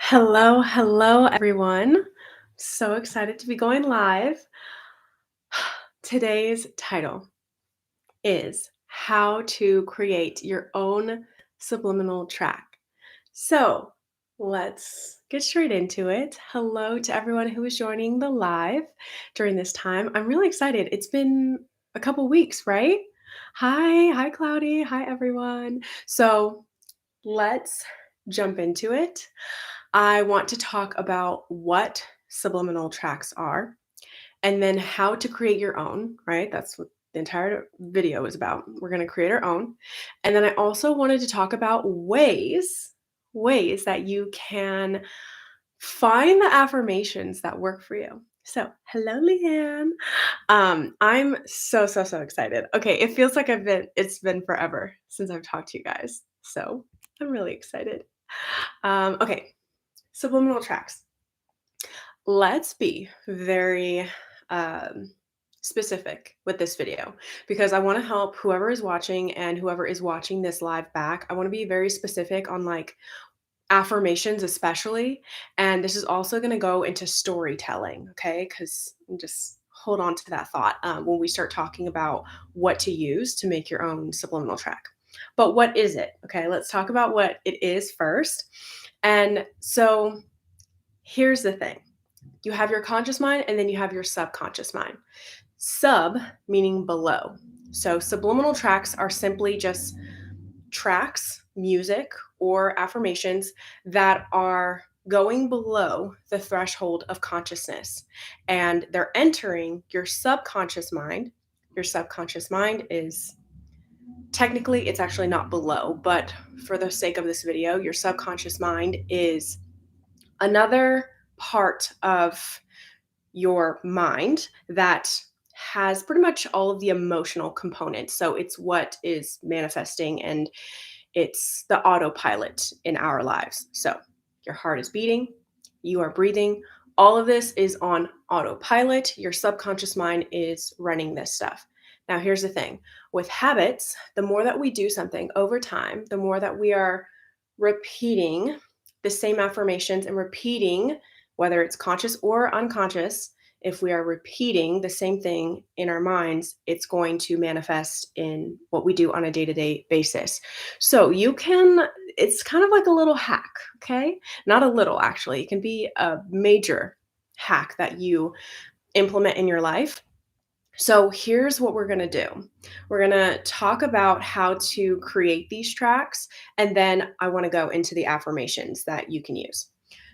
Hello, everyone. So excited to be going live. Today's title is How to Create Your Own Subliminal Track. So let's get straight into it. Hello to everyone who is joining the live during this time. I'm really excited. It's been a couple weeks, right? Hi, Cloudy. Hi, everyone. So let's jump into it. I want to talk about what subliminal tracks are and then how to create your own, right? That's what the entire video is about. We're going to create our own. And then I also wanted to talk about ways that you can find the affirmations that work for you. So, hello, Leanne. I'm so excited. Okay, it feels like it's been forever since I've talked to you guys. So, I'm really excited. Okay, subliminal tracks. Let's be very specific with this video because I want to help whoever is watching and whoever is watching this live back. I want to be very specific on like affirmations, especially. And this is also going to go into storytelling, okay? Because just hold on to that thought when we start talking about what to use to make your own subliminal track. But what is it? Okay, let's talk about what it is first. And so here's the thing. You have your conscious mind and then you have your subconscious mind. Sub meaning below. So subliminal tracks are simply just tracks, music, or affirmations that are going below the threshold of consciousness and they're entering your subconscious mind. Your subconscious mind is technically, it's actually not below, but for the sake of this video, your subconscious mind is another part of your mind that has pretty much all of the emotional components. So it's what is manifesting and it's the autopilot in our lives. So your heart is beating, you are breathing. All of this is on autopilot. Your subconscious mind is running this stuff. Now, here's the thing with habits, the more that we do something over time, the more that we are repeating the same affirmations and repeating, whether it's conscious or unconscious, if we are repeating the same thing in our minds, it's going to manifest in what we do on a day-to-day basis. So it's kind of like a little hack, okay? Not a little, actually. It can be a major hack that you implement in your life. So here's what we're going to do. We're going to talk about how to create these tracks, and then I want to go into the affirmations that you can use.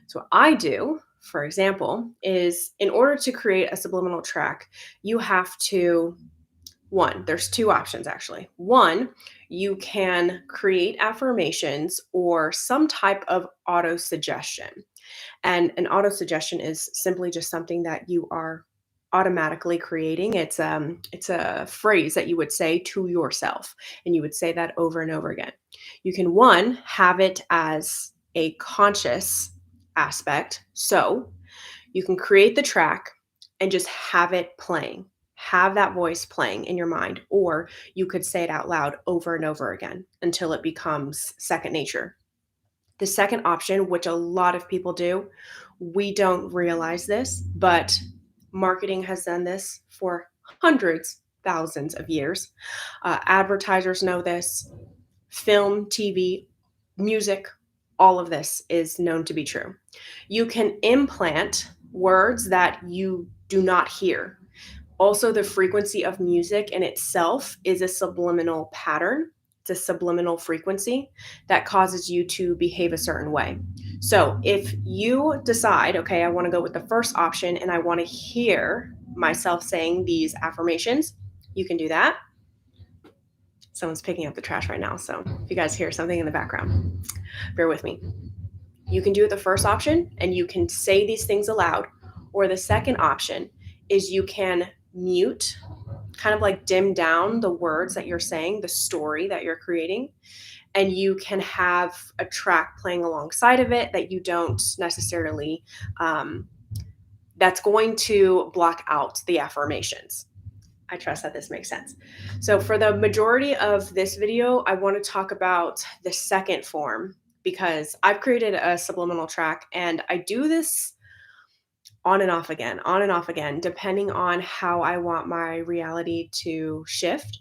So what I do, for example, is in order to create a subliminal track, you have to, there's two options actually. One, you can create affirmations or some type of auto suggestion. And an auto suggestion is simply just something that you are automatically creating. It's a phrase that you would say to yourself, and you would say that over and over again. You can have it as a conscious aspect. So you can create the track and just have it playing. Have that voice playing in your mind, or you could say it out loud over and over again until it becomes second nature. The second option, which a lot of people do, we don't realize this, but marketing has done this for hundreds, thousands of years. Advertisers know this, film, TV, music, all of this is known to be true. You can implant words that you do not hear. Also, the frequency of music in itself is a subliminal pattern. It's a subliminal frequency that causes you to behave a certain way. So if you decide, okay, I want to go with the first option and I want to hear myself saying these affirmations, you can do that. Someone's picking up the trash right now, so if you guys hear something in the background, bear with me. You can do the first option and you can say these things aloud, or the second option is you can mute, kind of like dim down the words that you're saying, the story that you're creating, and you can have a track playing alongside of it that you don't necessarily, that's going to block out the affirmations. I trust that this makes sense. So for the majority of this video, I want to talk about the second form because I've created a subliminal track and I do this on and off again, depending on how I want my reality to shift.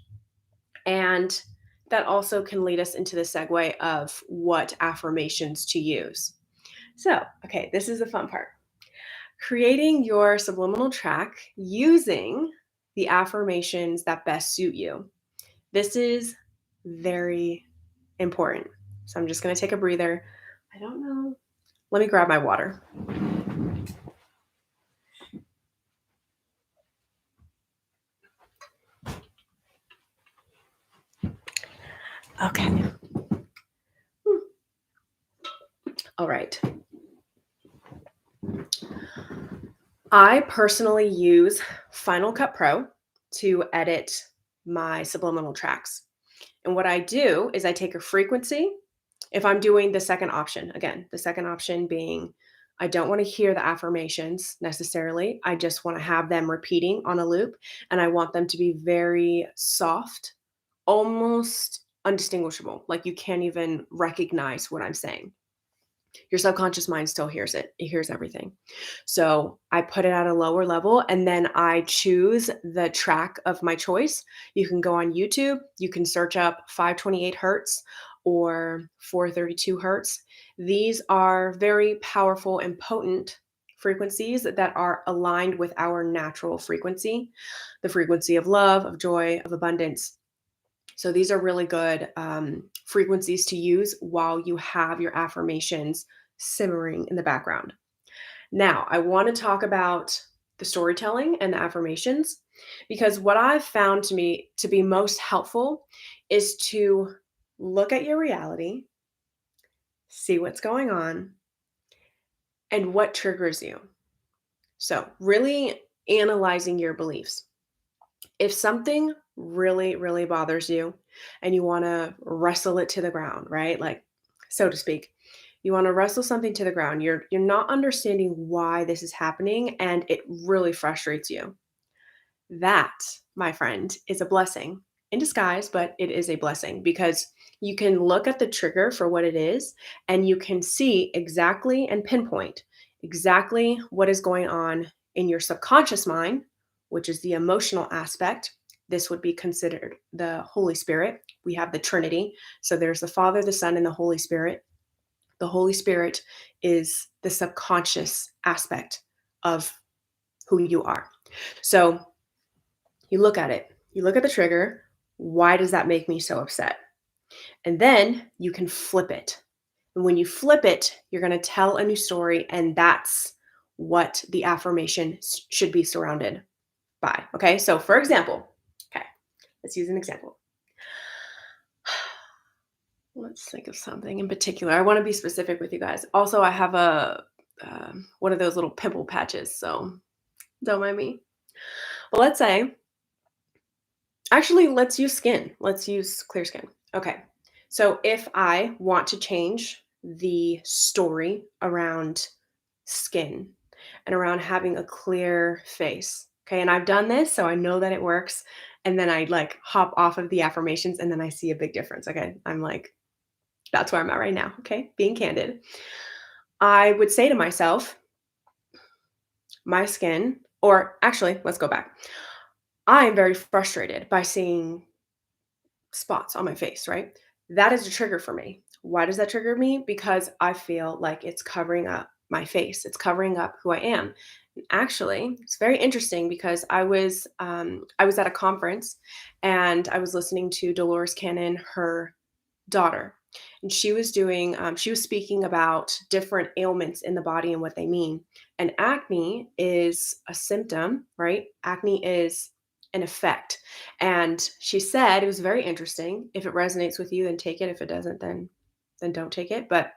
And that also can lead us into the segue of what affirmations to use. So, okay, this is the fun part. Creating your subliminal track using the affirmations that best suit you. This is very important. So I'm just going to take a breather. I don't know. Let me grab my water. Okay. All right. I personally use Final Cut Pro to edit my subliminal tracks. And what I do is I take a frequency. If I'm doing the second option, again, the second option being I don't want to hear the affirmations necessarily. I just want to have them repeating on a loop and I want them to be very soft, almost undistinguishable. Like you can't even recognize what I'm saying. Your subconscious mind still hears it. It hears everything. So I put it at a lower level and then I choose the track of my choice. You can go on YouTube, you can search up 528 hertz or 432 hertz. These are very powerful and potent frequencies that are aligned with our natural frequency, the frequency of love, of joy, of abundance. So these are really good frequencies to use while you have your affirmations simmering in the background. Now, I want to talk about the storytelling and the affirmations because what I've found to me to be most helpful is to look at your reality, see what's going on, and what triggers you. So, really analyzing your beliefs. If something really, really bothers you and you want to wrestle it to the ground, right? Like, so to speak, you want to wrestle something to the ground. You're not understanding why this is happening and it really frustrates you. That, my friend, is a blessing in disguise, but it is a blessing because you can look at the trigger for what it is and you can see exactly and pinpoint exactly what is going on in your subconscious mind, which is the emotional aspect. This would be considered the Holy Spirit. We have the Trinity. So there's the Father, the Son, and the Holy Spirit. The Holy Spirit is the subconscious aspect of who you are. So you look at it, you look at the trigger. Why does that make me so upset? And then you can flip it. And when you flip it, you're going to tell a new story. And that's what the affirmation should be surrounded by. Okay. So, for example, okay, let's use an example. Let's think of something in particular. I want to be specific with you guys. Also, I have a one of those little pimple patches. So, don't mind me. But let's say, actually, let's use skin. Let's use clear skin. Okay. So if I want to change the story around skin and around having a clear face, okay, and I've done this, so I know that it works. And then I like hop off of the affirmations and then I see a big difference. Okay. I'm like, that's where I'm at right now. Okay. Being candid. I would say to myself, my skin, or actually, let's go back. I am very frustrated by seeing spots on my face, right? That is a trigger for me. Why does that trigger me? Because I feel like it's covering up my face. It's covering up who I am. And actually, it's very interesting because I was at a conference and I was listening to Dolores Cannon, her daughter, and she was speaking about different ailments in the body and what they mean. And acne is a symptom, right? Acne is an effect. And she said it was very interesting. If it resonates with you, then take it. If it doesn't, then don't take it. But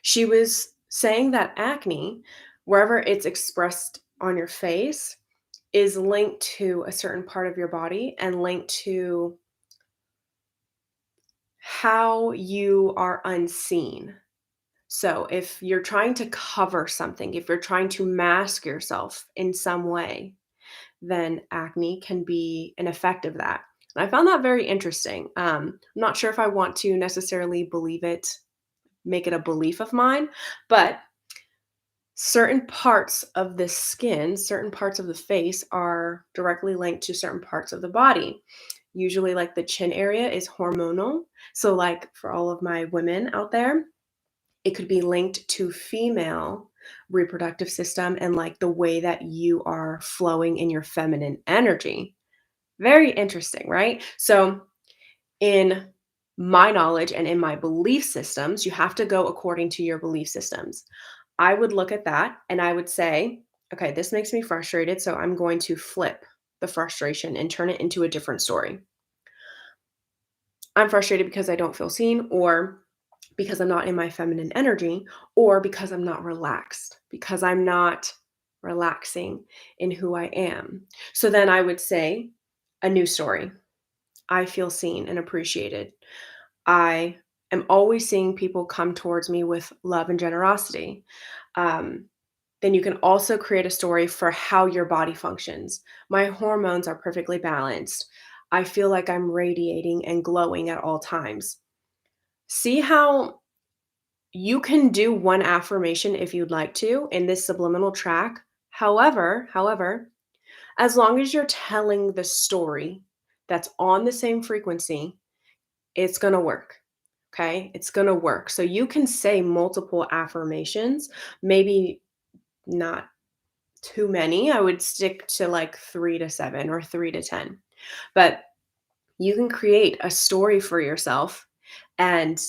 she was saying that acne, wherever it's expressed on your face, is linked to a certain part of your body and linked to how you are unseen. So if you're trying to cover something, if you're trying to mask yourself in some way, then acne can be an effect of that. And I found that very interesting. I'm not sure if I want to necessarily believe it make it a belief of mine, but certain parts of the skin, certain parts of the face are directly linked to certain parts of the body. Usually, like the chin area is hormonal. So, like for all of my women out there, it could be linked to female reproductive system and like the way that you are flowing in your feminine energy. Very interesting, right? So, in my knowledge and in my belief systems, you have to go according to your belief systems. I would look at that and I would say, okay, this makes me frustrated. So I'm going to flip the frustration and turn it into a different story. I'm frustrated because I don't feel seen, or because I'm not in my feminine energy, or because I'm not relaxed, because I'm not relaxing in who I am. So then I would say a new story. I feel seen and appreciated. I am always seeing people come towards me with love and generosity. Um, then you can also create a story for how your body functions. My hormones are perfectly balanced. I feel like I'm radiating and glowing at all times. See how you can do one affirmation if you'd like to in this subliminal track. However, as long as you're telling the story that's on the same frequency, it's going to work. Okay? It's going to work. So you can say multiple affirmations, maybe not too many. I would stick to like 3 to 7 or 3 to 10. But you can create a story for yourself, and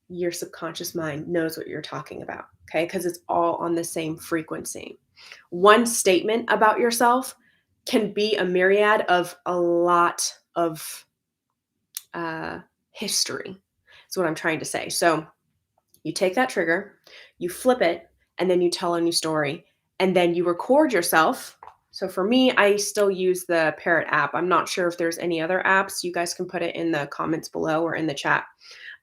your subconscious mind knows what you're talking about, okay? Because it's all on the same frequency. One statement about yourself can be a myriad of a lot of history. Is what I'm trying to say. So you take that trigger, you flip it, and then you tell a new story, and then you record yourself. So for me, I still use the Parrot app. I'm not sure if there's any other apps. You guys can put it in the comments below or in the chat.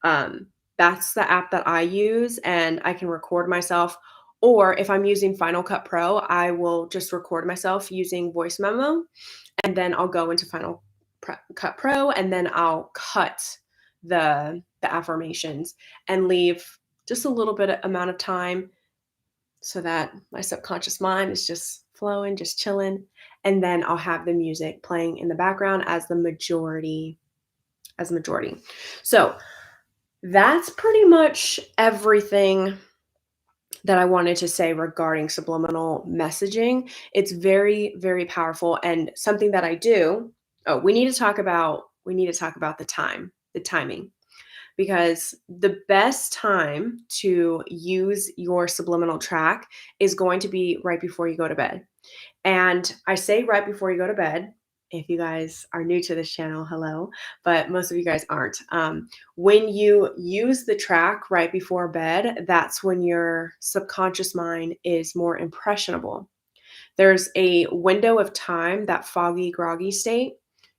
That's the app that I use, and I can record myself. Or if I'm using Final Cut Pro, I will just record myself using voice memo, and then I'll go into Cut Pro, and then I'll cut the affirmations and leave just a little bit of amount of time so that my subconscious mind is just flowing, just chilling, and then I'll have the music playing in the background as the majority. So that's pretty much everything that I wanted to say regarding subliminal messaging. It's very, very powerful, and something that I do. Oh, we need to talk about the timing, because the best time to use your subliminal track is going to be right before you go to bed. And I say right before you go to bed. If you guys are new to this channel, hello, but most of you guys aren't. When you use the track right before bed, that's when your subconscious mind is more impressionable. There's a window of time, that foggy, groggy state.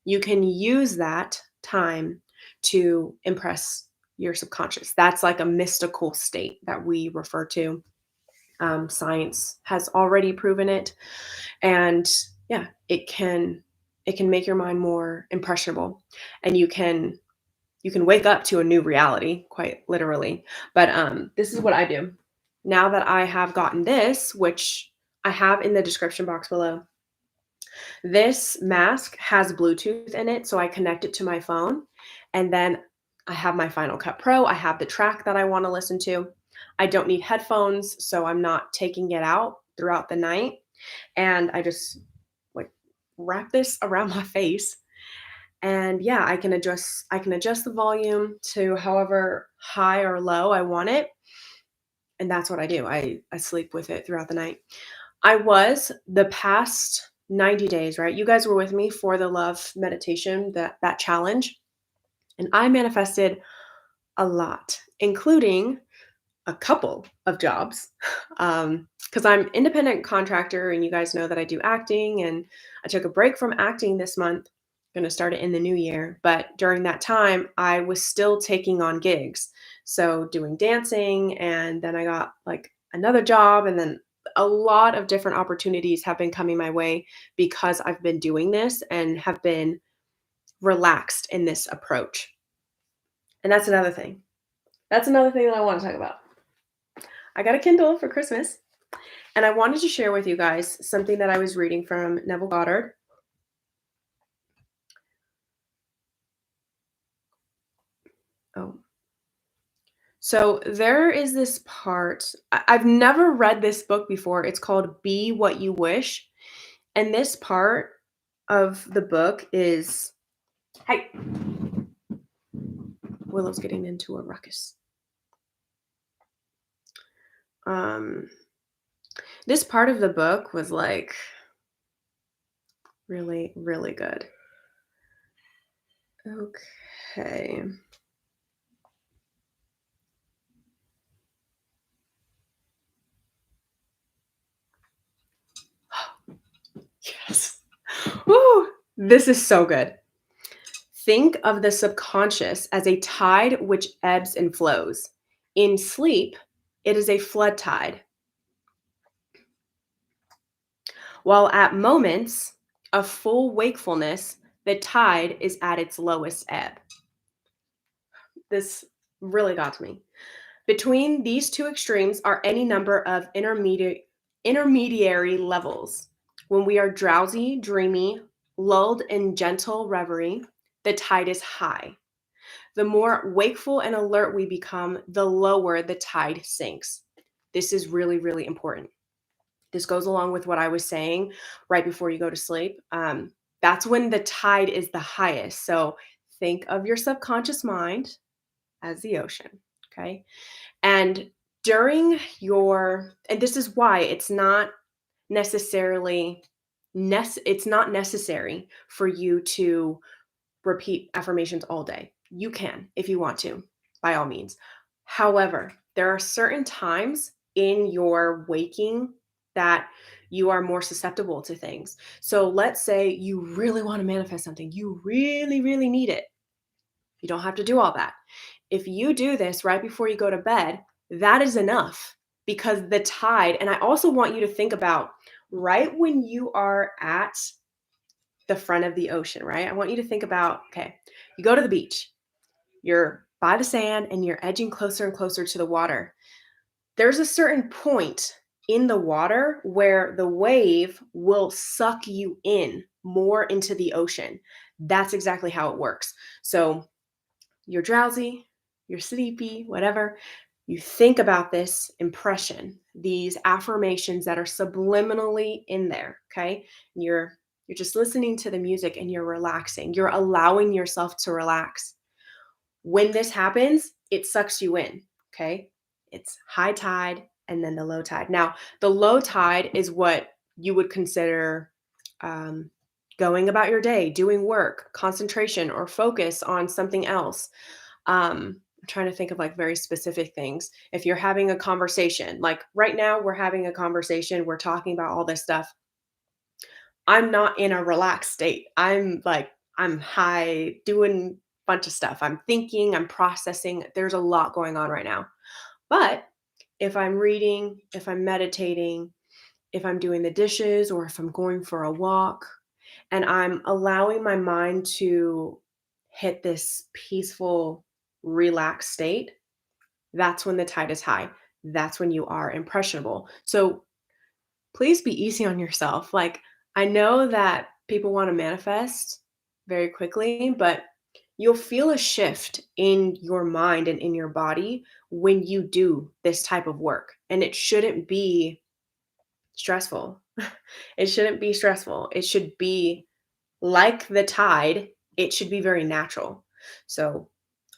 You can use that time to impress your subconscious. That's like a mystical state that we refer to. Science has already proven it, and yeah, it can make your mind more impressionable, and you can wake up to a new reality, quite literally. But this is what I do now that I have gotten this, which I have in the description box below. This mask has Bluetooth in it, so I connect it to my phone, and then I have my Final Cut Pro. I have the track that I want to listen to. I don't need headphones, so I'm not taking it out throughout the night. And I just like wrap this around my face. And yeah, I can adjust the volume to however high or low I want it. And that's what I do. I sleep with it throughout the night. I was the past 90 days, right? You guys were with me for the love meditation, that challenge. And I manifested a lot, including a couple of jobs. Because I'm independent contractor, and you guys know that I do acting, and I took a break from acting this month. Going to start it in the new year. But during that time, I was still taking on gigs. So doing dancing, and then I got like another job, and then a lot of different opportunities have been coming my way because I've been doing this and have been relaxed in this approach. And that's another thing. That's another thing that I want to talk about. I got a Kindle for Christmas, and I wanted to share with you guys something that I was reading from Neville Goddard. Oh, so there is this part. I've never read this book before. It's called Be What You Wish. And this part of the book is, hey, Willow's getting into a ruckus. Um, this part of the book was like really, really good. Okay. Yes. Woo! This is so good. Think of the subconscious as a tide which ebbs and flows. In sleep, it is a flood tide, while at moments of full wakefulness, the tide is at its lowest ebb. This really got to me. Between these two extremes are any number of intermediary levels. When we are drowsy, dreamy, lulled in gentle reverie, the tide is high. The more wakeful and alert we become, the lower the tide sinks. This is really, really important. This goes along with what I was saying right before you go to sleep. That's when the tide is the highest. So think of your subconscious mind as the ocean. Okay. And and this is why necessarily, it's not necessary for you to repeat affirmations all day. You can if you want to, by all means. However, there are certain times in your waking that you are more susceptible to things. So let's say you really want to manifest something, you really, really need it. You don't have to do all that. If you do this right before you go to bed, that is enough because the tide, and I also want you to think about right when you are at the front of the ocean, right? I want you to think about, okay, you go to the beach, you're by the sand and you're edging closer and closer to the water. There's a certain point in the water where the wave will suck you in more into the ocean. That's exactly how it works. So you're drowsy, you're sleepy, whatever. You think about this impression, these affirmations that are subliminally in there, okay? You're just listening to the music and you're relaxing. You're allowing yourself to relax. When this happens, it sucks you in, okay? It's high tide and then the low tide. Now, the low tide is what you would consider um, going about your day, doing work, concentration, or focus on something else. I'm trying to think of like very specific things. If you're having a conversation, like right now, we're having a conversation, we're talking about all this stuff. I'm not in a relaxed state. I'm high doing a bunch of stuff. I'm thinking, I'm processing. There's a lot going on right now. But if I'm reading, if I'm meditating, if I'm doing the dishes, or if I'm going for a walk, and I'm allowing my mind to hit this peaceful, relaxed state, that's when the tide is high. That's when you are impressionable. So please be easy on yourself. Like, I know that people want to manifest very quickly, but you'll feel a shift in your mind and in your body when you do this type of work. And it shouldn't be stressful. It shouldn't be stressful. It should be like the tide, it should be very natural. So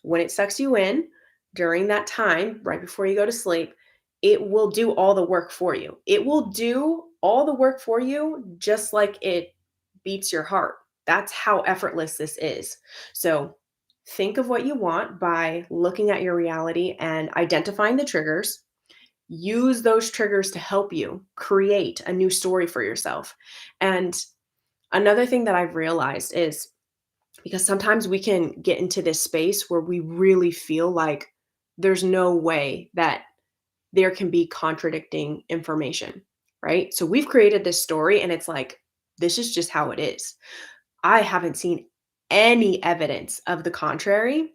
when it sucks you in during that time, right before you go to sleep, it will do all the work for you. It will do all the work for you just like it beats your heart. That's how effortless this is. So think of what you want by looking at your reality and identifying the triggers. Use those triggers to help you create a new story for yourself. And another thing that I've realized is because sometimes we can get into this space where we really feel like there's no way that there can be contradicting information, right? So we've created this story and it's like, this is just how it is. I haven't seen any evidence of the contrary.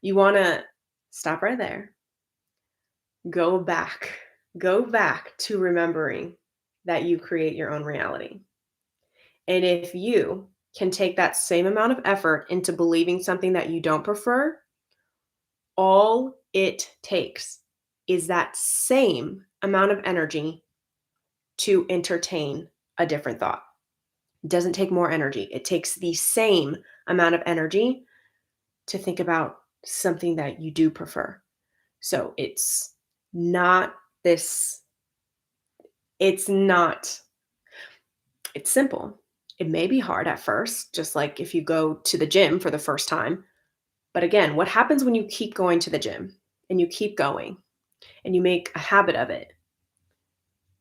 You want to Stop right there. Go back. Go back to remembering that you create your own reality. And if you can take that same amount of effort into believing something that you don't prefer, all it takes is that same amount of energy to entertain a different thought. It doesn't take more energy. It takes the same amount of energy to think about something that you do prefer. So it's not this, it's not, it's simple. It may be hard at first, just like if you go to the gym for the first time. But again, what happens when you keep going to the gym and you keep going and you make a habit of it?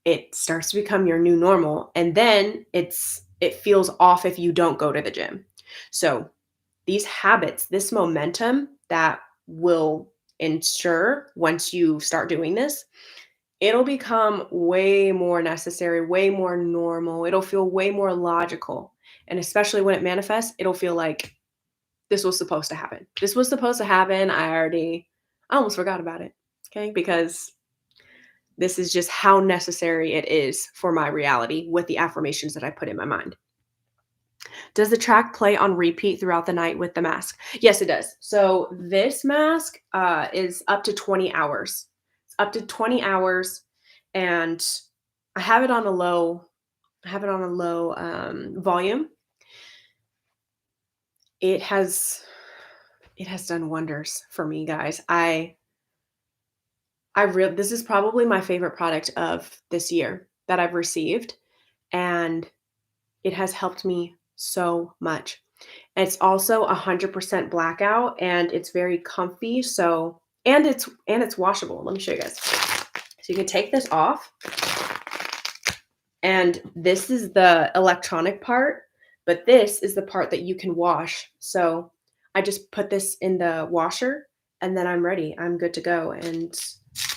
It starts to become your new normal, and then it feels off if you don't go to the gym. So these habits, this momentum that will ensure once you start doing this, it'll become way more necessary, way more normal. It'll feel way more logical. And especially when it manifests, it'll feel like this was supposed to happen. This was supposed to happen. I almost forgot about it. Okay. Because this is just how necessary it is for my reality with the affirmations that I put in my mind. Does the track play on repeat throughout the night with the mask? Yes, it does. So this mask is up to 20 hours. It's up to 20 hours, and I have it on a low. I have it on a low volume. It has done wonders for me, guys. This is probably my favorite product of this year that I've received, and it has helped me so much. It's also 100% blackout, and it's very comfy. So, and it's washable. Let me show you guys. So you can take this off, and this is the electronic part, but this is the part that you can wash. So I just put this in the washer, and then I'm ready. I'm good to go. And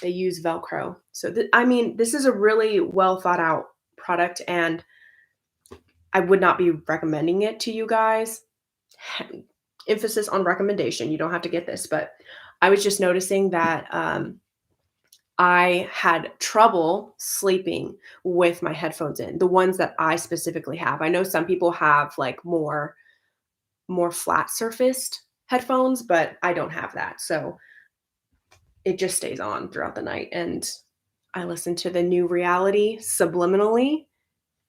they use Velcro. So I mean, this is a really well thought out product, and I would not be recommending it to you guys. Emphasis on recommendation. You don't have to get this, but I was just noticing that I had trouble sleeping with my headphones in, the ones that I specifically have. I know some people have like more flat surfaced headphones, but I don't have that. So it just stays on throughout the night, and I listen to the new reality subliminally,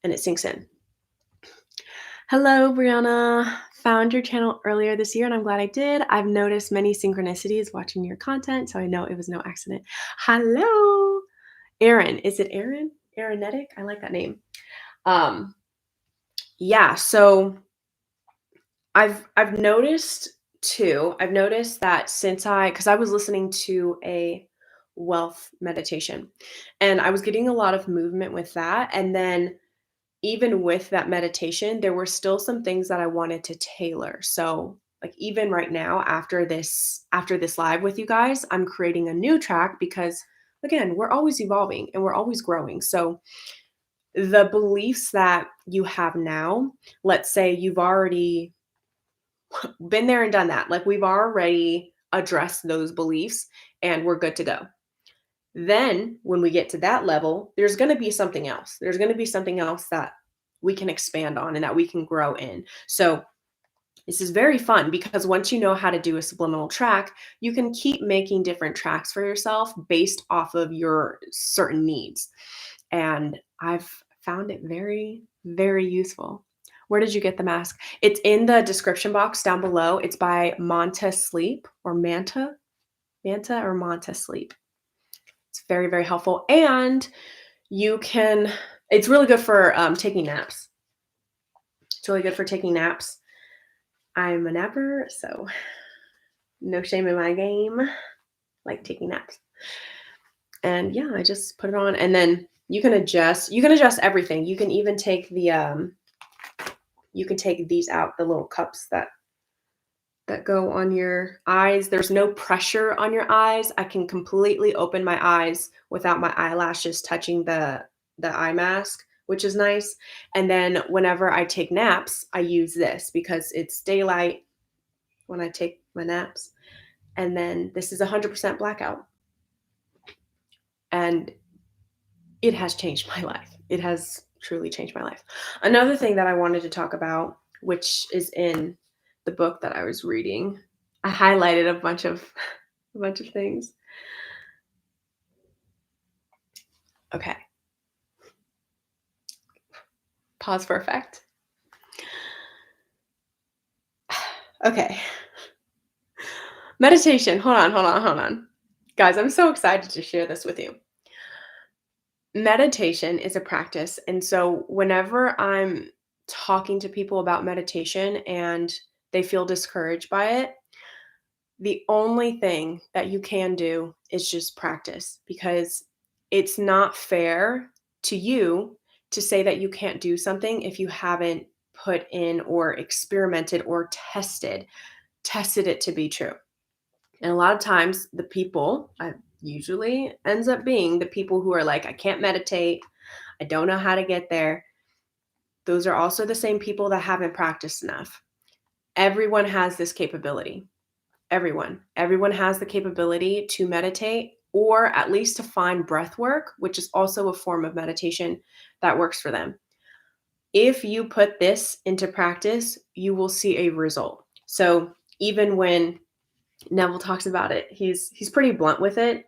and it sinks in. Hello, Brianna. Found your channel earlier this year, and I'm glad I did. I've noticed many synchronicities watching your content, so I know it was no accident. Hello, Aaron. Is it Aaron? Aaronetic? I like that name. Yeah. So I've noticed too. I've noticed that because I was listening to a wealth meditation, and I was getting a lot of movement with that, and then even with that meditation, there were still some things that I wanted to tailor. So, like even right now after this live with you guys, I'm creating a new track because again, we're always evolving and we're always growing. So, the beliefs that you have now, let's say you've already been there and done that. Like we've already addressed those beliefs and we're good to go. Then when we get to that level, there's going to be something else. There's going to be something else that we can expand on and that we can grow in. So this is very fun because once you know how to do a subliminal track, you can keep making different tracks for yourself based off of your certain needs. And I've found it very, very useful. Where did you get the mask? It's in the description box down below. It's by Manta Sleep or Manta or Manta Sleep. It's very, very helpful. And it's really good for taking naps. It's really good for taking naps. I'm a napper, so no shame in my game. Like taking naps. And yeah, I just put it on, and then you can adjust everything. You can even take you can take these out, the little cups that go on your eyes. There's no pressure on your eyes. I can completely open my eyes without my eyelashes touching the eye mask, which is nice. And then whenever I take naps, I use this because it's daylight when I take my naps. and then this is 100% blackout. And it has changed my life. It has truly changed my life. Another thing that I wanted to talk about, which is in the book that I was reading, I highlighted a bunch of a bunch of things. Okay. Pause for effect. Okay. Meditation. Hold on. Guys, I'm so excited to share this with you. Meditation is a practice. And so whenever I'm talking to people about meditation and they feel discouraged by it, the only thing that you can do is just practice, because it's not fair to you to say that you can't do something if you haven't put in or experimented or tested it to be true. And a lot of times the people usually ends up being the people who are like, I can't meditate, I don't know how to get there. Those are also the same people that haven't practiced enough. Everyone has this capability. Everyone has the capability to meditate, or at least to find breath work, which is also a form of meditation that works for them. If you put this into practice, you will see a result. So even when Neville talks about it, he's pretty blunt with it.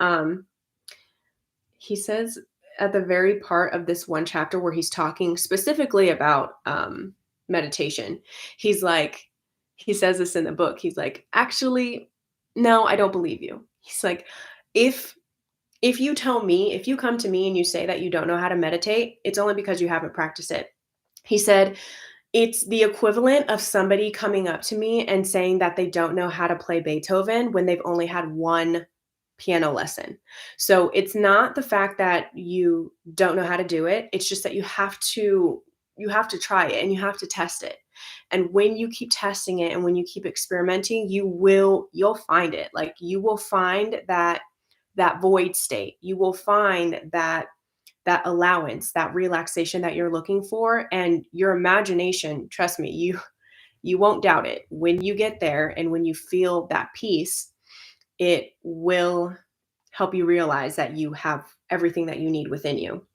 He says at the very part of this one chapter where he's talking specifically about meditation, he's like, he says this in the book. He's like, actually, no, I don't believe you. He's like, if you tell me, if you come to me and you say that you don't know how to meditate, it's only because you haven't practiced it. He said, it's the equivalent of somebody coming up to me and saying that they don't know how to play Beethoven when they've only had one piano lesson. So it's not the fact that you don't know how to do it. It's just that you have to try it and you have to test it. And when you keep testing it and when you keep experimenting, you'll find it. Like, you will find that void state. You will find that allowance, that relaxation that you're looking for, and your imagination, trust me, you won't doubt it. When you get there and when you feel that peace, it will help you realize that you have everything that you need within you.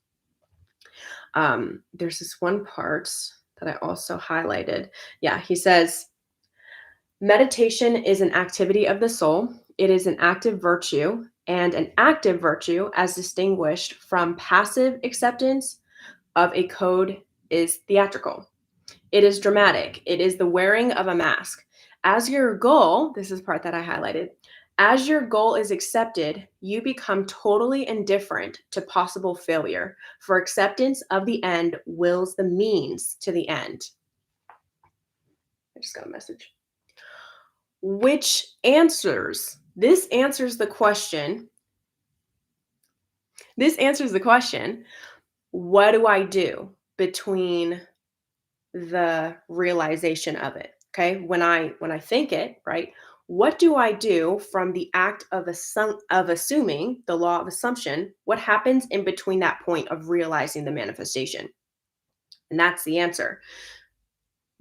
There's this one part that I also highlighted. Yeah, he says, meditation is an activity of the soul. It is an active virtue, and an active virtue, as distinguished from passive acceptance of a code, is theatrical. It is dramatic. It is the wearing of a mask. As your goal, this is the part that I highlighted, as your goal is accepted, you become totally indifferent to possible failure, for acceptance of the end wills the means to the end. I just got a message. Which answers, this answers the question. This answers the question, what do I do between the realization of it? Okay? When I think it, right? What do I do from the act of assuming the law of assumption? What happens in between that point of realizing the manifestation? And that's the answer.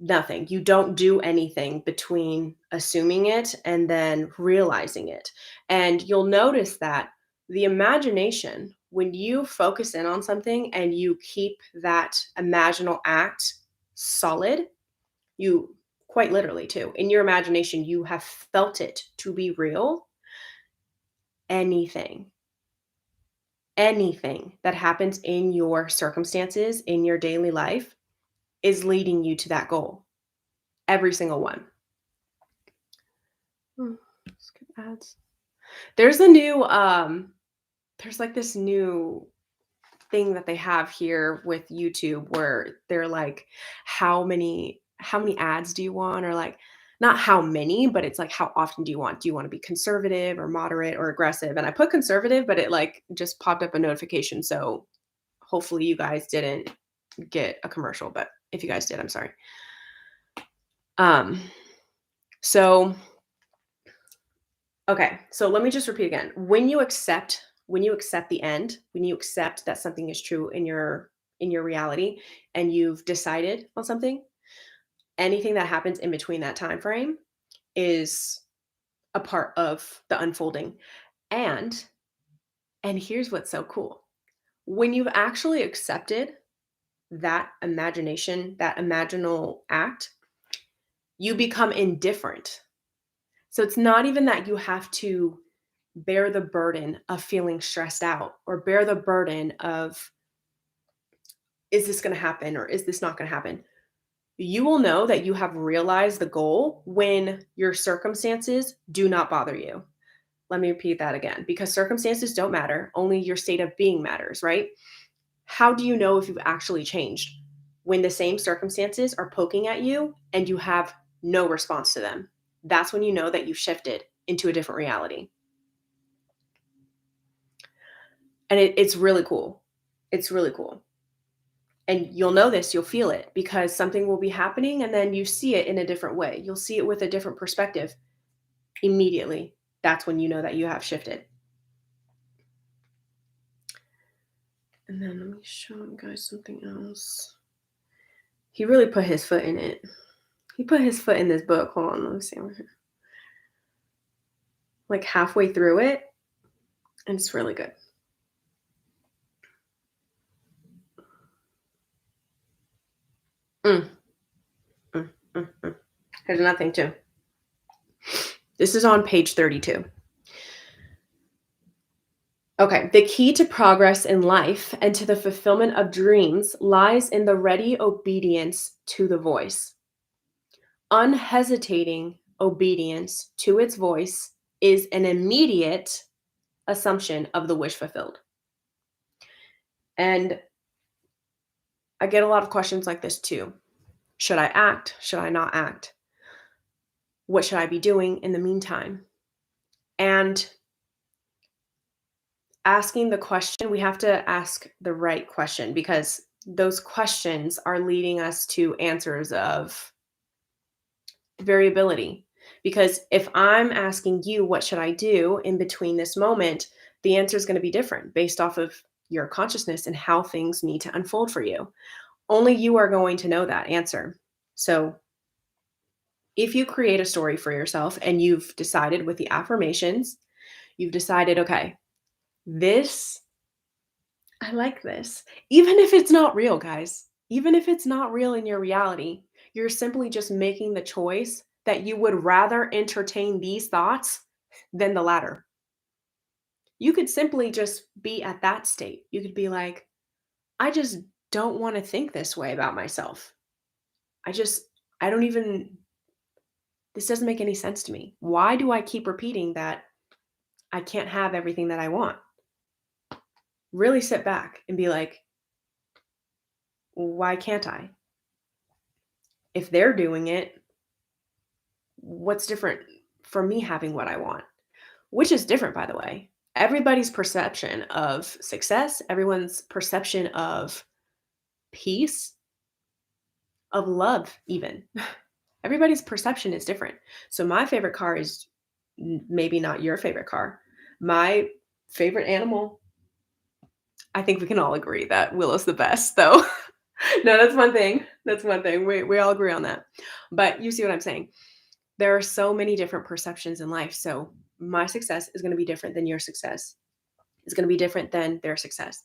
Nothing. You don't do anything between assuming it and then realizing it. And you'll notice that the imagination, when you focus in on something and you keep that imaginal act solid, you, quite literally too, in your imagination, you have felt it to be real. Anything, anything that happens in your circumstances, in your daily life, is leading you to that goal. Every single one. Skip ads. There's a new there's like this new thing that they have here with YouTube where they're like, how many ads do you want? Or like, not how many, but it's like, how often do you want? Do you want to be conservative or moderate or aggressive? And I put conservative, but it like just popped up a notification. So hopefully you guys didn't get a commercial, but if you guys did, I'm sorry. So okay, so let me just repeat again. When you accept the end, when you accept that something is true in your reality and you've decided on something, anything that happens in between that time frame is a part of the unfolding. And and here's what's so cool. When you've actually accepted that imagination, that imaginal act, you become indifferent. So it's not even that you have to bear the burden of feeling stressed out or bear the burden of, is this going to happen or is this not going to happen? You will know that you have realized the goal when your circumstances do not bother you. Let me repeat that again, because circumstances don't matter, only your state of being matters, right? How do you know if you've actually changed? When the same circumstances are poking at you and you have no response to them. That's when you know that you've shifted into a different reality. And it's really cool. It's really cool. And you'll know this, you'll feel it because something will be happening and then you see it in a different way. You'll see it with a different perspective immediately. That's when you know that you have shifted. And then let me show you guys something else. He really put his foot in it. He put his foot in this book. Hold on, let me see. Like halfway through it, and it's really good. There's nothing too. This is on page 32. Okay, the key to progress in life and to the fulfillment of dreams lies in the ready obedience to the voice. Unhesitating obedience to its voice is an immediate assumption of the wish fulfilled. And I get a lot of questions like this too. Should I act? Should I not act? What should I be doing in the meantime? And asking the question, we have to ask the right question because those questions are leading us to answers of variability. Because if I'm asking you, what should I do in between this moment, the answer is going to be different based off of your consciousness and how things need to unfold for you. Only you are going to know that answer. So if you create a story for yourself and you've decided with the affirmations, you've decided, okay, this, I like this. Even if it's not real, guys, even if it's not real in your reality, you're simply just making the choice that you would rather entertain these thoughts than the latter. You could simply just be at that state. You could be like, I just don't want to think this way about myself. I just, I don't even, this doesn't make any sense to me. Why do I keep repeating that I can't have everything that I want? Really sit back and be like, why can't I? If they're doing it, what's different from me having what I want? Which is different, by the way. Everybody's perception of success, everyone's perception of peace, of love, even. Everybody's perception is different. So my favorite car is maybe not your favorite car. My favorite animal, I think we can all agree that Willow's the best, though. No, that's one thing. That's one thing. We all agree on that. But you see what I'm saying? There are so many different perceptions in life. So my success is going to be different than your success. It's going to be different than their success.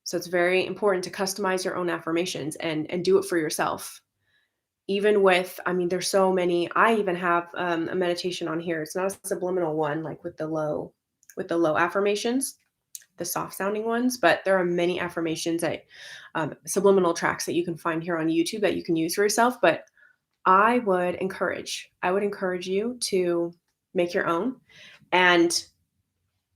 So it's very important to customize your own affirmations and do it for yourself. Even with, I mean, there's so many. I even have a meditation on here. It's not a subliminal one, like with the low affirmations, the soft sounding ones, but there are many affirmations that subliminal tracks that you can find here on YouTube that you can use for yourself. But I would encourage you to make your own and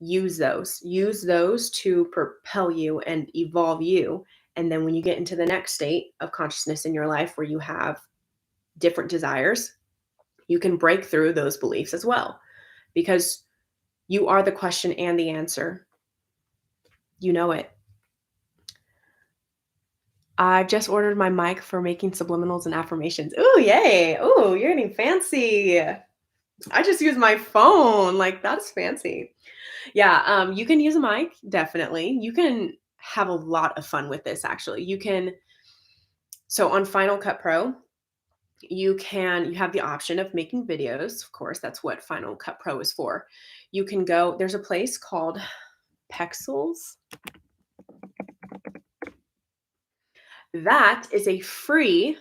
use those to propel you and evolve you. And then when you get into the next state of consciousness in your life where you have different desires, you can break through those beliefs as well, because you are the question and the answer. You know it. I just ordered my mic for making subliminals and affirmations. Ooh, yay. Ooh, you're getting fancy. I just use my phone. Like, that's fancy. Yeah, you can use a mic, definitely. You can have a lot of fun with this, actually. You can, so on Final Cut Pro, You have the option of making videos. Of course, that's what Final Cut Pro is for. You can go, there's a place called Pexels. That is a free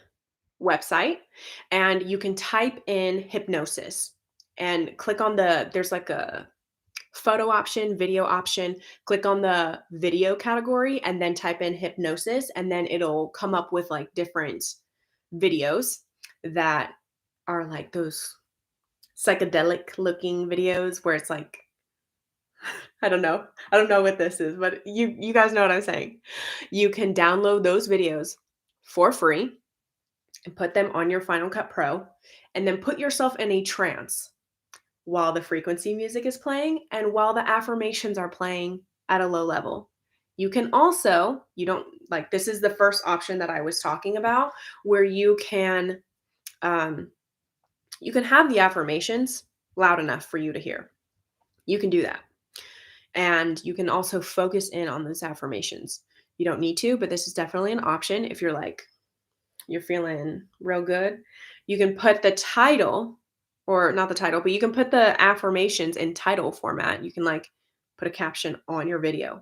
website, and you can type in hypnosis and click on there's like a photo option, video option, click on the video category and then type in hypnosis, and then it'll come up with like different videos that are like those psychedelic looking videos where it's like, I don't know. I don't know what this is, but you guys know what I'm saying. You can download those videos for free and put them on your Final Cut Pro, and then put yourself in a trance while the frequency music is playing and while the affirmations are playing at a low level. You can also, you don't like, this is the first option that I was talking about, where um, you can have the affirmations loud enough for you to hear. You can do that. And you can also focus in on those affirmations. You don't need to, but this is definitely an option if you're feeling real good. You can put the title, or not the title, but you can put the affirmations in title format. You can like put a caption on your video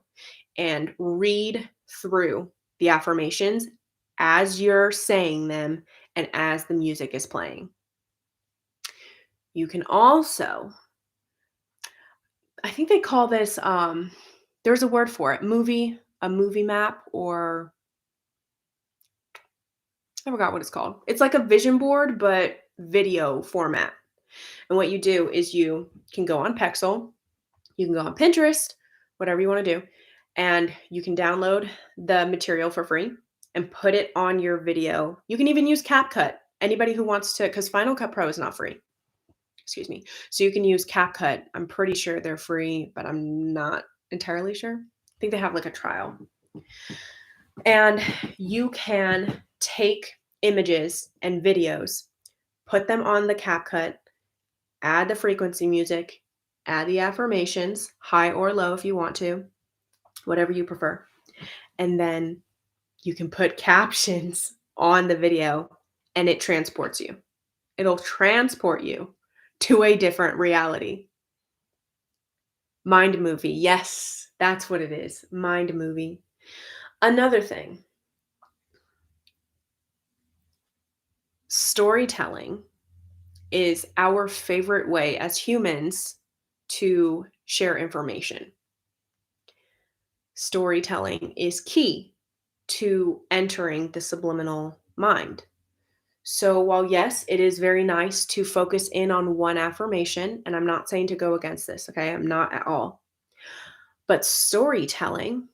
and read through the affirmations as you're saying them and as the music is playing. You can also, I think they call this, there's a word for it, a movie map, or I forgot what it's called. It's like a vision board, but video format. And what you do is you can go on Pexel, you can go on Pinterest, whatever you want to do, and you can download the material for free and put it on your video. You can even use CapCut. Anybody who wants to, because Final Cut Pro is not free. Excuse me. So you can use CapCut. I'm pretty sure they're free, but I'm not entirely sure. I think they have like a trial. And you can take images and videos, put them on the CapCut, add the frequency music, add the affirmations, high or low if you want to, whatever you prefer. And then you can put captions on the video and it transports you. It'll transport you to a different reality. Mind movie. Yes, that's what it is. Mind movie. Another thing, storytelling is our favorite way as humans to share information. Storytelling is key to entering the subliminal mind. So, while yes, it is very nice to focus in on one affirmation, and I'm not saying to go against this, okay? I'm not at all. But storytelling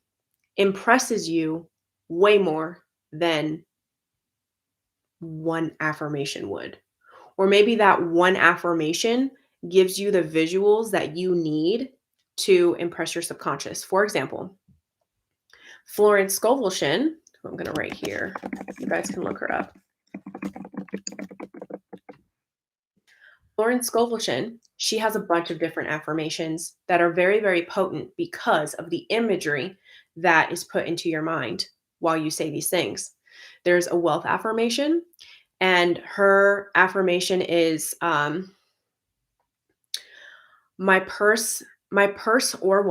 impresses you way more than one affirmation would. Or maybe that one affirmation gives you the visuals that you need to impress your subconscious. For example, Florence Scovel, who I'm going to write here, you guys can look her up. Florence Scovel, she has a bunch of different affirmations that are very, very potent because of the imagery that is put into your mind while you say these things. There's a wealth affirmation, and her affirmation is my purse and or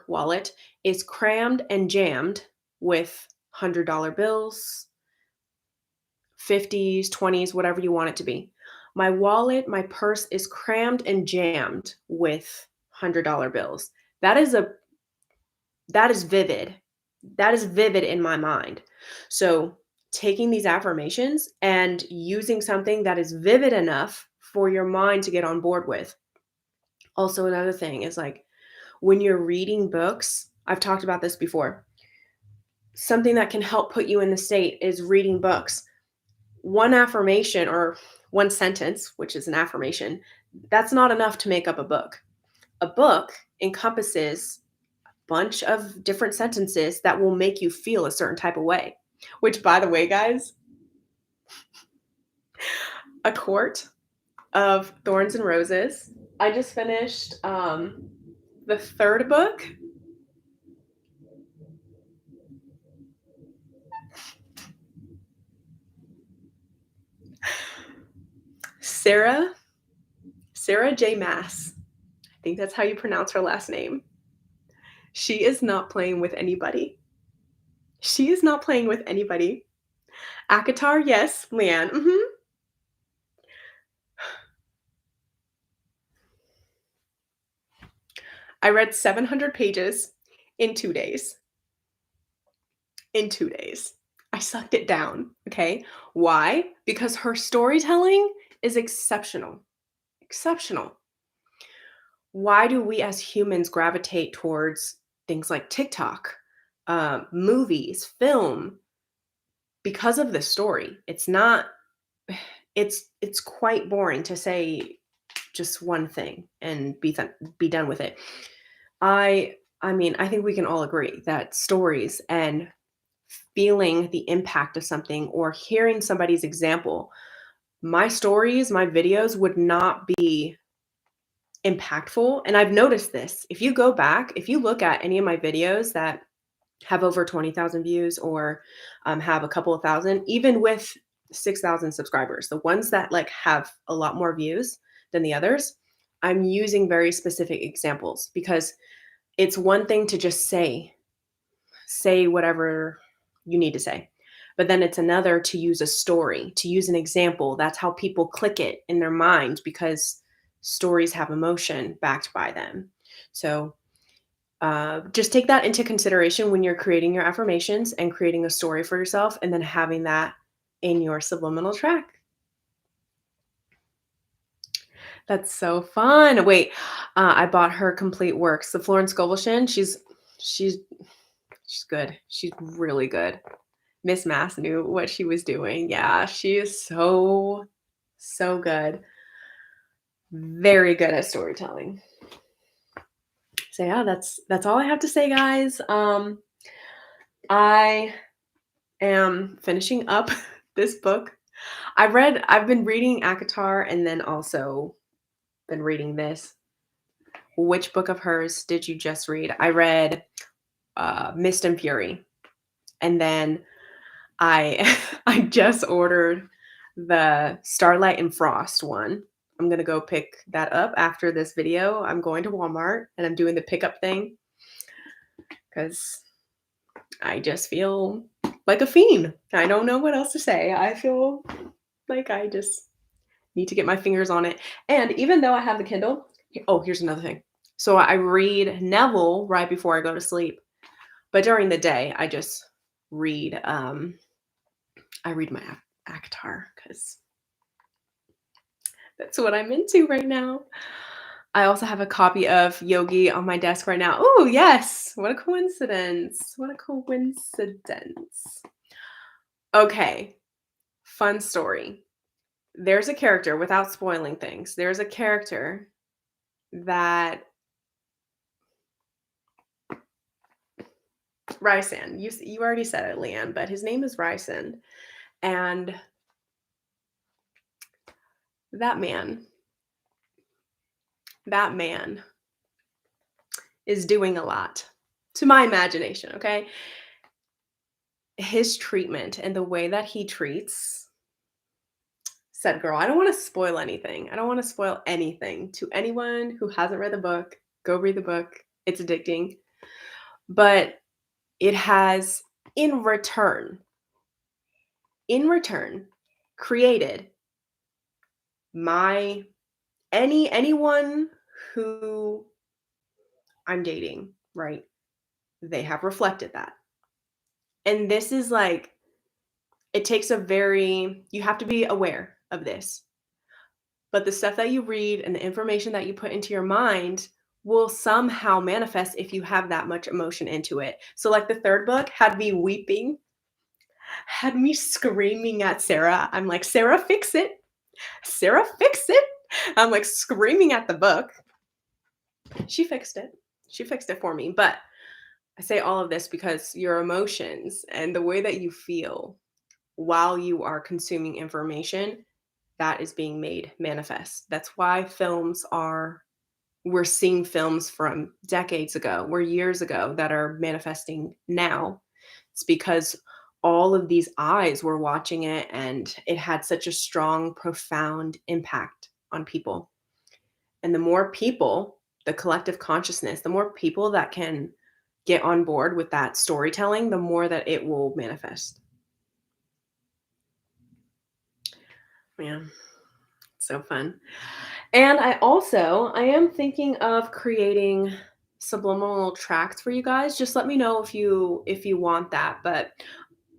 wallet is crammed and jammed with $100 bills, 50s, 20s, whatever you want it to be. My purse is crammed and jammed with $100 bills. That is vivid. That is vivid in my mind. So taking these affirmations and using something that is vivid enough for your mind to get on board with. Also, another thing is like when you're reading books, I've talked about this before. Something that can help put you in the state is reading books. One affirmation or one sentence, which is an affirmation, that's not enough to make up a book. A book encompasses a bunch of different sentences that will make you feel a certain type of way. Which, by the way, guys, A Court of Thorns and Roses. I just finished the third book. Sarah Sarah J. Mass. I think that's how you pronounce her last name. She is not playing with anybody. She is not playing with anybody. Akatar, yes. Leanne, mhm. I read 700 pages in 2 days. In 2 days. I sucked it down, okay? Why? Because her storytelling is exceptional. Exceptional. Why do we as humans gravitate towards things like TikTok, movies, film? Because of the story. It's not it's quite boring to say just one thing and be done with it. I mean, I think we can all agree that stories and feeling the impact of something or hearing somebody's example, my stories, my videos would not be impactful. And I've noticed this. If you go back, if you look at any of my videos that have over 20,000 views or have a couple of thousand, even with 6,000 subscribers, the ones that like have a lot more views than the others, I'm using very specific examples because it's one thing to just say whatever you need to say. But then it's another to use a story, to use an example. That's how people click it in their mind because stories have emotion backed by them. So just take that into consideration when you're creating your affirmations and creating a story for yourself and then having that in your subliminal track. That's so fun. Wait, I bought her complete works. The Florence Scovel. She's she's good. She's really good. Miss Mass knew what she was doing. Yeah, she is so good. Very good at storytelling. So yeah, that's all I have to say, guys. I am finishing up this book. I've been reading Akatar and then also been reading this. Which book of hers did you just read? I read Mist and Fury. And then I I just ordered the Starlight and Frost one. I'm going to go pick that up after this video. I'm going to Walmart and I'm doing the pickup thing cuz I just feel like a fiend. I don't know what else to say. I feel like I just need to get my fingers on it. And even though I have the Kindle, oh, here's another thing. So I read Neville right before I go to sleep. But during the day, I just read I read my Akatar cuz that's what I'm into right now. I also have a copy of Yogi on my desk right now. Oh, yes. What a coincidence. What a coincidence. Okay. Fun story. There's a character, without spoiling things, there's a character that Ryson, you already said it, Leanne, but his name is Ryson. And that man, that man is doing a lot to my imagination, okay? His treatment and the way that he treats said girl. I don't want to spoil anything. I don't want to spoil anything to anyone who hasn't read the book. Go read the book. It's addicting. But it has in return created my anyone who I'm dating, right? They have reflected that. And this is like it takes you have to be aware of this. But the stuff that you read and the information that you put into your mind will somehow manifest if you have that much emotion into it. So like the third book had me weeping, had me screaming at Sarah. I'm like, "Sarah, fix it. Sarah, fix it." I'm like screaming at the book. She fixed it. She fixed it for me. But I say all of this because your emotions and the way that you feel while you are consuming information, that is being made manifest. That's why we're seeing films from decades ago, or years ago that are manifesting now. It's because all of these eyes were watching it, and it had such a strong, profound impact on people. And the more people, the collective consciousness, the more people that can get on board with that storytelling, the more that it will manifest. Man, so fun. And I am thinking of creating subliminal tracks for you guys. Just let me know if you want that, but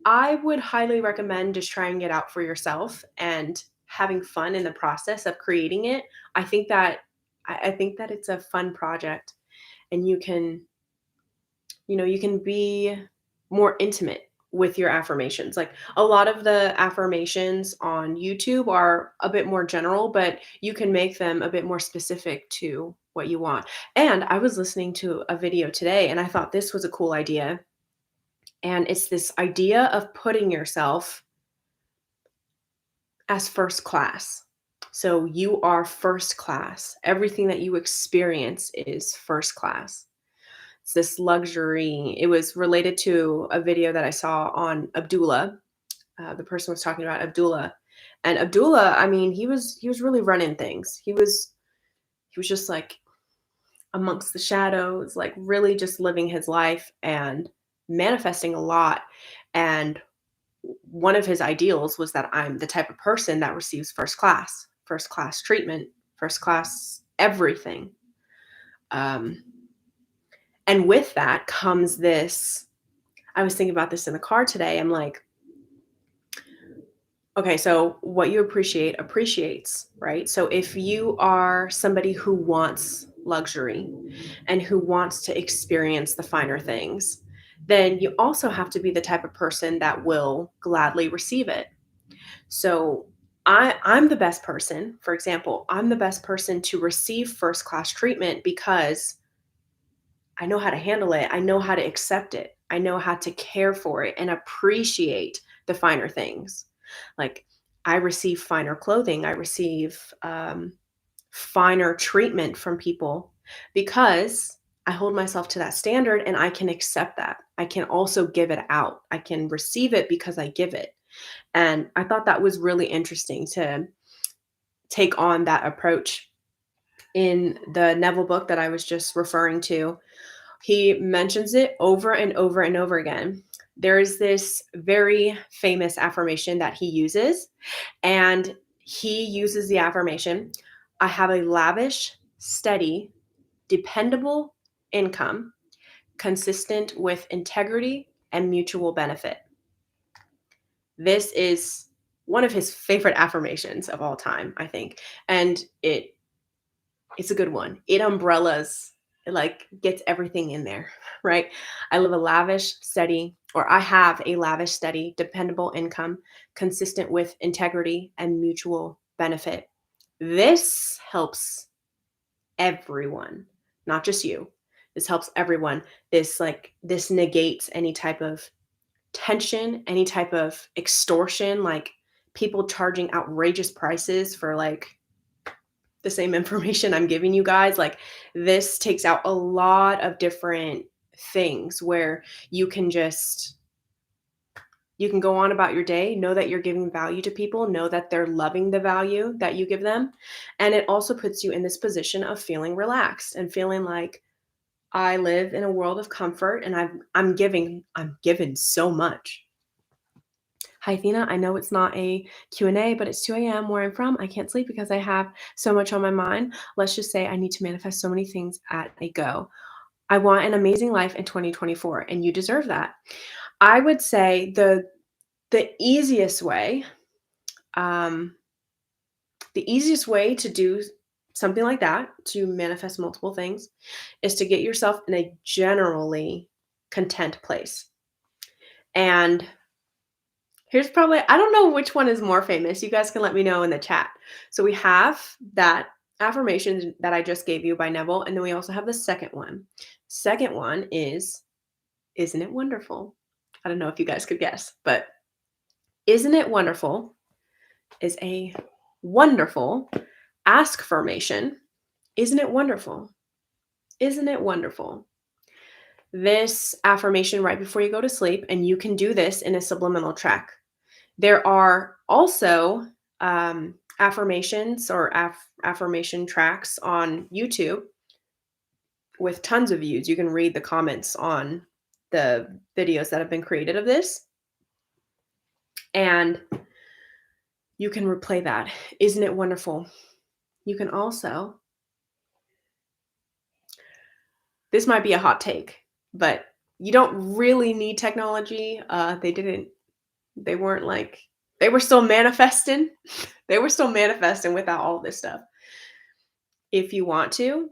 I would highly recommend just trying it out for yourself and having fun in the process of creating it. I think that I think that it's a fun project, and you can be more intimate with your affirmations. Like, a lot of the affirmations on YouTube are a bit more general, but you can make them a bit more specific to what you want. And I was listening to a video today, and I thought this was a cool idea. And it's this idea of putting yourself as first class. So you are first class. Everything that you experience is first class. It's this luxury. It was related to a video that I saw on Abdullah. The person was talking about Abdullah, and Abdullah. I mean, he was really running things. He was just like amongst the shadows, like really just living his life and manifesting a lot. And one of his ideals was that I'm the type of person that receives first class treatment, first class everything. Um, and with that comes this. I was thinking about this in the car today. I'm like, okay, so what you appreciate appreciates, right? So if you are somebody who wants luxury and who wants to experience the finer things, then you also have to be the type of person that will gladly receive it. So I'm the best person, for example, I'm the best person to receive first class treatment because I know how to handle it. I know how to accept it. I know how to care for it and appreciate the finer things. Like, I receive finer clothing. I receive finer treatment from people because I hold myself to that standard and I can accept that. I can also give it out. I can receive it because I give it. And I thought that was really interesting to take on that approach in the Neville book that I was just referring to. He mentions it over and over and over again. There's this very famous affirmation that he uses, and he uses the affirmation, I have a lavish, steady, dependable income consistent with integrity and mutual benefit. This is one of his favorite affirmations of all time, I think. And it's a good one. It umbrellas, it like gets everything in there, right? I have a lavish, steady, dependable income consistent with integrity and mutual benefit. This helps everyone, not just you. This helps everyone. This negates any type of tension, any type of extortion, like people charging outrageous prices for like the same information I'm giving you guys. Like, this takes out a lot of different things where you can go on about your day, know that you're giving value to people, know that they're loving the value that you give them. And it also puts you in this position of feeling relaxed and feeling like, I live in a world of comfort and I'm given so much. Hi, Athena. I know it's not a Q&A, but it's 2 a.m. where I'm from. I can't sleep because I have so much on my mind. Let's just say I need to manifest so many things at a go. I want an amazing life in 2024, and you deserve that. I would say the easiest way, um, the easiest way to do something like that, to manifest multiple things, is to get yourself in a generally content place. And I don't know which one is more famous. You guys can let me know in the chat. So we have that affirmation that I just gave you by Neville, and then we also have the second one. Second one is, isn't it wonderful? I don't know if you guys could guess, but isn't it wonderful is a wonderful ask-formation. Isn't it wonderful? Isn't it wonderful? this affirmation right before you go to sleep, and you can do this in a subliminal track. There are also affirmations or affirmation tracks on YouTube with tons of views. You can read the comments on the videos that have been created of this, and you can replay that. Isn't it wonderful? You can also, this might be a hot take, but you don't really need technology. They weren't like, they were still manifesting. They were still manifesting without all this stuff. If you want to,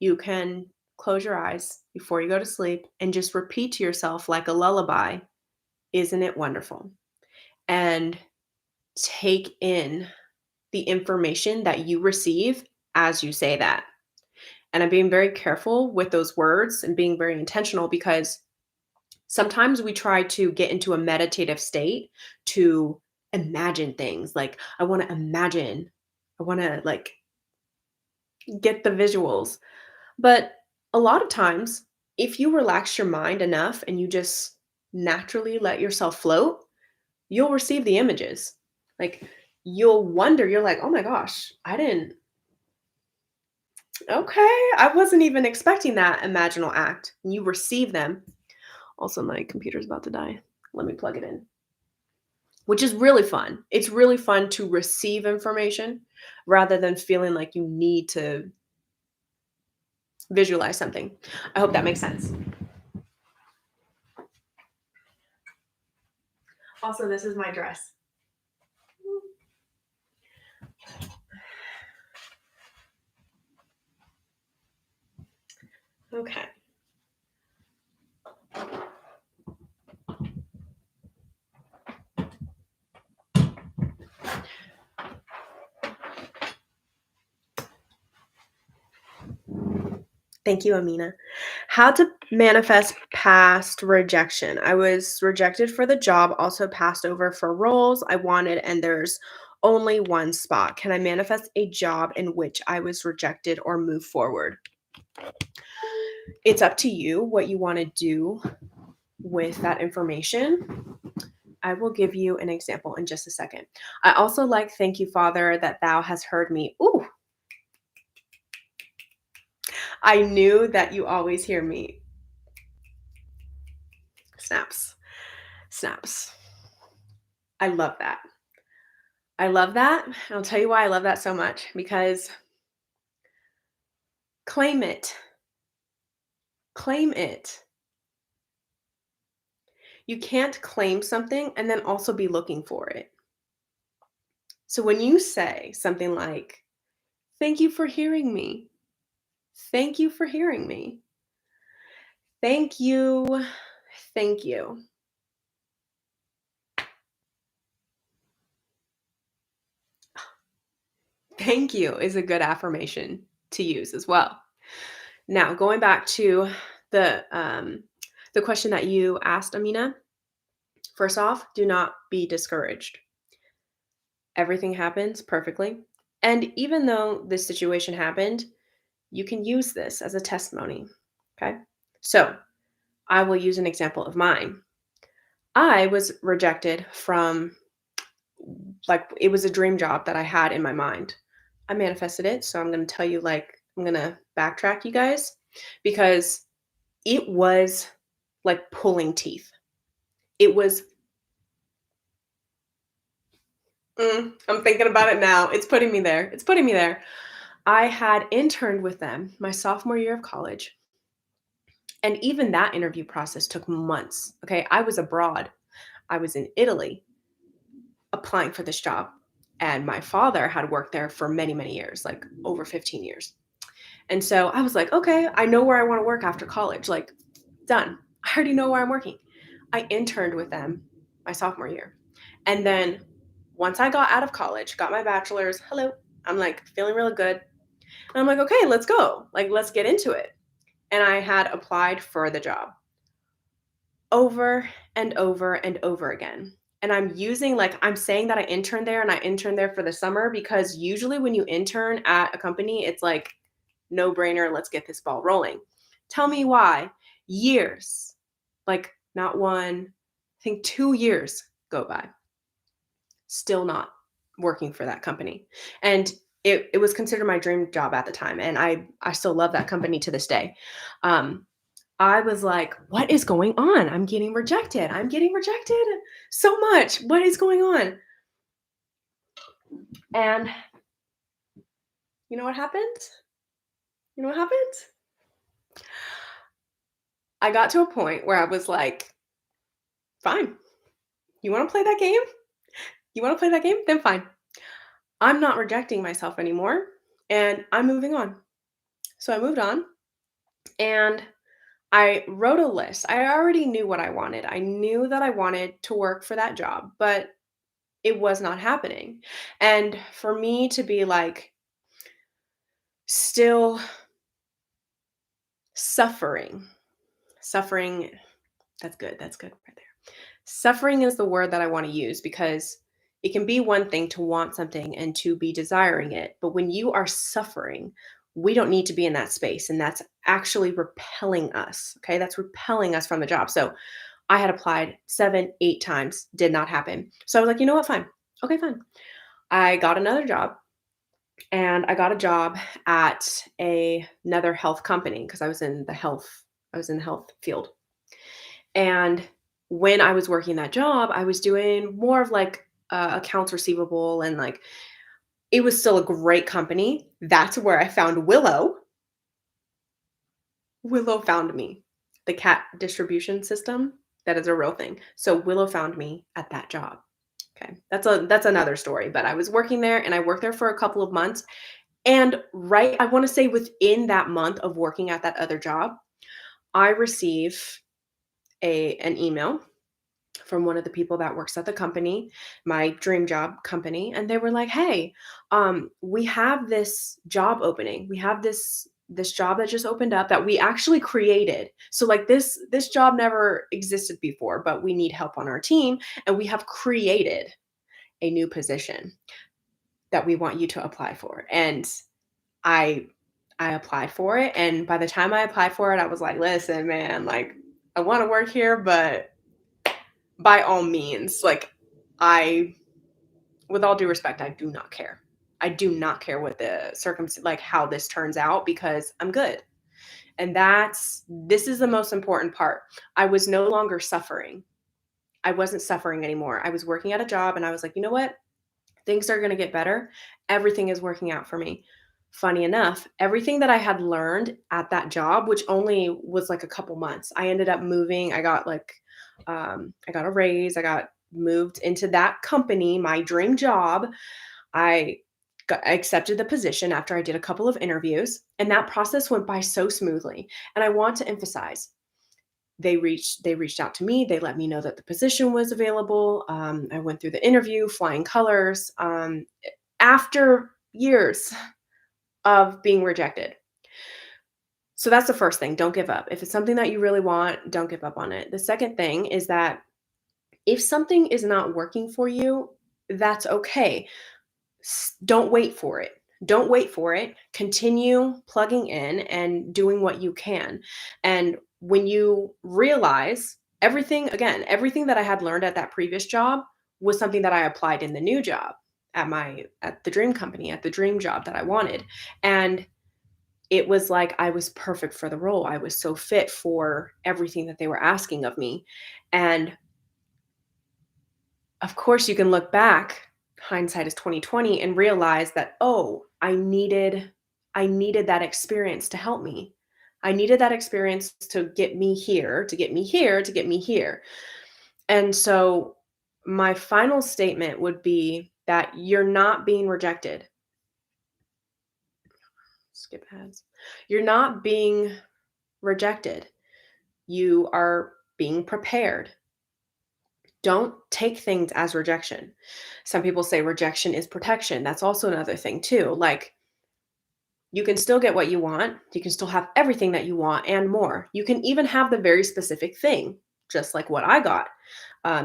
you can close your eyes before you go to sleep and just repeat to yourself like a lullaby, isn't it wonderful? And take in the information that you receive as you say that. And I'm being very careful with those words and being very intentional, because sometimes we try to get into a meditative state to imagine things. Like, I want to imagine, I want to like get the visuals. But a lot of times, if you relax your mind enough and you just naturally let yourself float, you'll receive the images. Like, you'll wonder, you're like, oh my gosh, I wasn't even expecting that imaginal act. You receive them. Also, my computer's about to die. Let me plug it in. Which is really fun. It's really fun to receive information rather than feeling like you need to visualize something. I hope that makes sense. Also, this is my dress. Okay. Thank you, Amina. How to manifest past rejection. I was rejected for the job, also passed over for roles I wanted, and there's only one spot. Can I manifest a job in which I was rejected or move forward? It's up to you what you want to do with that information. I will give you an example in just a second. I also like, thank you, Father, that thou hast heard me. Ooh, I knew that you always hear me. Snaps. Snaps. I love that. I love that. I'll tell you why I love that so much, because claim it. Claim it. You can't claim something and then also be looking for it. So when you say something like, thank you for hearing me. Thank you for hearing me. Thank you. Thank you. Thank you is a good affirmation to use as well. Now, going back to the question that you asked, Amina. First off, do not be discouraged. Everything happens perfectly. And even though this situation happened, you can use this as a testimony. Okay. So I will use an example of mine. I was rejected from, like, it was a dream job that I had in my mind. I manifested it. So I'm going to tell you, like, I'm going to backtrack you guys, because it was like pulling teeth. It was, I'm thinking about it now. It's putting me there. It's putting me there. I had interned with them my sophomore year of college. And even that interview process took months. Okay. I was abroad. I was in Italy applying for this job. And my father had worked there for many, many years, like over 15 years. And so I was like, okay, I know where I want to work after college. Like, done. I already know where I'm working. I interned with them my sophomore year. And then once I got out of college, got my bachelor's, hello, I'm like feeling really good. And I'm like, okay, let's go. Like, let's get into it. And I had applied for the job over and over and over again. And I'm saying that I interned there and I interned there for the summer, because usually when you intern at a company, it's like no brainer, let's get this ball rolling. Tell me why. Years, like not one, I think 2 years go by, still not working for that company. And it was considered my dream job at the time. And I still love that company to this day. Um, I was like, what is going on? I'm getting rejected. I'm getting rejected so much. What is going on? And you know what happened? You know what happened? I got to a point where I was like, fine. You want to play that game? You want to play that game? Then fine. I'm not rejecting myself anymore and I'm moving on. So I moved on and I wrote a list. I already knew what I wanted. I knew that I wanted to work for that job, but it was not happening. And for me to be like still suffering, that's good. That's good right there. Suffering is the word that I want to use because it can be one thing to want something and to be desiring it. But when you are suffering, we don't need to be in that space. And that's actually repelling us. Okay. That's repelling us from the job. So I had applied 7, 8 times, did not happen. So I was like, you know what? Fine. Okay, fine. I got another job and I got a job at another health company because I was in the health field. And when I was working that job, I was doing more of like accounts receivable and like it was still a great company. That's where I found Willow. Willow found me. The cat distribution system, that is a real thing. So Willow found me at that job. Okay. That's another story, but I was working there and I worked there for a couple of months and I want to say within that month of working at that other job, I receive a an email from one of the people that works at the company, my dream job company, and they were like, "Hey, we have this job opening. We have this job that just opened up that we actually created. So like this job never existed before, but we need help on our team, and we have created a new position that we want you to apply for." And I I applied for it, and by the time I applied for it, I was like, "Listen, man, like I want to work here, but by all means, like I with all due respect, I do not care. I do not care what the like how this turns out because I'm good." And this is the most important part. I was no longer suffering. I wasn't suffering anymore. I was working at a job and I was like, "You know what? Things are going to get better. Everything is working out for me." Funny enough, everything that I had learned at that job, which only was like a couple months, I ended up moving. I got a raise. I got moved into that company, my dream job. I accepted the position after I did a couple of interviews, and that process went by so smoothly. And I want to emphasize, they reached out to me. They let me know that the position was available. I went through the interview, flying colors. After years of being rejected. So that's the first thing. Don't give up. If it's something that you really want, don't give up on it. The second thing is that if something is not working for you, that's okay. Don't wait for it. Don't wait for it. Continue plugging in and doing what you can. And when you realize everything that I had learned at that previous job was something that I applied in the new job at the dream company, at the dream job that I wanted. And it was like I was perfect for the role. I was so fit for everything that they were asking of me. And of course, you can look back, hindsight is 2020, and realize that, oh, I needed that experience to help me. I needed that experience to get me here, to get me here, to get me here. And so my final statement would be that you're not being rejected. Skip ads. You're not being rejected. You are being prepared. Don't take things as rejection. Some people say rejection is protection. That's also another thing, too. Like, you can still get what you want. You can still have everything that you want and more. You can even have the very specific thing, just like what I got.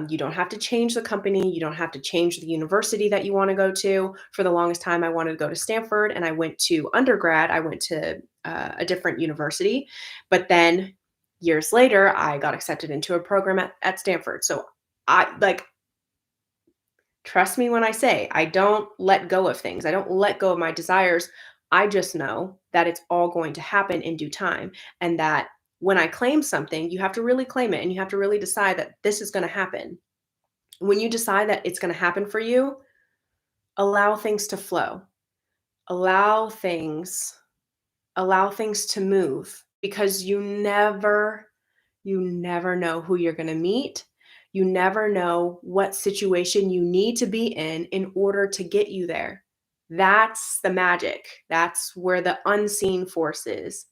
You don't have to change the company. You don't have to change the university that you want to go to. For the longest time, I wanted to go to Stanford, and I went to undergrad. I went to a different university. But then years later, I got accepted into a program at Stanford. So I like, trust me when I say I don't let go of things. I don't let go of my desires. I just know that it's all going to happen in due time. And that when I claim something, you have to really claim it and you have to really decide that this is going to happen. When you decide that it's going to happen for you, allow things to flow. Allow things allow things to move because you never know who you're going to meet. You never know what situation you need to be in order to get you there. That's the magic. That's where the unseen force is.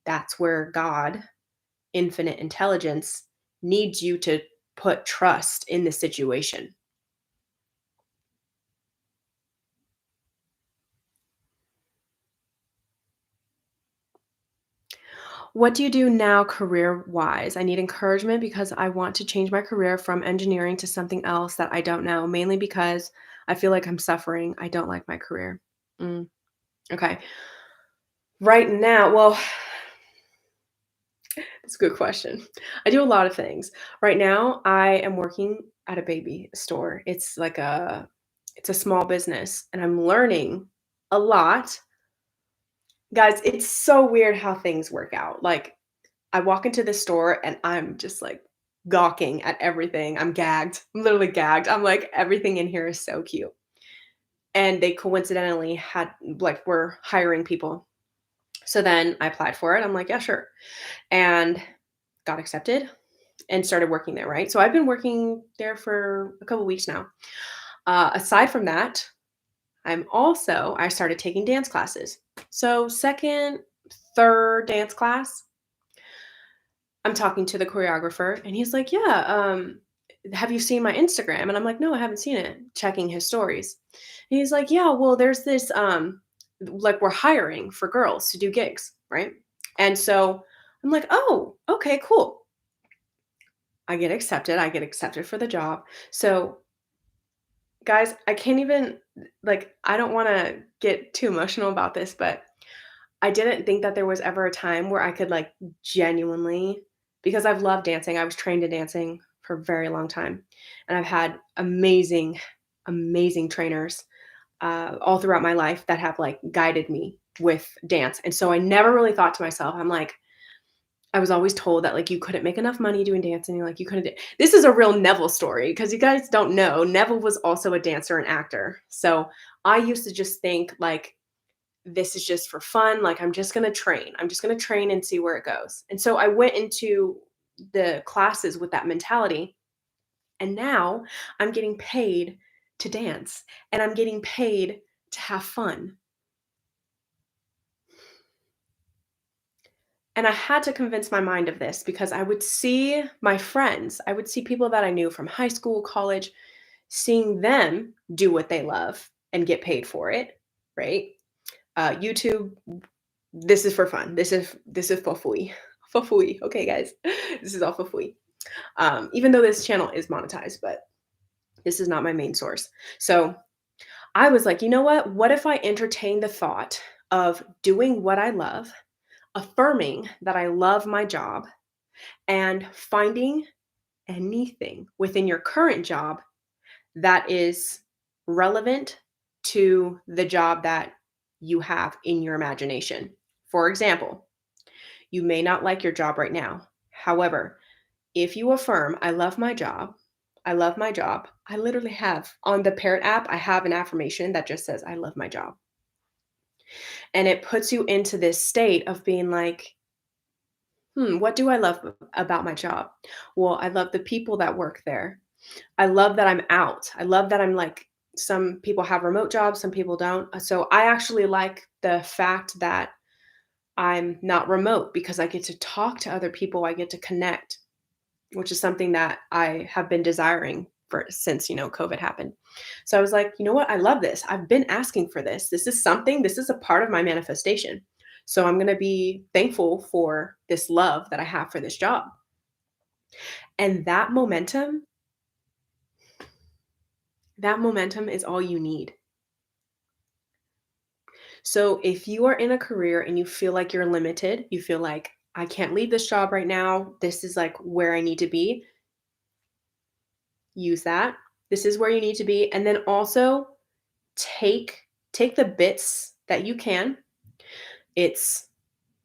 That's where God, infinite intelligence, needs you to put trust in the situation. What do you do now career wise? I need encouragement because I want to change my career from engineering to something else that I don't know, mainly because I feel like I'm suffering. I don't like my career. Mm, okay. Right now, well, it's a good question. I do a lot of things. Right now, I am working at a baby store. It's a small business and I'm learning a lot. Guys, it's so weird how things work out. Like I walk into the store and I'm just like gawking at everything. I'm gagged. I'm literally gagged. I'm like, everything in here is so cute. And they coincidentally had like were hiring people. So then I applied for it. I'm like, yeah, sure. And got accepted and started working there, right? So I've been working there for a couple weeks now. Aside from that, I started taking dance classes. So second, third dance class, I'm talking to the choreographer and he's like, "Yeah, have you seen my Instagram?" And I'm like, "No, I haven't seen it." Checking his stories. And he's like, "Yeah, well, there's this like we're hiring for girls to do gigs, right?" And so I'm like, "Oh, okay, cool." I get accepted for the job. So, guys, I can't even like I don't want to get too emotional about this, but I didn't think that there was ever a time where I could like genuinely because I've loved dancing. I was trained in dancing for a very long time. And I've had amazing, amazing trainers all throughout my life that have like guided me with dance. And so I never really thought to myself, I'm like, I was always told that like you couldn't make enough money doing dance and you're like you couldn't do. This is a real Neville story because you guys don't know Neville was also a dancer and actor. So I used to just think like this is just for fun. Like, I'm just going to train. I'm just going to train and see where it goes. And so I went into the classes with that mentality. And now I'm getting paid to dance and I'm getting paid to have fun. And I had to convince my mind of this because I would see my friends, I would see people that I knew from high school, college, seeing them do what they love and get paid for it, right? YouTube, this is for fun. This is for fui. For fui. Okay, guys. This is all for fui. Even though this channel is monetized, but this is not my main source. So I was like, you know what? What if I entertain the thought of doing what I love, affirming that I love my job, and finding anything within your current job that is relevant to the job that you have in your imagination. For example, you may not like your job right now. However, if you affirm, I love my job, I love my job. I literally have on the Parrot app, I have an affirmation that just says, I love my job. And it puts you into this state of being like, what do I love about my job? Well, I love the people that work there. I love that I'm out. I love that I'm like, some people have remote jobs, some people don't. So I actually like the fact that I'm not remote because I get to talk to other people. I get to connect, which is something that I have been desiring for since, COVID happened. So I was like, you know what? I love this. I've been asking for this. This is a part of my manifestation. So I'm going to be thankful for this love that I have for this job. And that momentum is all you need. So if you are in a career and you feel like you're limited, you feel like I can't leave this job right now. This is like where I need to be. Use that. This is where you need to be. And then also take the bits that you can. It's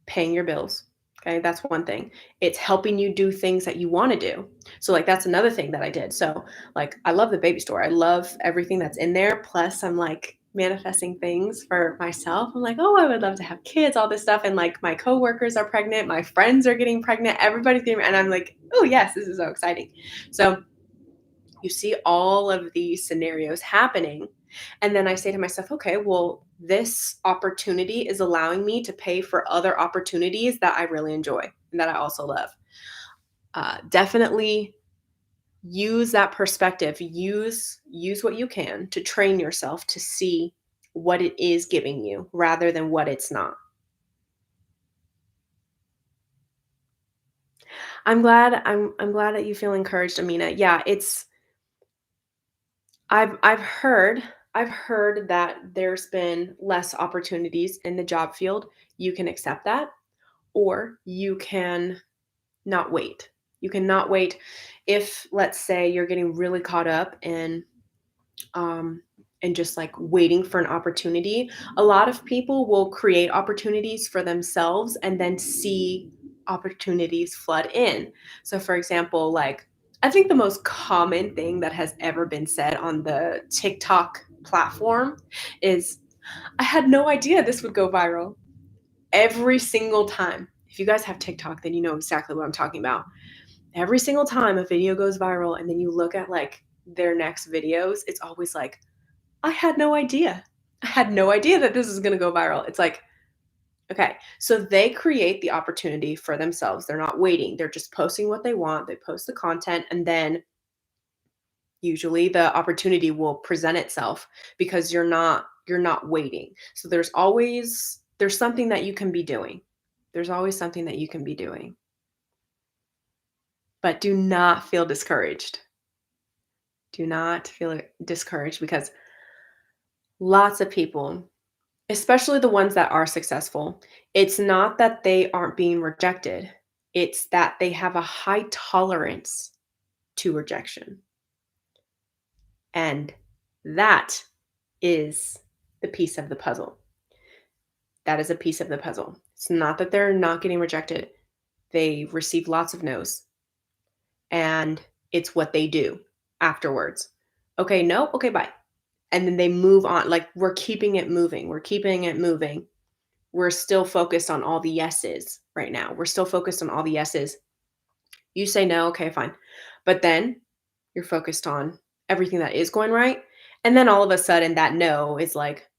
paying your bills. Okay, that's one thing. It's helping you do things that you want to do. So like that's another thing that I did. So like I love the baby store. I love everything that's in there. Plus I'm like manifesting things for myself. I'm like, "Oh, I would love to have kids, all this stuff." And like my coworkers are pregnant, my friends are getting pregnant, everybody's getting and I'm like, "Oh, yes, this is so exciting." So you see all of these scenarios happening. And then I say to myself, okay, well, this opportunity is allowing me to pay for other opportunities that I really enjoy and that I also love. Definitely use that perspective. Use what you can to train yourself to see what it is giving you rather than what it's not. I'm glad that you feel encouraged, Amina. Yeah, it's I've heard I've heard that there's been less opportunities in the job field. You can accept that, or you can not wait. You cannot wait if, let's say, you're getting really caught up um, in just like waiting for an opportunity. A lot of people will create opportunities for themselves and then see opportunities flood in. So, for example, like I think the most common thing that has ever been said on the TikTok platform is, I had no idea this would go viral. Every single time. If you guys have TikTok, then you know exactly what I'm talking about. Every single time a video goes viral and then you look at like their next videos, it's always like, I had no idea. I had no idea that this is going to go viral. It's like, okay, so they create the opportunity for themselves. They're not waiting. They're just posting what they want. They post the content and then usually the opportunity will present itself because you're not waiting. So there's something that you can be doing. There's always something that you can be doing. But do not feel discouraged. Do not feel discouraged because lots of people, especially the ones that are successful, it's not that they aren't being rejected. It's that they have a high tolerance to rejection. And that is the piece of the puzzle. That is a piece of the puzzle. It's not that they're not getting rejected. They receive lots of no's, and it's what they do afterwards. Okay, no, okay, bye. And then they move on. Like we're keeping it moving. We're keeping it moving. We're still focused on all the yeses right now. We're still focused on all the yeses. You say no, okay, fine. But then you're focused on everything that is going right. And then all of a sudden that no is like,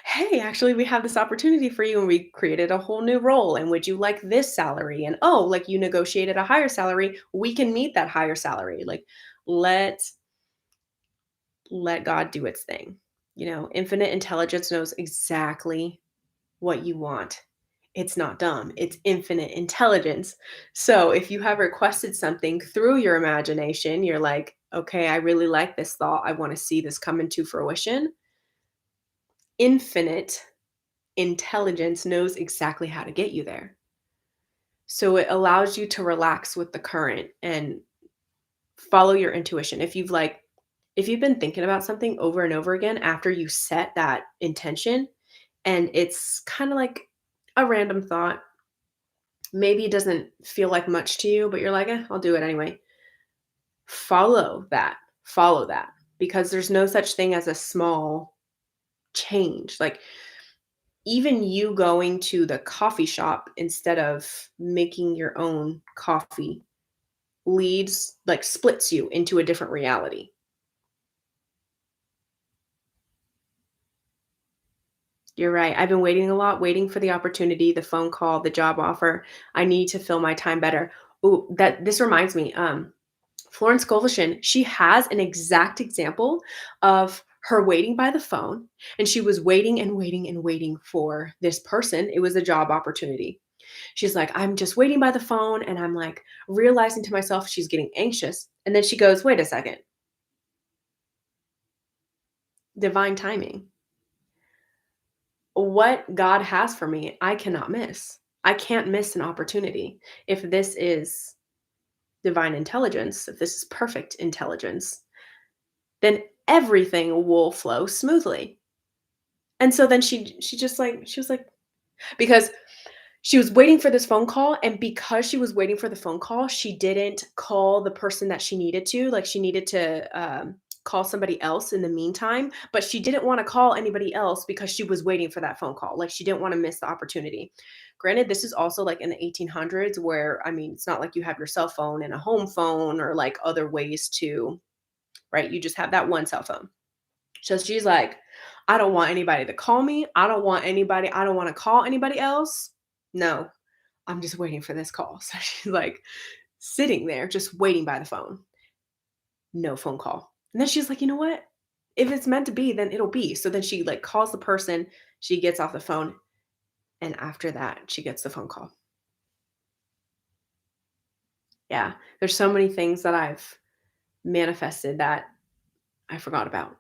hey, actually, we have this opportunity for you and we created a whole new role. And would you like this salary? And oh, like you negotiated a higher salary. We can meet that higher salary. Like let let God do its thing. Infinite intelligence knows exactly what you want. It's not dumb, it's infinite intelligence. So if you have requested something through your imagination, you're like, okay, I really like this thought. I want to see this come into fruition. Infinite intelligence knows exactly how to get you there. So it allows you to relax with the current and follow your intuition. If you've been thinking about something over and over again after you set that intention and it's kind of like a random thought, maybe it doesn't feel like much to you, but you're like, I'll do it anyway. Follow that. Follow that. Because there's no such thing as a small change. Like even you going to the coffee shop instead of making your own coffee splits you into a different reality. You're right. I've been waiting a lot, waiting for the opportunity, the phone call, the job offer. I need to fill my time better. Oh, that this reminds me. Florence Scovishin, she has an exact example of her waiting by the phone, and she was waiting and waiting and waiting for this person. It was a job opportunity. She's like, I'm just waiting by the phone, and I'm like realizing to myself she's getting anxious. And then she goes, wait a second, divine timing. what God has for me, I cannot miss. I can't miss an opportunity. If this is divine intelligence, if this is perfect intelligence, then everything will flow smoothly. And so then she just like she was like because she was waiting for this phone call, and because she was waiting for the phone call, she didn't call the person that she needed to, like, she needed to, call somebody else in the meantime, but she didn't wanna call anybody else because she was waiting for that phone call, like, she didn't wanna miss the opportunity. Granted, this is also, like, in the 1800s where, I mean, it's not like you have your cell phone and a home phone or, like, other ways to right? You just have that one cell phone. So she's like, "I don't want anybody to call me. I don't wanna call anybody else. No, I'm just waiting for this call." So she's like sitting there just waiting by the phone. No phone call. And then she's like, "You know what? If it's meant to be, then it'll be." So then she like calls the person, she gets off the phone, and after that, she gets the phone call. Yeah. There's so many things that I've manifested that I forgot about.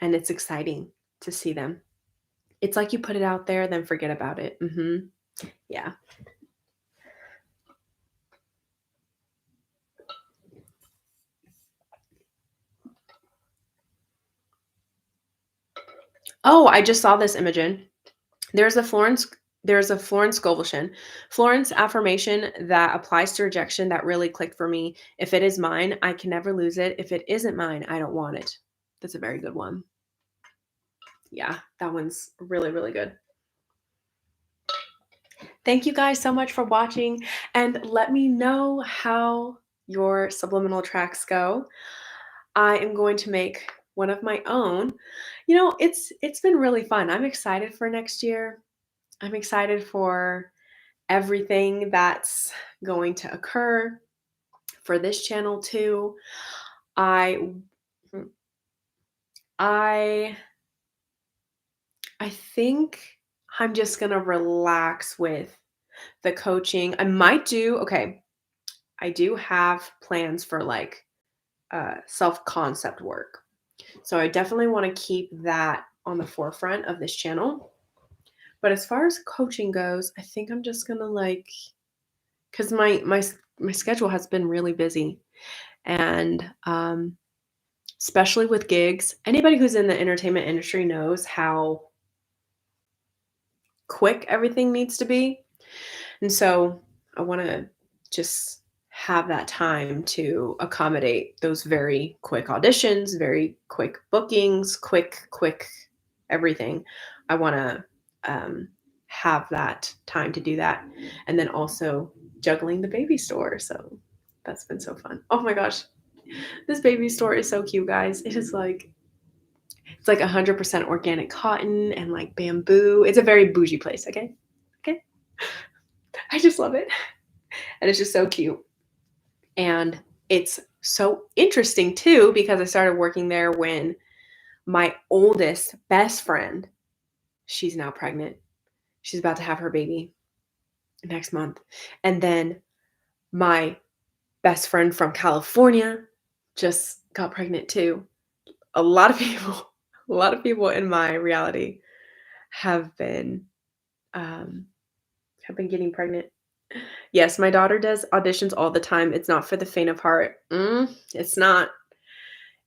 And it's exciting to see them. It's like you put it out there, then forget about it. Yeah. Oh, I just saw this, Imogen. There's a Florence there's a Florence Scovelson. Florence affirmation that applies to rejection that really clicked for me. If it is mine, I can never lose it. If it isn't mine, I don't want it. That's a very good one. Yeah, that one's really, really good. Thank you guys so much for watching, and let me know how your subliminal tracks go. I am going to make one of my own. It's been really fun. I'm excited for next year. I'm excited for everything that's going to occur for this channel too. I I I think I'm just going to relax with the coaching. I might do okay, I do have plans for like self-concept work. So I definitely want to keep that on the forefront of this channel. But as far as coaching goes, I think I'm just going to like cuz my schedule has been really busy and especially with gigs. Anybody who's in the entertainment industry knows how quick everything needs to be. And so I want to just have that time to accommodate those very quick auditions, very quick bookings, quick everything. I want to have that time to do that. And then also juggling the baby store. So that's been so fun. Oh my gosh. This baby store is so cute, guys. It's like 100% organic cotton and like bamboo. It's a very bougie place, okay? Okay. I just love it. And it's just so cute. And it's so interesting too because I started working there when my oldest best friend, she's now pregnant. She's about to have her baby next month. And then my best friend from California just got pregnant too. A lot of people, a lot of people in my reality have been um, have been getting pregnant. Yes, my daughter does auditions all the time. It's not for the faint of heart. It's not.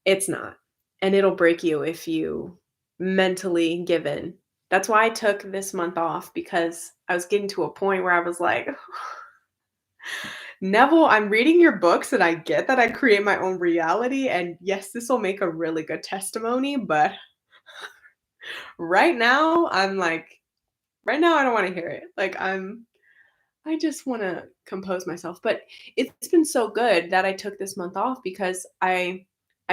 It's not. And it'll break you if you mentally give in. That's why I took this month off because I was getting to a point where I was like, Neville, I'm reading your books and I get that I create my own reality. And yes, this will make a really good testimony. But right now, right now, I don't want to hear it. I just want to compose myself. But it's been so good that I took this month off because I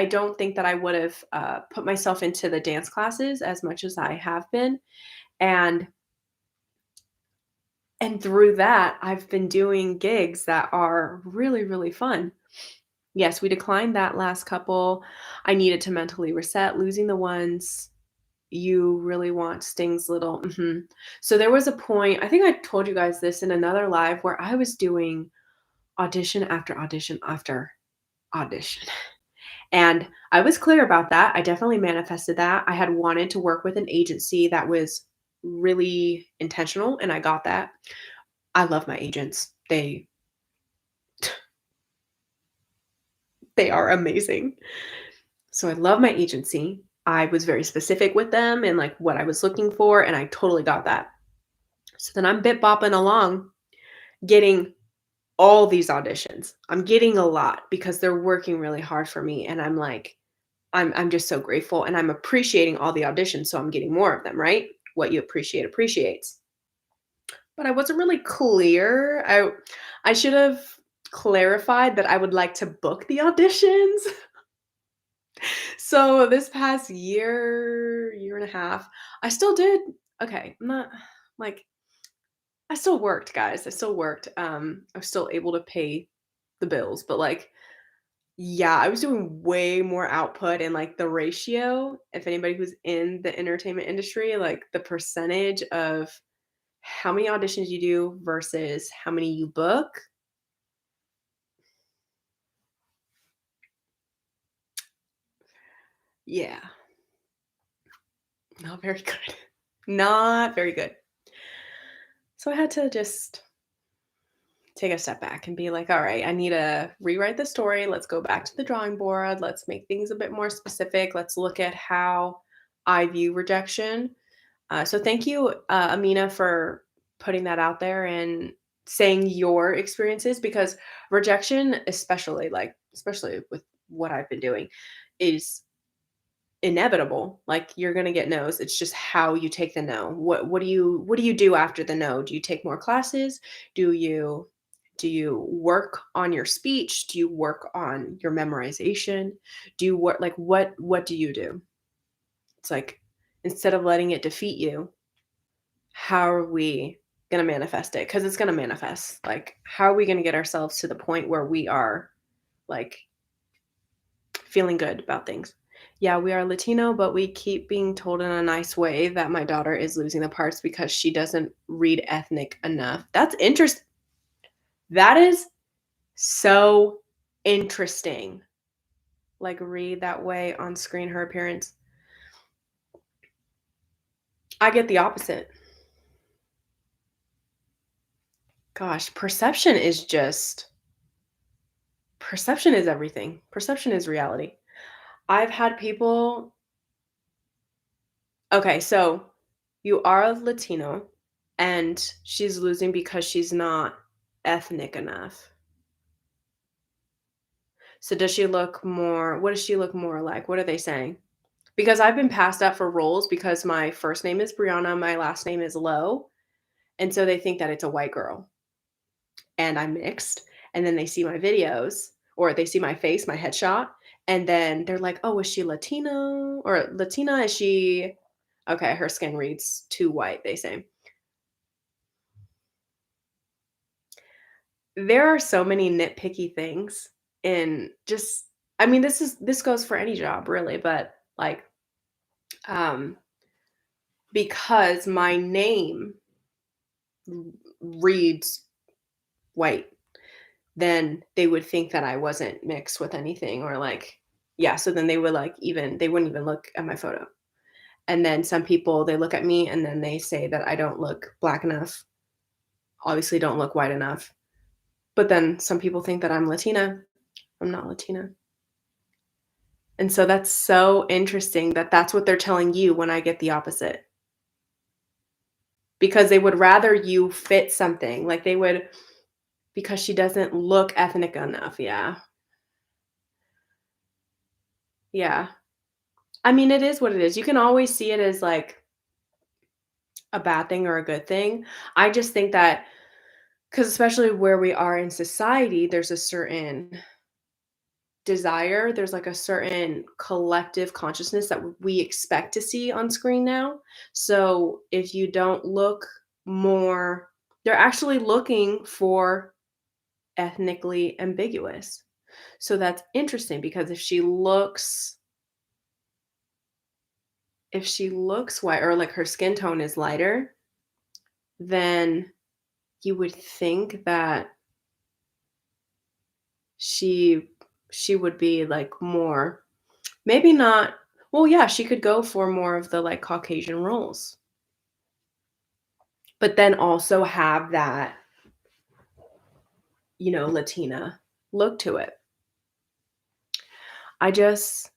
don't think that I would have put myself into the dance classes as much as I have been, and through that I've been doing gigs that are really really fun. Yes, we declined that last couple. I needed to mentally reset. Losing the ones you really want stings little. So there was a point. I think I told you guys this in another live where I was doing audition after audition after audition. And I was clear about that. I definitely manifested that. I had wanted to work with an agency that was really intentional, and I got that. I love my agents. They are amazing. So I love my agency. I was very specific with them and like what I was looking for, and I totally got that. So then I'm bit bopping along, getting all these auditions. I'm getting a lot because they're working really hard for me, and I'm like, I'm just so grateful, and I'm appreciating all the auditions, so I'm getting more of them, right? What you appreciate appreciates. But I wasn't really clear. I should have clarified that I would like to book the auditions. So this past year and a half, I still did okay. I'm not like I still worked, guys. I still worked. I was still able to pay the bills, but like, yeah, I was doing way more output and like the ratio. If anybody who's in the entertainment industry, like the percentage of how many auditions you do versus how many you book, yeah, not very good. Not very good. So I had to just take a step back and be like, all right, I need to rewrite the story. Let's go back to the drawing board. Let's make things a bit more specific. Let's look at how I view rejection. So thank you, Amina, for putting that out there and saying your experiences because rejection, especially with what I've been doing, is inevitable. Like you're gonna get no's. It's just how you take the no. What do you do after the no? Do you take more classes? Do you do you work on your speech? Do you work on your memorization? Do you work like what do you do? It's like instead of letting it defeat you, how are we gonna manifest it? Because it's gonna manifest. Like, how are we gonna get ourselves to the point where we are like feeling good about things? Yeah, we are Latino, but we keep being told in a nice way that my daughter is losing the parts because she doesn't read ethnic enough. That's interesting. That is so interesting. Like, read that way on screen, her appearance. I get the opposite. Gosh, perception is everything. Perception is reality. I've had people okay, so you are Latino and she's losing because she's not ethnic enough. So does she look more what does she look more like? What are they saying? Because I've been passed up for roles because my first name is Brianna, my last name is Lowe, and so they think that it's a white girl and I'm mixed, and then they see my videos or they see my face, my headshot, and then they're like, "Oh, is she Latino or Latina? Is she okay, her skin reads too white," they say. There are so many nitpicky things in just I mean, this goes for any job really, but, like, um, because my name r reads white, then they would think that I wasn't mixed with anything or, like yeah, so then they would, like, even they wouldn't even look at my photo. And then some people, they look at me and then they say that I don't look black enough, obviously don't look white enough. But then some people think that I'm Latina. I'm not Latina. And so that's so interesting that that's what they're telling you when I get the opposite. Because they would rather you fit something. Like they would because she doesn't look ethnic enough. Yeah. Yeah. I mean, it is what it is. You can always see it as like a bad thing or a good thing. I just think that because especially where we are in society, there's a certain desire, there's like a certain collective consciousness that we expect to see on screen now. So if you don't look more, they're actually looking for ethnically ambiguous. So that's interesting because if she looks white or like her skin tone is lighter, then you would think that she she would be like more maybe not well, yeah, she could go for more of the, like, Caucasian roles. but then also have that, Latina look to it. I just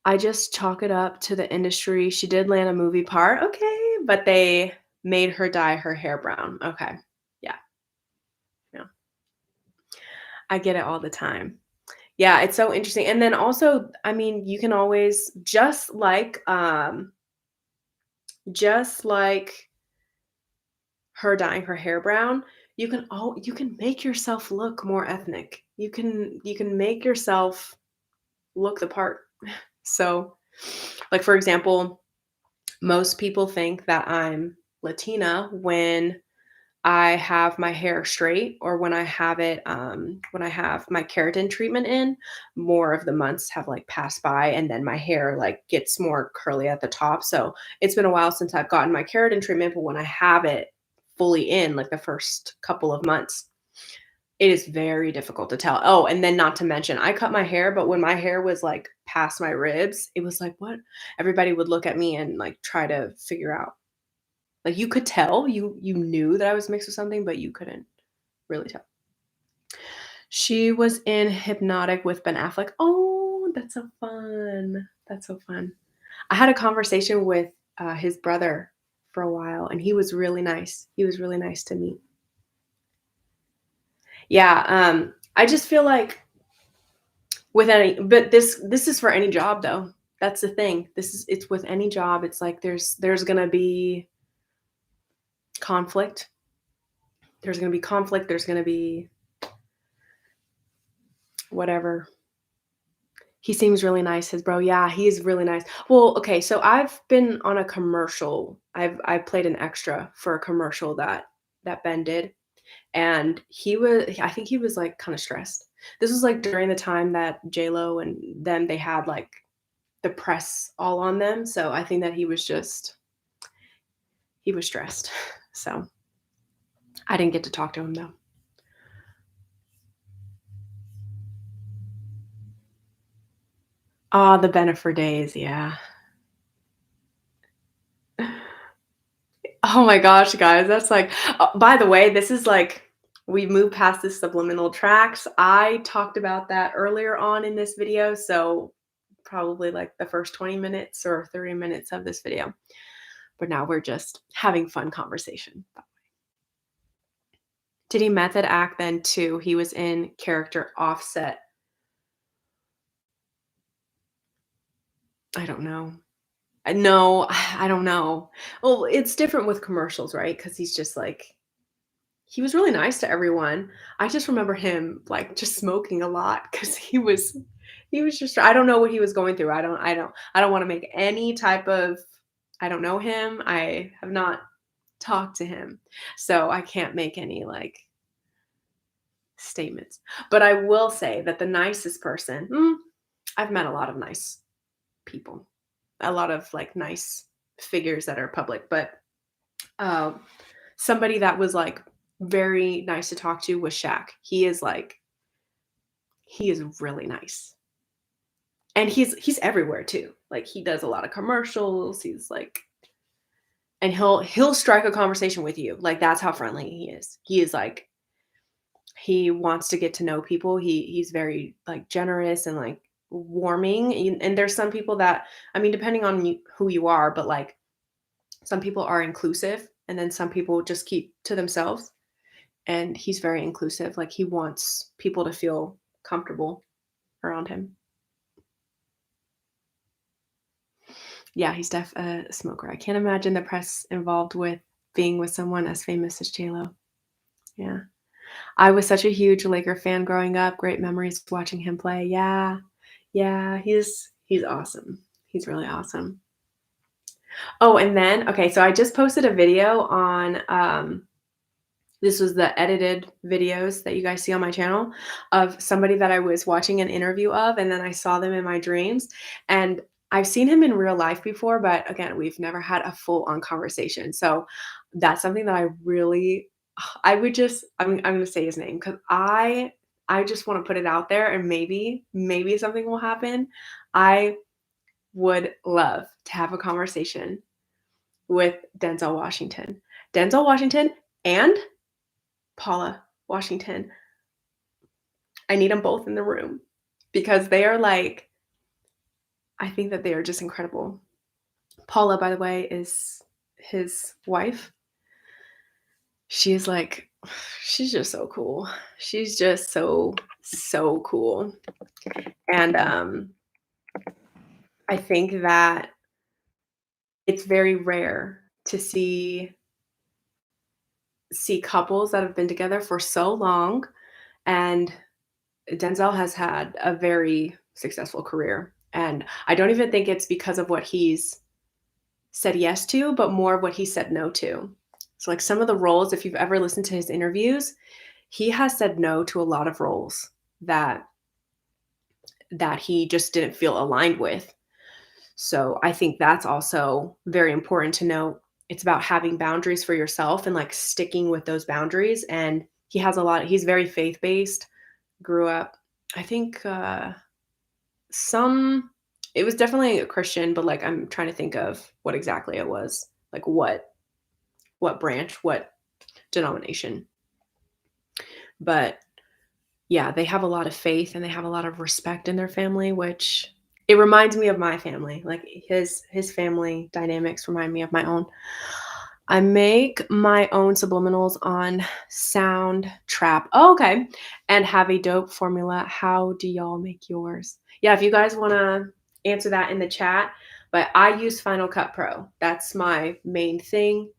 I just chalk it up to the industry. She did land a movie part, okay, but they made her dye her hair brown. Okay. Yeah, yeah. I get it all the time. Yeah, it's so interesting. And then also, I mean, you can always just like her dyeing her hair brown, you can make yourself look more ethnic. You can make yourself look the part. So, like for example, most people think that I'm Latina when I have my hair straight or when I have my keratin treatment in, more of the months have like passed by and then my hair like gets more curly at the top. So it's been a while since I've gotten my keratin treatment, but when I have it fully in, like the first couple of months, it is very difficult to tell. Oh, and then not to mention, I cut my hair, but when my hair was like past my ribs, it was like, what? Everybody would look at me and like try to figure out. Like you could tell, you knew that I was mixed with something, but you couldn't really tell. She was in Hypnotic with Ben Affleck. Oh, that's so fun. That's so fun. I had a conversation with his brother for a while, and he was really nice. He was really nice to meet. Yeah, I just feel like with any, but this is for any job though. That's the thing. It's with any job. It's like there's gonna be conflict. There's gonna be conflict. There's gonna be whatever. He seems really nice, his bro. Yeah, he's really nice. Well, okay, so I've been on a commercial. I played an extra for a commercial that Ben did, and I think he was, like, kinda stressed. This was, like, during the time that J.Lo and them, they had, like, the press all on them, so I think that he was stressed. So, I didn't get to talk to him, though. Ah, the Bennifer days, yeah. Oh my gosh, guys, that's like by the way, this is like we moved past the subliminal tracks. I talked about that earlier on in this video, so probably like the first 20 minutes or 30 minutes of this video. But now we're just having fun conversation. Did he method act then too? He was in character Offset. I don't know. No, I don't know. Well, it's different with commercials, right? Because he's just like he was really nice to everyone. I just remember him, like, just smoking a lot because he was just I don't know what he was going through. I don't wanna make any type of I don't know him. I have not talked to him, so I can't make any, like, statements. But I will say that the nicest person I've met a lot of nice people, a lot of, like, nice figures that are public, but, um somebody that was, like, very nice to talk to was Shaq. He is really nice. And he's everywhere too. Like, he does a lot of commercials, he's, like and he'll strike a conversation with you. Like, that's how friendly he is. He is, like he wants to get to know people. He's very, like, generous and, like, warming, and there's some people that I mean, depending on you who you are, but, like, some people are inclusive, and then some people just keep to themselves. And he's very inclusive, like, he wants people to feel comfortable around him. Yeah, he's a smoker. I can't imagine the press involved with being with someone as famous as J.Lo. Yeah. I was such a huge Laker fan growing up, great memories watching him play. Yeah. Yeah, he's awesome. He's really awesome. Oh, and then okay, so I just posted a video on, this was the edited videos that you guys see on my channel of somebody that I was watching an interview of, and then I saw them in my dreams. And I've seen him in real life before, but again, we've never had a full on conversation. So that's something that I really, I would just, I'm going to say his name because I just want to put it out there and maybe something will happen. I would love to have a conversation with Denzel Washington. Denzel Washington and Paula Washington. I need them both in the room because they are like, I think that they are just incredible. Paula, by the way, is his wife. She is like, she's just so cool. She's just so cool. And I think that it's very rare to see couples that have been together for so long, and Denzel has had a very successful career, and I don't even think it's because of what he's said yes to, but more of what he said no to. So, like, some of the roles, if you've ever listened to his interviews, he has said no to a lot of roles that he just didn't feel aligned with. So, I think that's also very important to note. It's about having boundaries for yourself and, like, sticking with those boundaries, and he's very faith-based, grew up, I think, some it was definitely a Christian, but, like, I'm trying to think of what exactly it was, like, what branch, what denomination. But, yeah, they have a lot of faith and they have a lot of respect in their family, which it reminds me of my family, like, his family dynamics remind me of my own. I make my own subliminals on Sound Trap. Oh, okay. And have a dope formula. How do y'all make yours? Yeah, if you guys want to answer that in the chat, but I use Final Cut Pro. That's my main thing.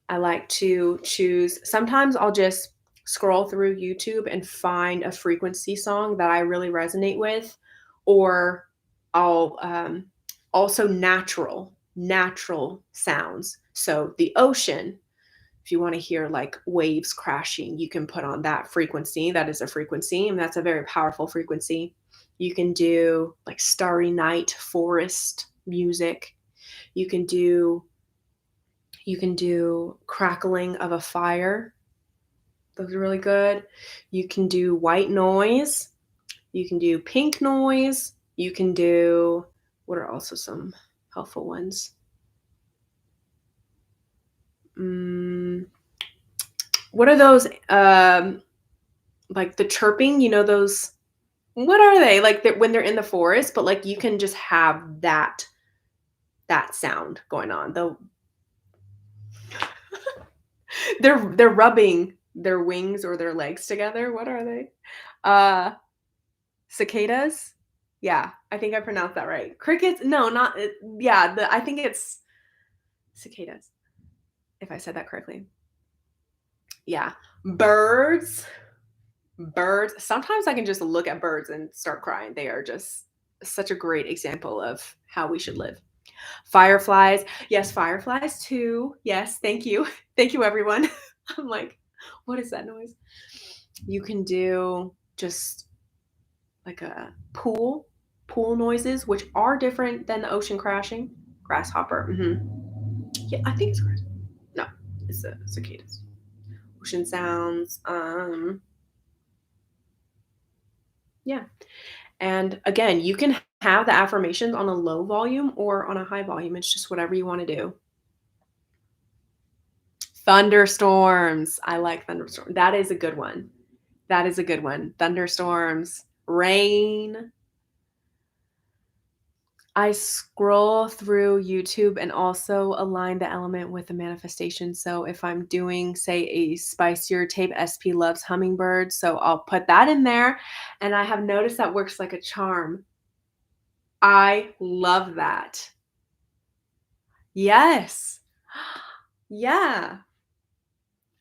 I like to choose, sometimes I'll just scroll through YouTube and find a frequency song that I really resonate with, or I'll also natural sounds. So the ocean, if you want to hear like waves crashing, you can put on that frequency. That is a frequency, and that's a very powerful frequency. You can do like starry night forest music. You can do crackling of a fire. Those are really good. You can do white noise. You can do pink noise. You can do, what are also some helpful ones? What are those? Like the chirping, those, what are they? Like when they're in the forest, but like you can just have that sound going on. They're rubbing their wings or their legs together. What are they? Cicadas? Yeah, I think I pronounced that right. Crickets? No, not yeah, I think it's cicadas, if I said that correctly. Yeah. Birds. Birds. Sometimes I can just look at birds and start crying. They are just such a great example of how we should live. Fireflies. Yes, fireflies too. Yes, thank you. Thank you, everyone. I'm like, what is that noise? You can do just like a pool noises, which are different than the ocean crashing. Grasshopper. Yeah, I think it's grass. No, it's the cicadas. Ocean sounds. Yeah. And again, you can have the affirmations on a low volume or on a high volume. It's just whatever you want to do. Thunderstorms. I like thunderstorms. That is a good one. That is a good one. Thunderstorms, rain. I scroll through YouTube and also align the element with the manifestation. So if I'm doing, say, a spicier tape, SP loves hummingbird. So I'll put that in there. And I have noticed that works like a charm. I love that. Yes. Yeah.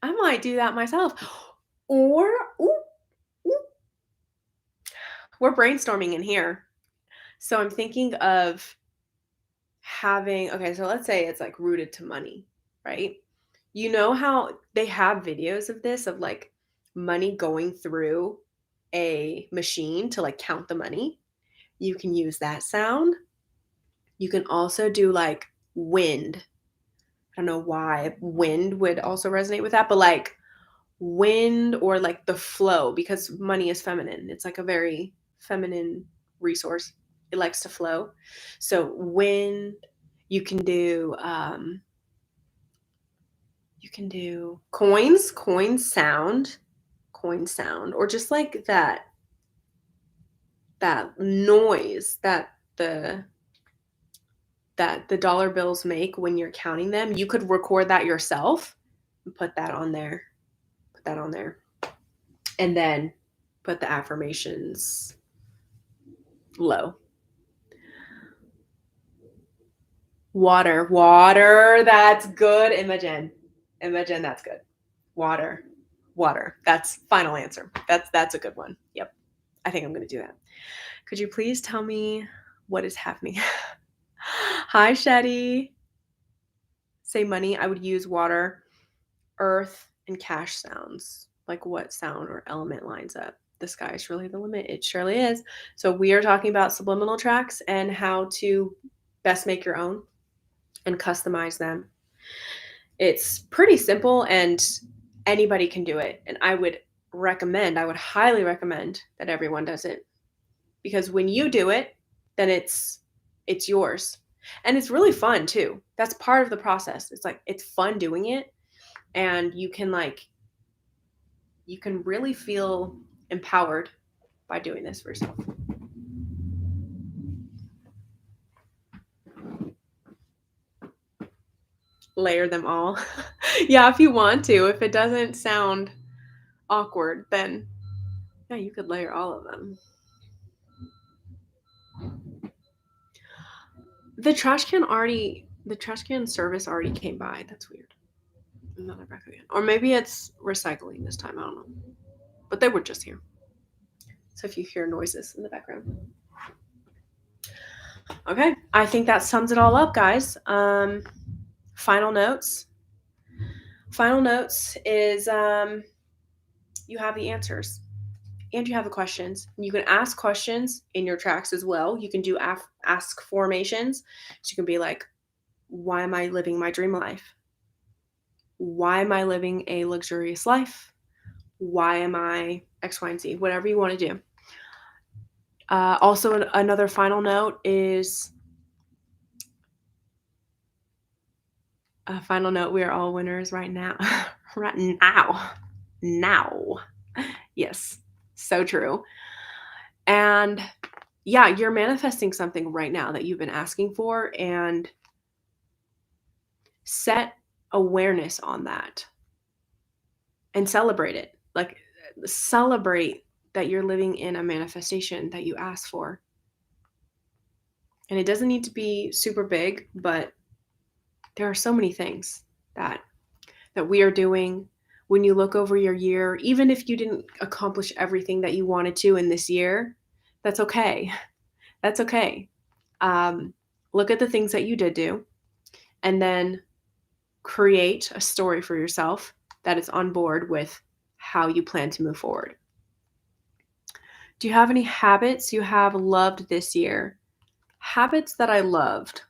I might do that myself. Or, ooh, ooh, we're brainstorming in here. So I'm thinking of having, okay, so let's say it's like rooted to money, right? You know how they have videos of this, of like money going through a machine to like count the money? You can use that sound. You can also do like wind. I don't know why wind would also resonate with that, but like wind or like the flow, because money is feminine. It's like a very feminine resource. It likes to flow. So wind, you can do You can do coin sound, or just like that noise that the dollar bills make when you're counting them. You could record that yourself and put that on there. Put that on there. And then put the affirmations low. Water, that's good. Imogen, that's good. Water. That's final answer. That's a good one. Yep. I think I'm going to do that. Could you please tell me what is happening? Hi, Shetty. Say money. I would use water, earth, and cash sounds. Like what sound or element lines up? The sky is really the limit. It surely is. So we are talking about subliminal tracks and how to best make your own and customize them. It's pretty simple and anybody can do it. And I would highly recommend that everyone does it. Because when you do it, then it's yours. And it's really fun too. That's part of the process. It's fun doing it, and you can really feel empowered by doing this for yourself. Layer them all. Yeah, if you want to. If it doesn't sound awkward, then yeah, you could layer all of them. The trash can service already came by. That's weird. And then they're back again. Or maybe it's recycling this time. I don't know. But they were just here. So if you hear noises in the background. Okay. I think that sums it all up, guys. Final notes. Final notes is you have the answers and you have the questions. You can ask questions in your tracks as well. You can do ask formations. So you can be like, why am I living my dream life? Why am I living a luxurious life? Why am I X, Y, and Z? Whatever you want to do. Also, another final note is a final note. We are all winners right now. Right now. Yes, so true. And yeah, you're manifesting something right now that you've been asking for, and set awareness on that and celebrate it. Like, celebrate that you're living in a manifestation that you asked for. And it doesn't need to be super big, but there are so many things that we are doing. When you look over your year, even if you didn't accomplish everything that you wanted to in this year, that's okay. That's okay. Look at the things that you did do, and then create a story for yourself that is on board with how you plan to move forward. Do you have any habits you have loved this year? Habits that I loved.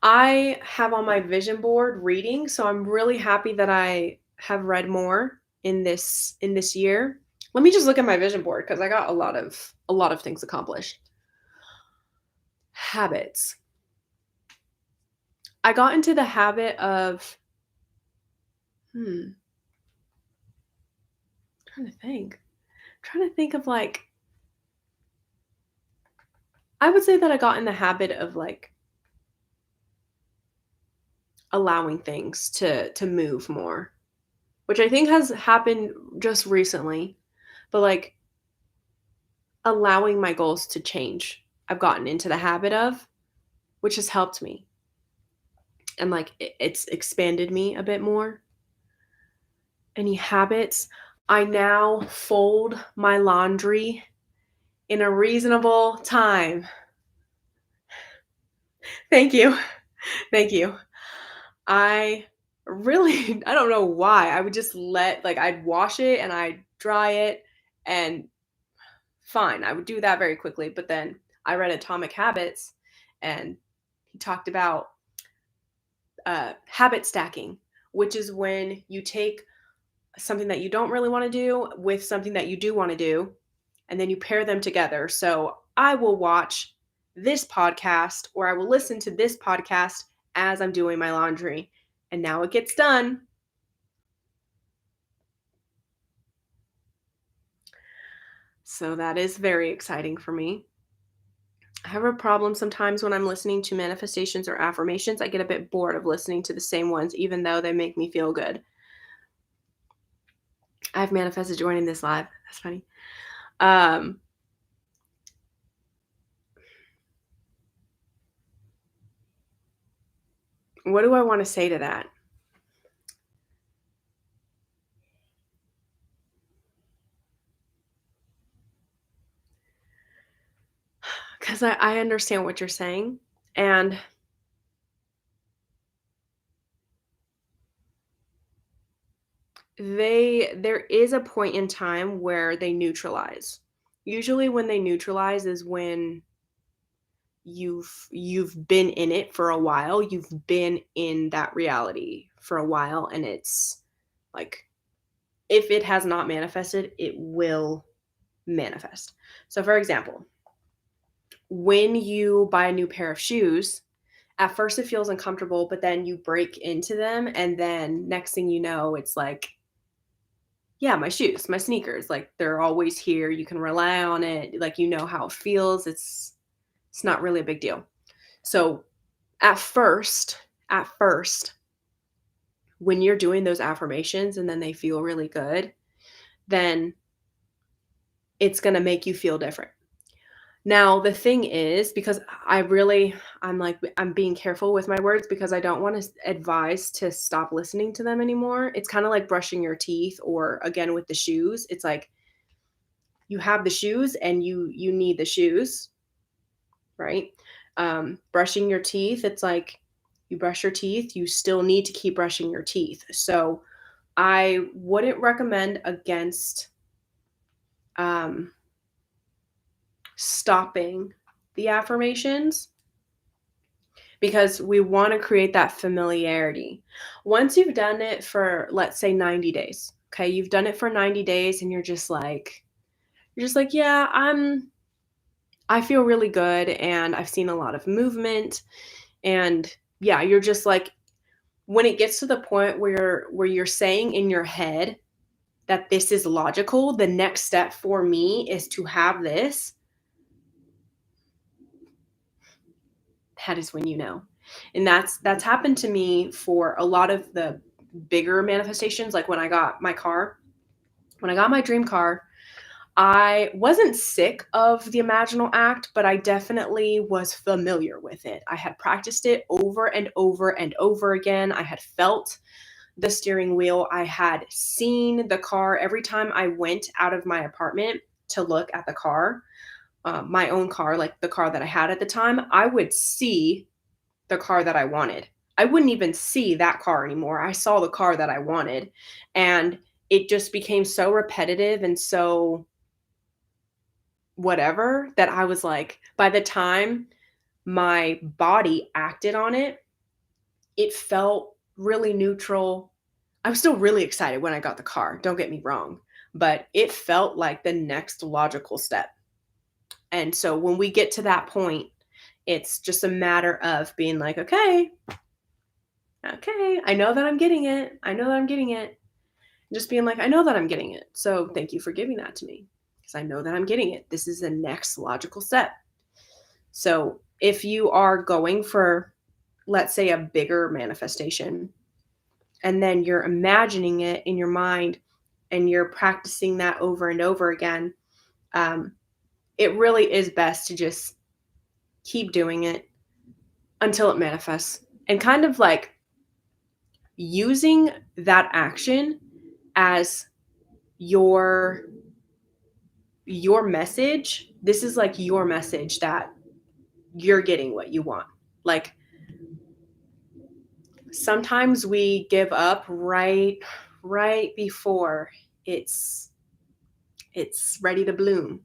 I have on my vision board reading, so I'm really happy that I have read more in this year. Let me just look at my vision board because I got a lot of things accomplished. Habits. I got into the habit of trying to think of I would say that I got in the habit of allowing things to move more, which I think has happened just recently, but allowing my goals to change. I've gotten into the habit of, which has helped me. And it's expanded me a bit more. Any habits? I now fold my laundry in a reasonable time. Thank you. I don't know why. I would just I'd wash it and I'd dry it and fine. I would do that very quickly. But then I read Atomic Habits and he talked about habit stacking, which is when you take something that you don't really want to do with something that you do want to do, and then you pair them together. So I will watch this podcast, or I will listen to this podcast as I'm doing my laundry. And now it gets done. So that is very exciting for me. I have a problem sometimes when I'm listening to manifestations or affirmations. I get a bit bored of listening to the same ones, even though they make me feel good. I've manifested joining this live. That's funny. Um, what do I want to say to that? Because I understand what you're saying. And there is a point in time where they neutralize. Usually when they neutralize is when you've been in it for a while. You've been in that reality for a while, and it's like, if it has not manifested, it will manifest. So for example, when you buy a new pair of shoes, at first it feels uncomfortable, but then you break into them, and then next thing you know, it's like, yeah, my shoes, my sneakers, like they're always here. You can rely on it. Like, you know how it feels. It's not really a big deal. So at first, when you're doing those affirmations and then they feel really good, then it's going to make you feel different. Now, the thing is, because I'm being careful with my words because I don't want to advise to stop listening to them anymore. It's kind of like brushing your teeth, or again with the shoes. It's like, you have the shoes and you need the shoes, right? Brushing your teeth, it's like, you brush your teeth, you still need to keep brushing your teeth. So I wouldn't recommend against um, stopping the affirmations, because we want to create that familiarity. Once you've done it for, let's say, 90 days, okay, you've done it for 90 days and you're just like, yeah, I feel really good and I've seen a lot of movement. And yeah, you're just like, when it gets to the point where you're saying in your head that this is logical, the next step for me is to have this, that is when you know. And that's happened to me for a lot of the bigger manifestations. Like when I got my car, when I got my dream car, I wasn't sick of the imaginal act, but I definitely was familiar with it. I had practiced it over and over and over again. I had felt the steering wheel. I had seen the car every time I went out of my apartment to look at the car, my own car, like the car that I had at the time. I would see the car that I wanted. I wouldn't even see that car anymore. I saw the car that I wanted. And it just became so repetitive and so whatever, that I was like, by the time my body acted on it, it felt really neutral. I was still really excited when I got the car, don't get me wrong, but it felt like the next logical step. And so when we get to that point, it's just a matter of being like, okay, I know that I'm getting it. I know that I'm getting it. Just being like, I know that I'm getting it. So thank you for giving that to me, because I know that I'm getting it. This is the next logical step. So if you are going for, let's say, a bigger manifestation, and then you're imagining it in your mind and you're practicing that over and over again, it really is best to just keep doing it until it manifests, and kind of like using that action as your message. This is like your message that you're getting what you want. Like, sometimes we give up right before it's ready to bloom.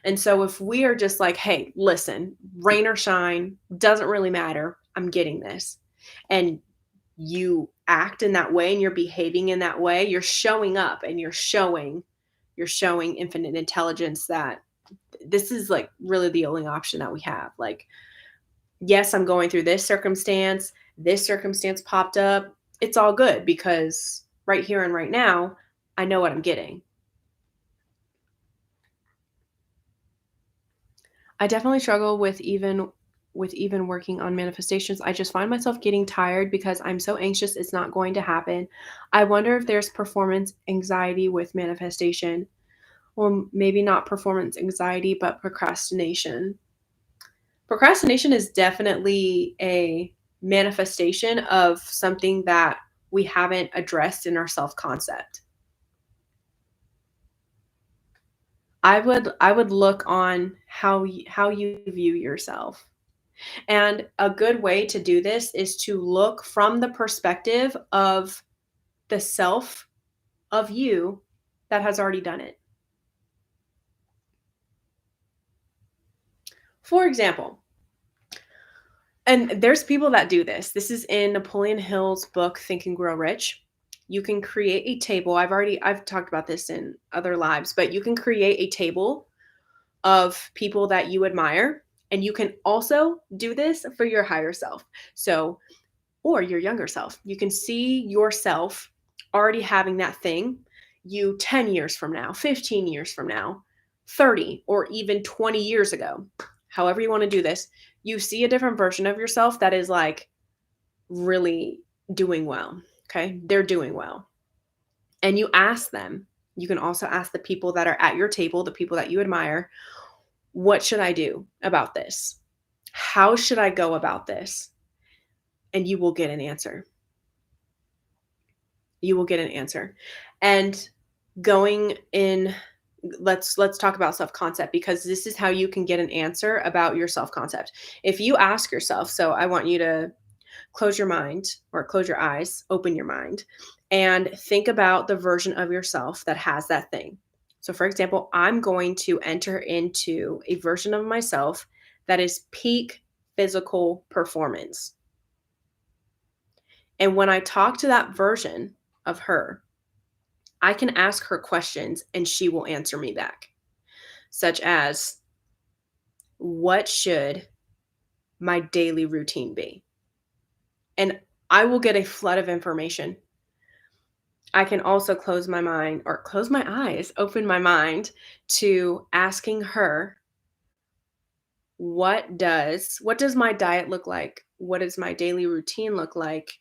And so if we are just like, hey, listen, rain or shine, doesn't really matter, I'm getting this, and you act in that way and you're behaving in that way, you're showing up and you're showing infinite intelligence that this is like really the only option that we have. Like, yes, I'm going through this circumstance. This circumstance popped up. It's all good because right here and right now, I know what I'm getting. I definitely struggle with even working on manifestations. I just find myself getting tired because I'm so anxious it's not going to happen. I wonder if there's performance anxiety with manifestation. Well, maybe not performance anxiety, but procrastination. Procrastination is definitely a manifestation of something that we haven't addressed in our self-concept. I would look on how you view yourself. And a good way to do this is to look from the perspective of the self of you that has already done it. For example, and there's people that do this. This is in Napoleon Hill's book Think and Grow Rich. You can create a table. I've talked about this in other lives, but you can create a table of people that you admire, and you can also do this for your higher self. So, or your younger self. You can see yourself already having that thing, you 10 years from now, 15 years from now, 30, or even 20 years ago. However, you want to do this, you see a different version of yourself that is like really doing well. Okay. They're doing well. And you ask them, you can also ask the people that are at your table, the people that you admire, what should I do about this? How should I go about this? And you will get an answer. You will get an answer. And going in, let's talk about self-concept, because this is how you can get an answer about your self-concept. If you ask yourself, so I want you to close your mind or close your eyes, open your mind, and think about the version of yourself that has that thing. So for example, I'm going to enter into a version of myself that is peak physical performance. And when I talk to that version of her, I can ask her questions and she will answer me back, such as, what should my daily routine be? And I will get a flood of information. I can also close my mind or close my eyes, open my mind to asking her, what does my diet look like? What does my daily routine look like?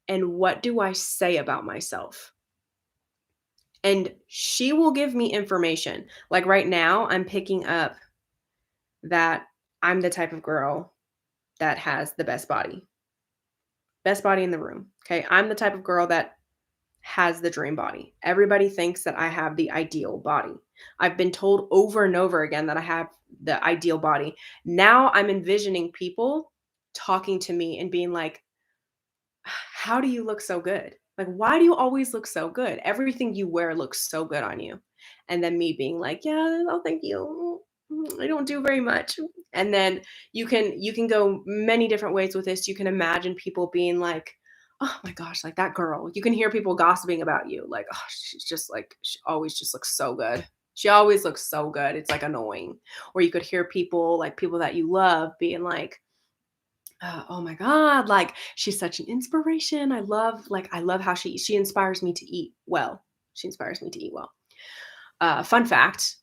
And what do I say about myself? And she will give me information. Like right now, I'm picking up that I'm the type of girl that has the best body. Best body in the room. Okay. I'm the type of girl that has the dream body. Everybody thinks that I have the ideal body. I've been told over and over again that I have the ideal body. Now I'm envisioning people talking to me and being like, how do you look so good? Like, why do you always look so good? Everything you wear looks so good on you. And then me being like, yeah, oh, thank you. I don't do very much. And then you can go many different ways with this. You can imagine people being like, oh my gosh, like that girl. You can hear people gossiping about you. Like, oh, she's just like, she always just looks so good. She always looks so good. It's like annoying. Or you could hear people, like people that you love, being like, oh my god, like she's such an inspiration. I love how she inspires me to eat well. She inspires me to eat well. Fun fact,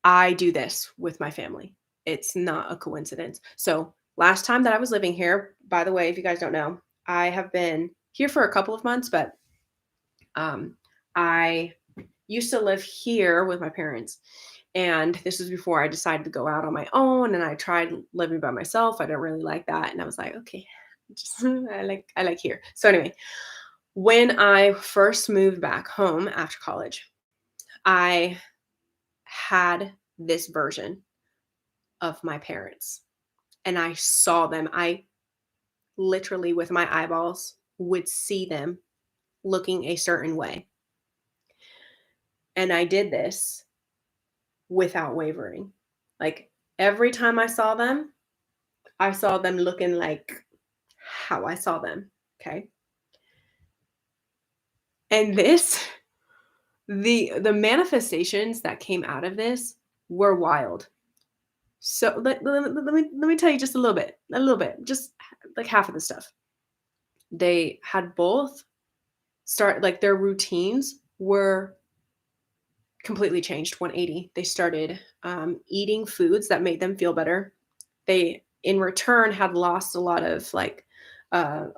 I do this with my family. It's not a coincidence. So, last time that I was living here, by the way, if you guys don't know, I have been here for a couple of months, but um I used to live here with my parents. And this was before I decided to go out on my own and I tried living by myself. I didn't really like that. And I was like, okay, just I like here. So anyway, when I first moved back home after college, I had this version of my parents. And I saw them. I literally with my eyeballs would see them looking a certain way. And I did this without wavering. Like every time I saw them looking like how I saw them. Okay. And this, the manifestations that came out of this were wild. So let me tell you just a little bit, just like half of the stuff. They had both start like their routines were completely changed 180. They started eating foods that made them feel better. They, in return, had lost a lot of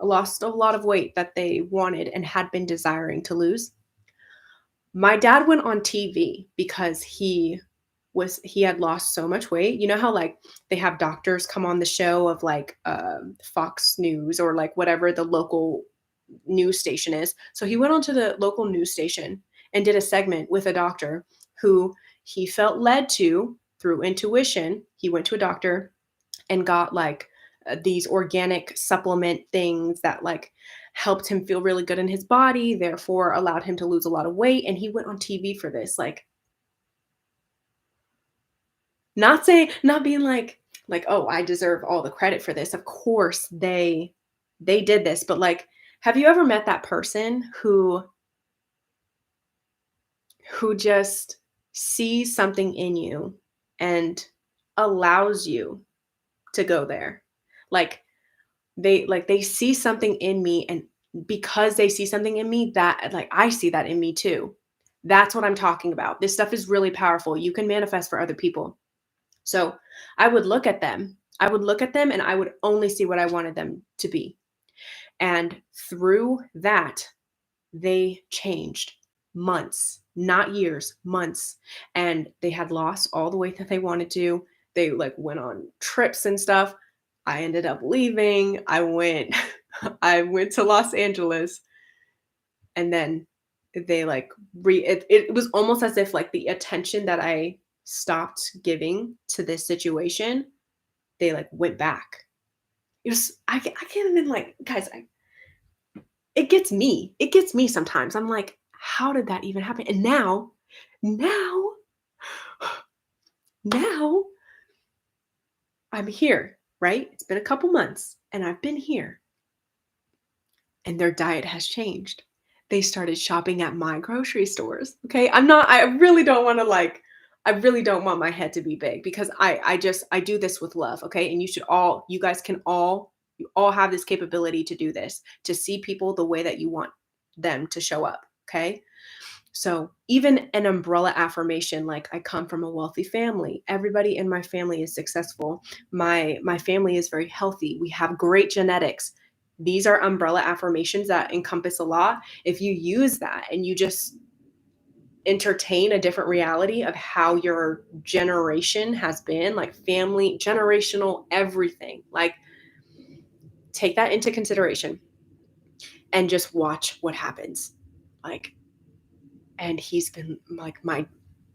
lost a lot of weight that they wanted and had been desiring to lose. My dad went on TV because he had lost so much weight. You know how like they have doctors come on the show of like Fox News or like whatever the local news station is. So he went onto the local news station and did a segment with a doctor who he felt led to through intuition. He went to a doctor and got like these organic supplement things that like helped him feel really good in his body, therefore allowed him to lose a lot of weight. And he went on TV for this, like not saying, not being like, oh, I deserve all the credit for this. Of course they did this, but like, have you ever met that person who just sees something in you and allows you to go there? Like they see something in me, and because they see something in me, that like I see that in me too. That's what I'm talking about. This stuff is really powerful. You can manifest for other people. So I would look at them. I would look at them and I would only see what I wanted them to be. And through that, they changed months, not years, months. And they had lost all the weight that they wanted to. They like went on trips and stuff. I ended up leaving. I went I went to Los Angeles, and then they like it was almost as if like the attention that I stopped giving to this situation, they like went back. It was I can't even like guys, it gets me. It gets me sometimes. I'm like, how did that even happen? And now, now I'm here, right? It's been a couple months and I've been here and their diet has changed. They started shopping at my grocery stores. Okay. I really don't want to like, I really don't want my head to be big because I do this with love. Okay. And you guys can you all have this capability to do this, to see people the way that you want them to show up. Okay. So even an umbrella affirmation, like I come from a wealthy family. Everybody in my family is successful. My family is very healthy. We have great genetics. These are umbrella affirmations that encompass a lot. If you use that and you just entertain a different reality of how your generation has been, like family, generational, everything, like take that into consideration and just watch what happens. Like, and he's been like my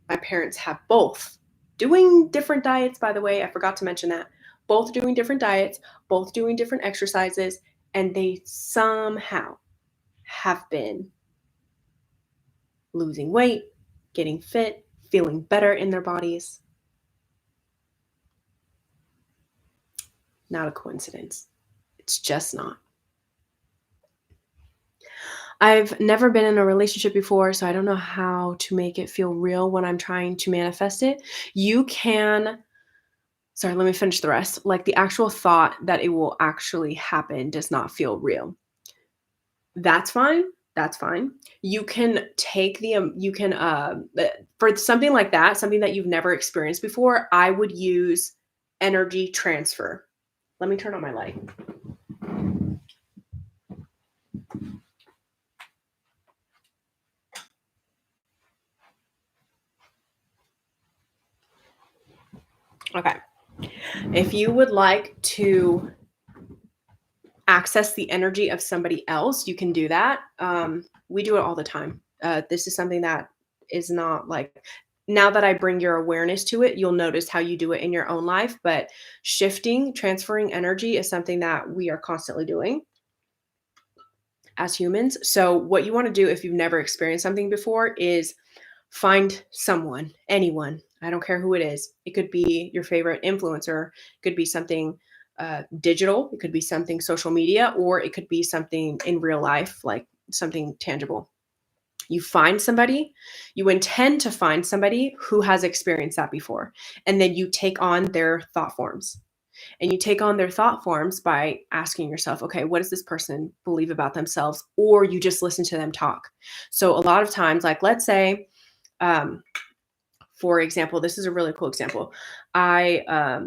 parents have both doing different diets, by the way. I forgot to mention that. Both doing different diets, both doing different exercises, and they somehow have been losing weight, getting fit, feeling better in their bodies. Not a coincidence. It's just not. I've never been in a relationship before, so I don't know how to make it feel real when I'm trying to manifest it. You can Sorry, let me finish the rest. Like the actual thought that it will actually happen does not feel real. That's fine. That's fine. You can take you can, for something like that, something that you've never experienced before, I would use energy transfer. Let me turn on my light. Okay. If you would like to access the energy of somebody else, you can do that. We do it all the time. This is something that is not like, now that I bring your awareness to it, you'll notice how you do it in your own life. But shifting, transferring energy is something that we are constantly doing as humans. So, what you want to do if you've never experienced something before is find someone, anyone. I don't care who it is. It could be your favorite influencer, it could be something digital, it could be something social media, or it could be something in real life, like something tangible. You find somebody, you intend to find somebody who has experienced that before, and then you take on their thought forms. And you take on their thought forms by asking yourself, okay, what does this person believe about themselves? Or you just listen to them talk. So a lot of times, like let's say, um, for example, this is a really cool example. I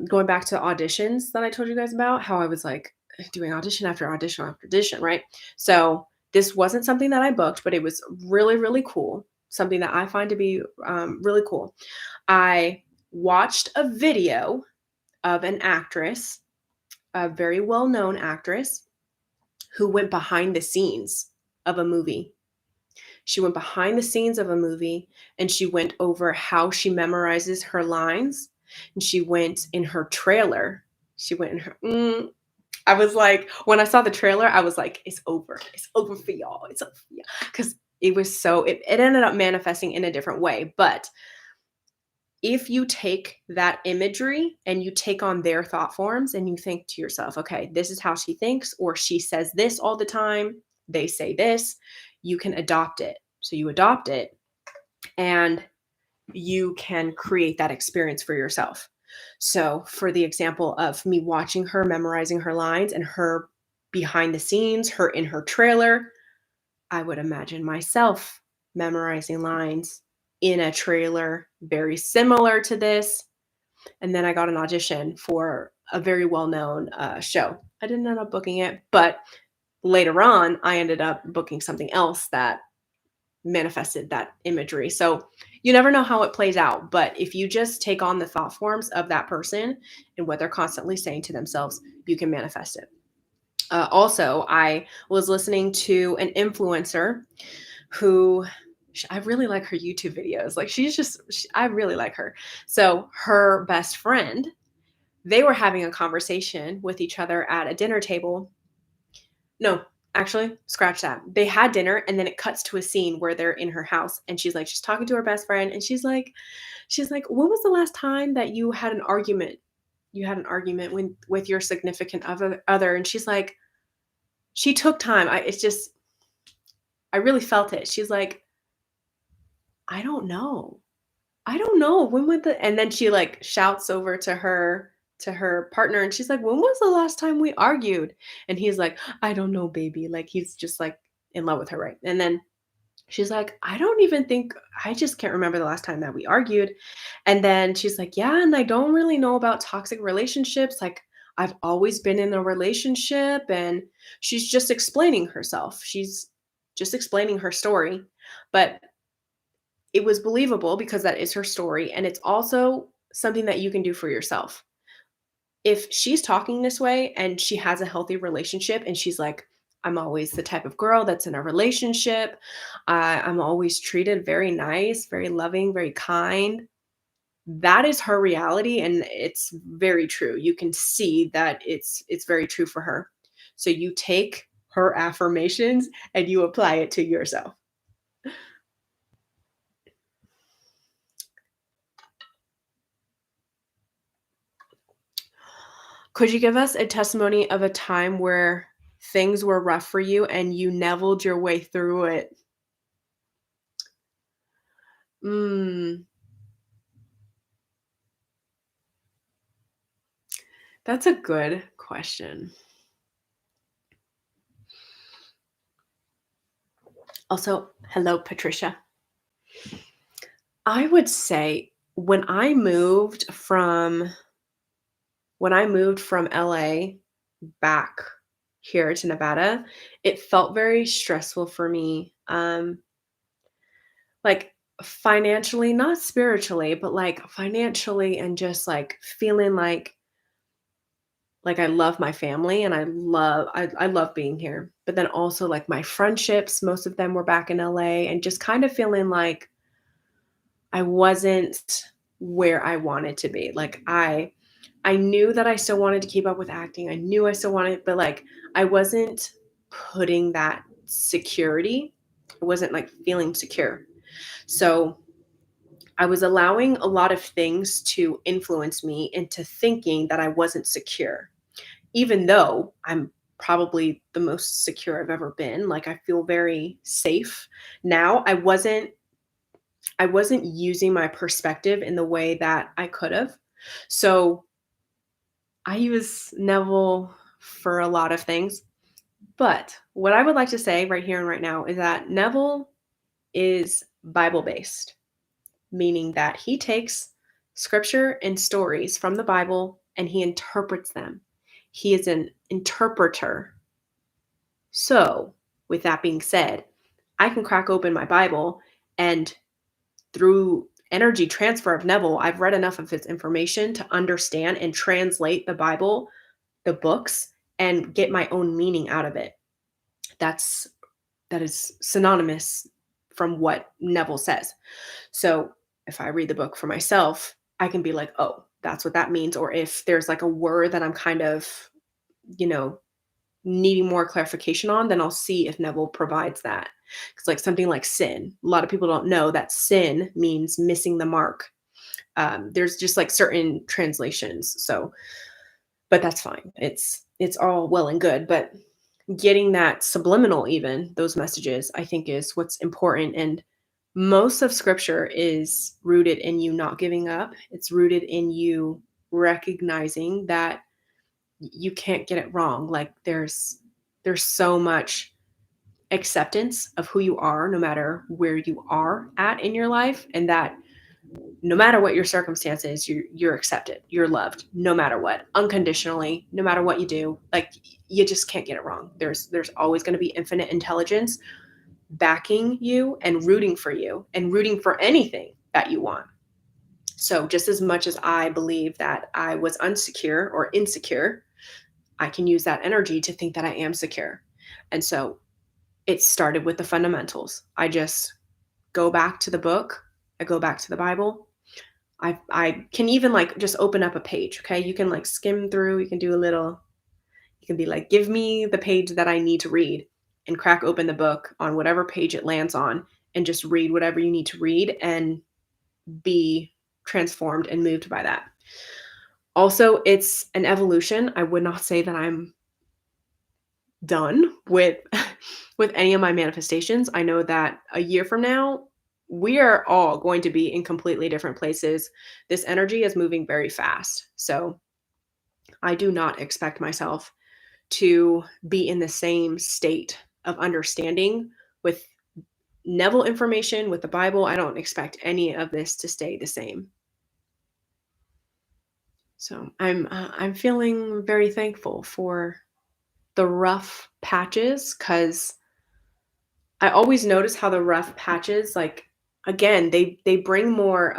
going back to auditions that I told you guys about, how I was like doing audition after audition after audition, right? So this wasn't something that I booked, but it was really, really cool. Something that I find to be really cool. I watched a video of an actress, a very well-known actress, who went behind the scenes of a movie. She went behind the scenes of a movie and she went over how she memorizes her lines. And she went in her trailer. She went in her. I was like, when I saw the trailer, I was like, it's over. It's over for y'all. It's over for y'all. Because it was so, it ended up manifesting in a different way. But if you take that imagery and you take on their thought forms and you think to yourself, okay, this is how she thinks, or she says this all the time, they say this, you can adopt it. So you adopt it and you can create that experience for yourself. So, for the example of me watching her memorizing her lines and her behind the scenes, her in her trailer, I would imagine myself memorizing lines in a trailer very similar to this. And then I got an audition for a very well known show. I didn't end up booking it, but later on, I ended up booking something else that manifested that imagery. So you never know how it plays out. But if you just take on the thought forms of that person and what they're constantly saying to themselves, you can manifest it. Also, I was listening to an influencer who I really like her YouTube videos. Like I really like her. So her best friend, they were having a conversation with each other at a dinner table. No, actually, scratch that. They had dinner and then it cuts to a scene where they're in her house and she's talking to her best friend and she's like, when was the last time that you had an argument? You had an argument with your significant other. And she's like, she took time. I really felt it. She's like, I don't know. I don't know. When would the and then she like shouts over to her partner and she's like, "When was the last time we argued?" And he's like, "I don't know, baby." Like he's just like in love with her, right? And then she's like, "I don't even think I just can't remember the last time that we argued." And then she's like, "Yeah, and I don't really know about toxic relationships. Like I've always been in a relationship." And she's just explaining herself. She's just explaining her story. But it was believable because that is her story, and it's also something that you can do for yourself. If she's talking this way and she has a healthy relationship and she's like, I'm always the type of girl that's in a relationship. I'm always treated very nice, very loving, very kind. That is her reality, and it's very true. You can see that it's very true for her. So you take her affirmations and you apply it to yourself. Could you give us a testimony of a time where things were rough for you and you nevilled your way through it? Mm, that's a good question. Also, hello, Patricia. I would say when I moved from LA back here to Nevada, it felt very stressful for me. Like financially, not spiritually, but like financially and just like feeling like I love my family and I love being here. But then also like my friendships, most of them were back in LA and just kind of feeling like I wasn't where I wanted to be. Like I knew that I still wanted to keep up with acting. I knew I still wanted, but like I wasn't putting that security. I wasn't like feeling secure. So I was allowing a lot of things to influence me into thinking that I wasn't secure, even though I'm probably the most secure I've ever been. Like I feel very safe now. I wasn't using my perspective in the way that I could have. So I use Neville for a lot of things. But what I would like to say right here and right now is that Neville is Bible based, meaning that he takes scripture and stories from the Bible and he interprets them. He is an interpreter. So, with that being said, I can crack open my Bible and through energy transfer of Neville, I've read enough of his information to understand and translate the Bible, the books, and get my own meaning out of it. That's that is synonymous from what Neville says. So if I read the book for myself, I can be like, oh, that's what that means. Or if there's like a word that I'm kind of, you know, needing more clarification on, then I'll see if Neville provides that. Because like something like sin, a lot of people don't know that sin means missing the mark. There's just like certain translations. So, but that's fine. It's all well and good, but getting that subliminal, even those messages, I think is what's important. And most of scripture is rooted in you not giving up. It's rooted in you recognizing that you can't get it wrong. Like there's so much acceptance of who you are no matter where you are at in your life, and that no matter what your circumstances, you're accepted, you're loved no matter what, unconditionally, no matter what you do. Like you just can't get it wrong. There's always going to be infinite intelligence backing you and rooting for anything that you want. So just as much as I believe that I was unsecure or insecure, I can use that energy to think that I am secure. And so it started with the fundamentals. I just go back to the book, I go back to the Bible. I can even like just open up a page, okay? You can like skim through, you can do a little, you can be like, give me the page that I need to read and crack open the book on whatever page it lands on and just read whatever you need to read and be transformed and moved by that. Also, it's an evolution. I would not say that I'm done with with any of my manifestations. I know that a year from now, we are all going to be in completely different places. This energy is moving very fast. So I do not expect myself to be in the same state of understanding with Neville information, with the Bible. I don't expect any of this to stay the same. So I'm feeling very thankful for the rough patches, because I always notice how the rough patches, like again, they bring more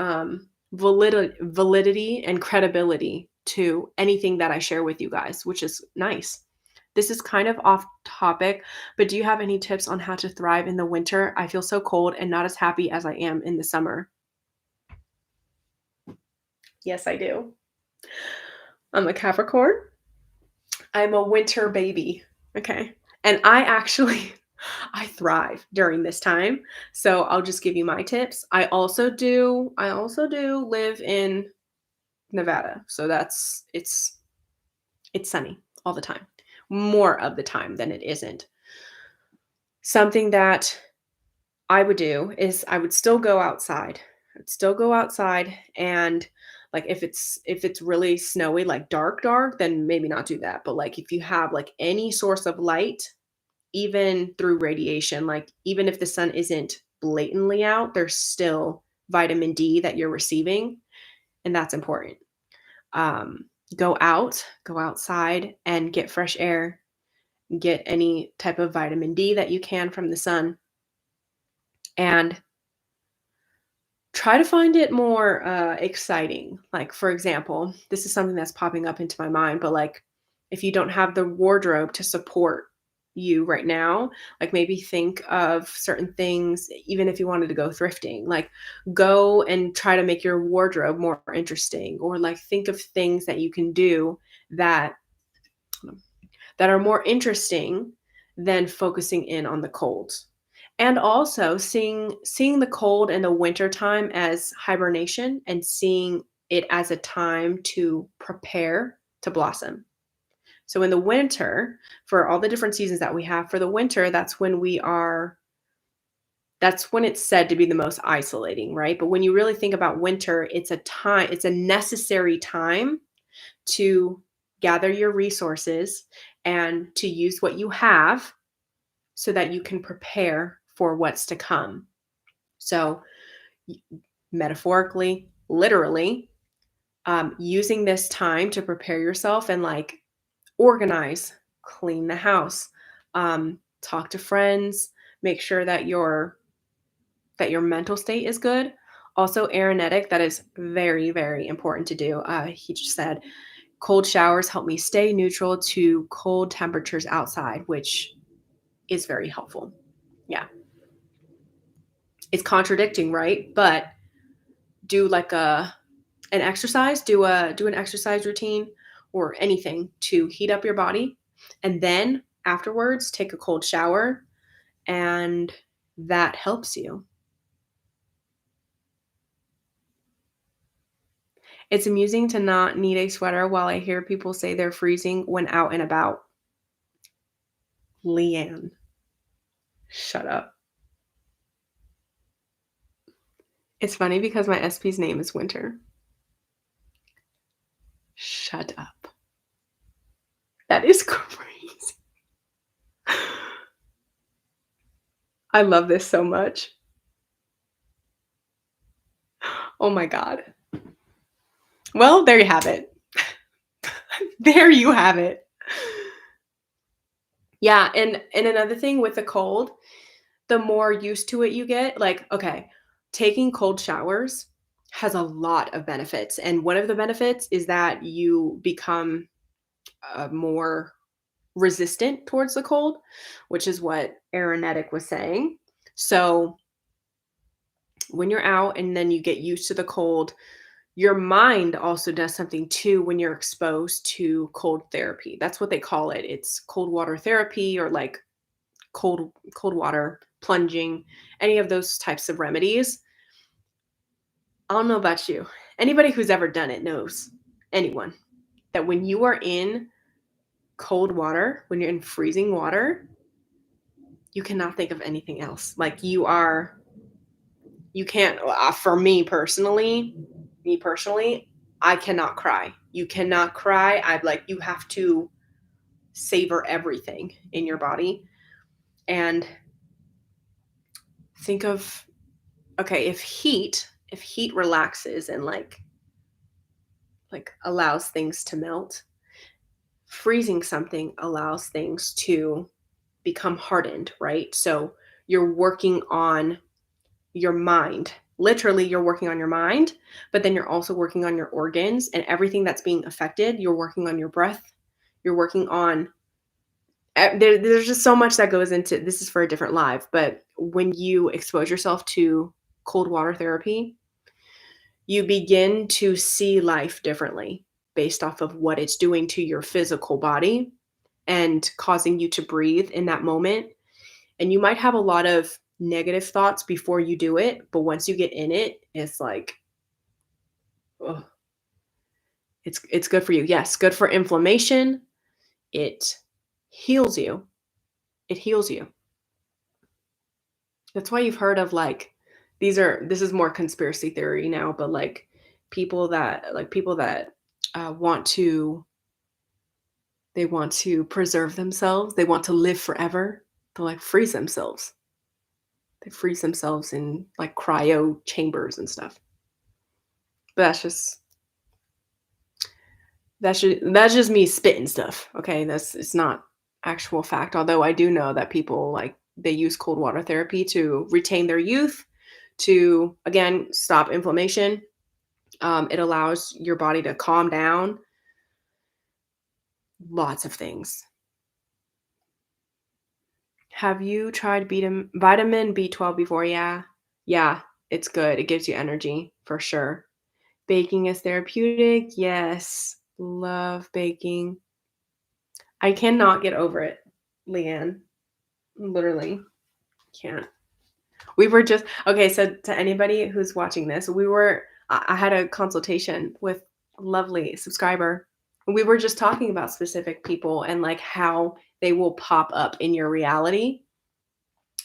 validity and credibility to anything that I share with you guys, which is nice. This is kind of off topic, but do you have any tips on how to thrive in the winter? I feel so cold and not as happy as I am in the summer. Yes, I do. I'm a Capricorn. I'm a winter baby. Okay. And I actually I thrive during this time. So I'll just give you my tips. I also do live in Nevada. So it's sunny all the time. More of the time than it isn't. Something that I would do is I would still go outside. I'd still go outside, and like if it's really snowy, like dark dark, then maybe not do that. But like if you have like any source of light, even through radiation, like even if the sun isn't blatantly out, there's still vitamin D that you're receiving, and that's important. Um, go outside and get fresh air, get any type of vitamin D that you can from the sun, and try to find it more exciting. Like, for example, this is something that's popping up into my mind, but like, if you don't have the wardrobe to support you right now, like maybe think of certain things, even if you wanted to go thrifting, like go and try to make your wardrobe more interesting, or like think of things that you can do that that are more interesting than focusing in on the cold. And also seeing the cold and the winter time as hibernation and seeing it as a time to prepare to blossom. So in the winter, for all the different seasons that we have, for the winter, that's when it's said to be the most isolating, right? But when you really think about winter, it's a necessary time to gather your resources and to use what you have so that you can prepare for what's to come. So, metaphorically, literally, using this time to prepare yourself and like organize, clean the house, talk to friends, make sure that your mental state is good. Also, aeronetic, that is very, very important to do. He just said, cold showers help me stay neutral to cold temperatures outside, which is very helpful. Yeah. It's contradicting, right? But do like an exercise, do an exercise routine or anything to heat up your body. And then afterwards, take a cold shower, and that helps you. It's amusing to not need a sweater while I hear people say they're freezing when out and about. Leanne, shut up. It's funny because my SP's name is Winter. Shut up. That is crazy. I love this so much. Oh my God. Well, there you have it. There you have it. Yeah, and another thing with the cold, the more used to it you get, like, okay, taking cold showers has a lot of benefits. And one of the benefits is that you become more resistant towards the cold, which is what Aeronetic was saying. So when you're out and then you get used to the cold, your mind also does something too when you're exposed to cold therapy. That's what they call it. It's cold water therapy or like cold water plunging, any of those types of remedies. I don't know about you. Anybody who's ever done it knows, anyone, that when you are in cold water, when you're in freezing water, you cannot think of anything else. Like you can't, for me personally, I cannot cry. You cannot cry. I'd like, you have to savor everything in your body and think of, okay, if heat relaxes and like allows things to melt, freezing something allows things to become hardened, right? So you're working on your mind. Literally, you're working on your mind, but then you're also working on your organs and everything that's being affected. You're working on your breath. You're working on, there's just so much that goes into this. Is for a different live, but when you expose yourself to cold water therapy, you begin to see life differently based off of what it's doing to your physical body and causing you to breathe in that moment. And you might have a lot of negative thoughts before you do it, but once you get in it, it's like, oh, it's good for you. Yes, good for inflammation. It heals you. It heals you. That's why you've heard of like this is more conspiracy theory now, but like people that want to they want to preserve themselves. They want to live forever. They'll like freeze themselves. They freeze themselves in like cryo chambers and stuff. But that's just me spitting stuff. Okay, that's it's not actual fact. Although I do know that people like they use cold water therapy to retain their youth, to again stop inflammation. It allows your body to calm down. Lots of things. Have you tried vitamin B12 before? Yeah. Yeah, it's good. It gives you energy for sure. Baking is therapeutic. Yes. Love baking. I cannot get over it, Leanne. Literally can't. We were just okay. So to anybody who's watching this, I had a consultation with a lovely subscriber We were just talking about specific people and like how they will pop up in your reality,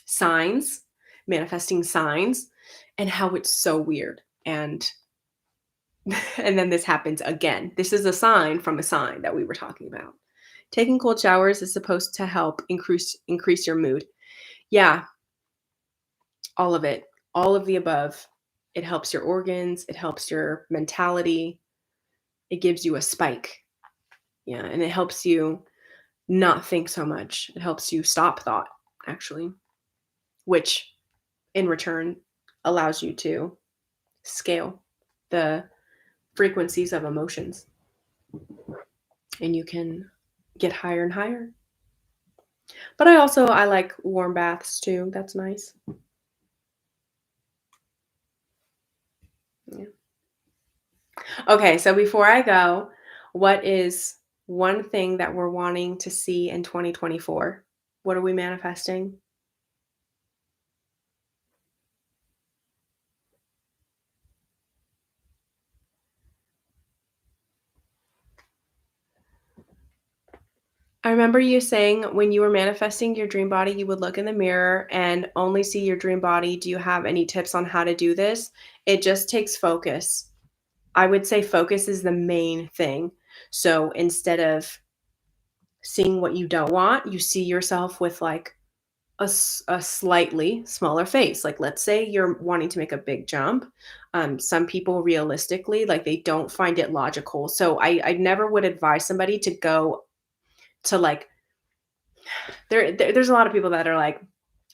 signs, manifesting signs, and how it's so weird. And then this happens again. This is a sign from a sign that we were talking about. Taking cold showers is supposed to help increase your mood. Yeah, all of it. All of the above. It helps your organs, it helps your mentality. It gives you a spike. Yeah, and it helps you not think so much. It helps you stop thought, actually, which in return allows you to scale the frequencies of emotions, and you can get higher and higher. But I like warm baths too. That's nice. Yeah. Okay, so before I go, what is one thing that we're wanting to see in 2024? What are we manifesting? I remember you saying when you were manifesting your dream body, you would look in the mirror and only see your dream body. Do you have any tips on how to do this? It just takes focus. I would say focus is the main thing. So instead of seeing what you don't want, you see yourself with like a slightly smaller face. Like, let's say you're wanting to make a big jump. Some people realistically, like, they don't find it logical. So I never would advise somebody to go to like there's a lot of people that are like,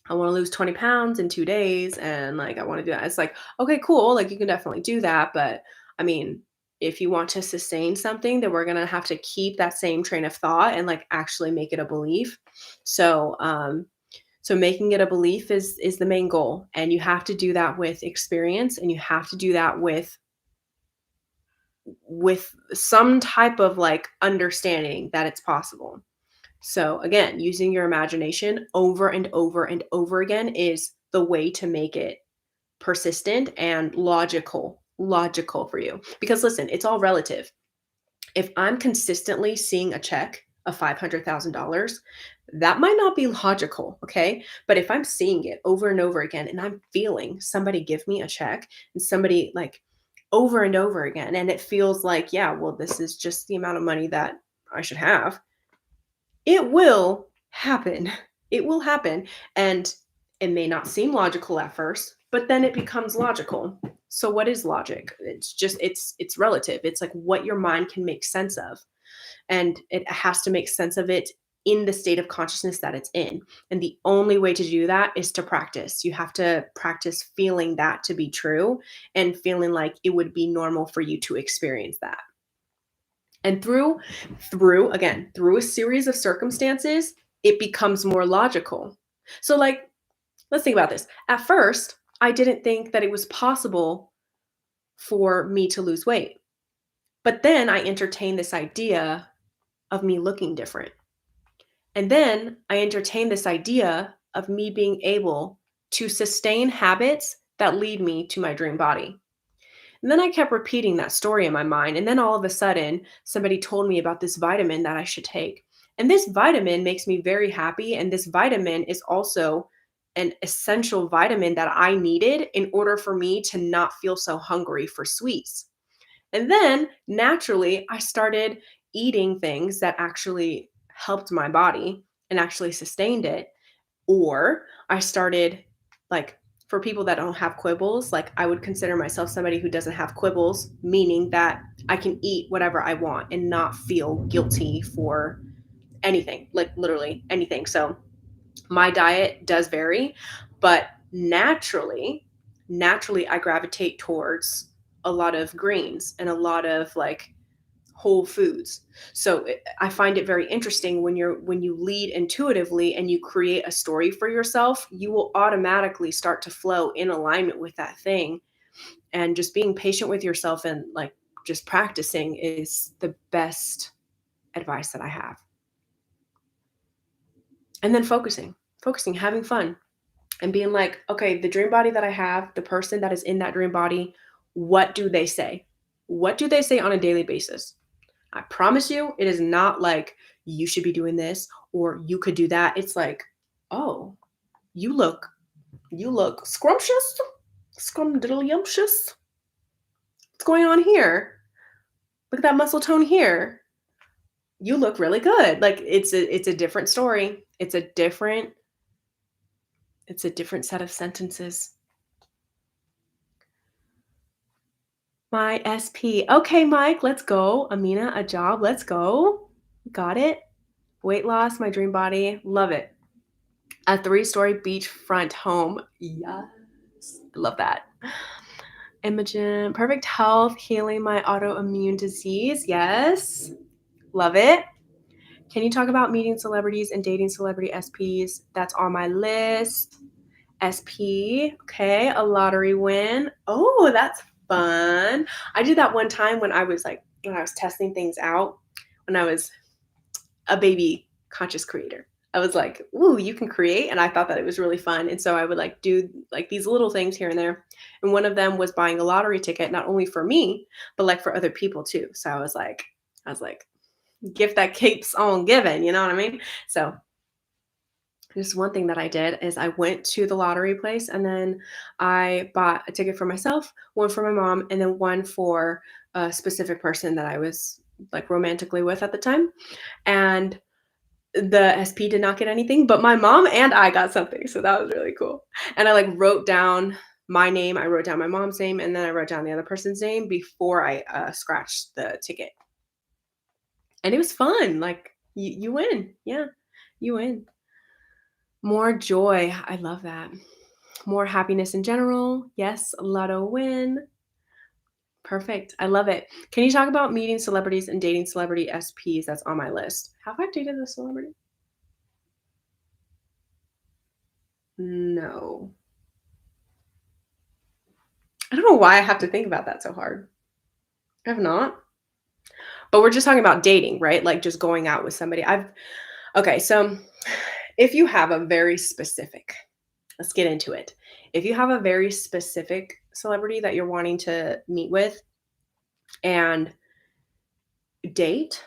I want to lose 20 pounds in 2 days and like I want to do that. It's like, okay, cool. Like you can definitely do that. But I mean, if you want to sustain something, then we're gonna have to keep that same train of thought and like actually make it a belief. So so making it a belief is the main goal. And you have to do that with experience and you have to do that with some type of like understanding that it's possible. So again, using your imagination over and over and over again is the way to make it persistent and logical for you. Because listen, it's all relative. If I'm consistently seeing a check of $500,000, that might not be logical, okay? But if I'm seeing it over and over again and I'm feeling somebody give me a check and somebody like over and over again, and it feels like, yeah, well, this is just the amount of money that I should have, it will happen. It will happen. And it may not seem logical at first, but then it becomes logical. So what is logic? It's relative. It's like what your mind can make sense of. And it has to make sense of it in the state of consciousness that it's in. And the only way to do that is to practice. You have to practice feeling that to be true and feeling like it would be normal for you to experience that. And through a series of circumstances, it becomes more logical. So like, let's think about this. At first, I didn't think that it was possible for me to lose weight. But then I entertained this idea of me looking different. And then I entertained this idea of me being able to sustain habits that lead me to my dream body. And then I kept repeating that story in my mind. And then all of a sudden, somebody told me about this vitamin that I should take. And this vitamin makes me very happy. And this vitamin is also an essential vitamin that I needed in order for me to not feel so hungry for sweets. And then naturally, I started eating things that actually helped my body and actually sustained it. Or I started like for people that don't have quibbles, like I would consider myself somebody who doesn't have quibbles, meaning that I can eat whatever I want and not feel guilty for anything, like literally anything. So my diet does vary, but naturally I gravitate towards a lot of greens and a lot of like whole foods. So I find it very interesting when you lead intuitively and you create a story for yourself, you will automatically start to flow in alignment with that thing. And just being patient with yourself and like just practicing is the best advice that I have. And then focusing, having fun and being like, okay, the dream body that I have, the person that is in that dream body, what do they say? What do they say on a daily basis? I promise you, it is not like you should be doing this or you could do that. It's like, oh, you look scrumptious, scrumdiddlyumptious. What's going on here? Look at that muscle tone here. You look really good. Like it's a different story. It's a different set of sentences. My SP. Okay, Mike, let's go. Amina, a job. Let's go. Got it. Weight loss, my dream body. Love it. A 3-story beachfront home. Yes. Love that. Imogen, perfect health, healing my autoimmune disease. Yes. Love it. Can you talk about meeting celebrities and dating celebrity SPs? That's on my list. SP, okay, a lottery win. Oh, that's fun. I did that one time when I was testing things out, when I was a baby conscious creator. I was like, ooh, you can create. And I thought that it was really fun. And so I would like do like these little things here and there. And one of them was buying a lottery ticket, not only for me, but like for other people too. So I was like, gift that keeps on giving, you know what I mean? So just one thing that I did is I went to the lottery place and then I bought a ticket for myself, one for my mom, and then one for a specific person that I was like romantically with at the time. And the SP did not get anything, but my mom and I got something. So that was really cool. And I like wrote down my name, I wrote down my mom's name, and then I wrote down the other person's name before I scratched the ticket. And it was fun. Like you win. Yeah, you win. More joy. I love that. More happiness in general. Yes, lotto win. Perfect. I love it. Can you talk about meeting celebrities and dating celebrity SPs? That's on my list. Have I dated a celebrity? No. I don't know why I have to think about that so hard. I have not. But we're just talking about dating, right? Like just going out with somebody. Okay, so if you have a very specific, let's get into it. If you have a very specific celebrity that you're wanting to meet with and date,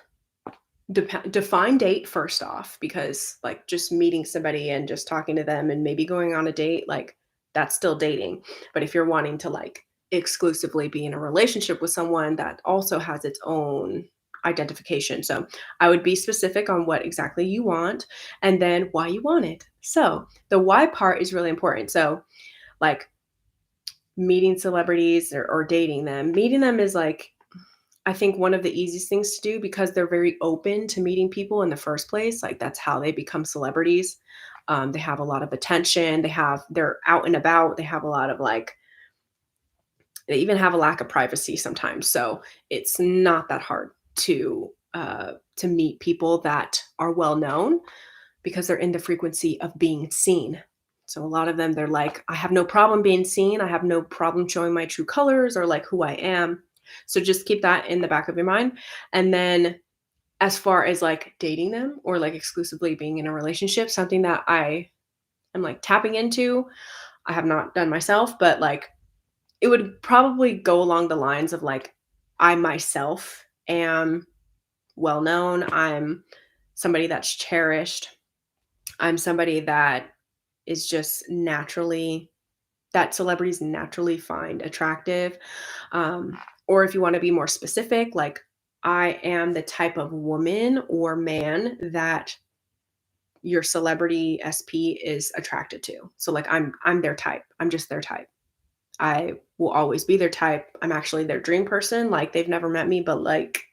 define date first off, because like just meeting somebody and just talking to them and maybe going on a date, like that's still dating. But if you're wanting to like exclusively be in a relationship with someone, that also has its own identification. So I would be specific on what exactly you want and then why you want it. So the why part is really important. So like meeting celebrities or dating them, meeting them is like, I think one of the easiest things to do because they're very open to meeting people in the first place. Like that's how they become celebrities. They have a lot of attention. They're out and about. They have a lot of like, they even have a lack of privacy sometimes. So it's not that hard to meet people that are well known because they're in the frequency of being seen. So a lot of them, they're like, I have no problem being seen. I have no problem showing my true colors or like who I am. So just keep that in the back of your mind. And then as far as like dating them or like exclusively being in a relationship, something that I am like tapping into, I have not done myself, but like it would probably go along the lines of like, I myself am well known. I'm somebody that's cherished. I'm somebody that is just naturally that celebrities naturally find attractive. Or if you want to be more specific, like I am the type of woman or man that your celebrity SP is attracted to. So like I'm their type. I'm just their type. I will always be their type. I'm actually their dream person. Like they've never met me, but like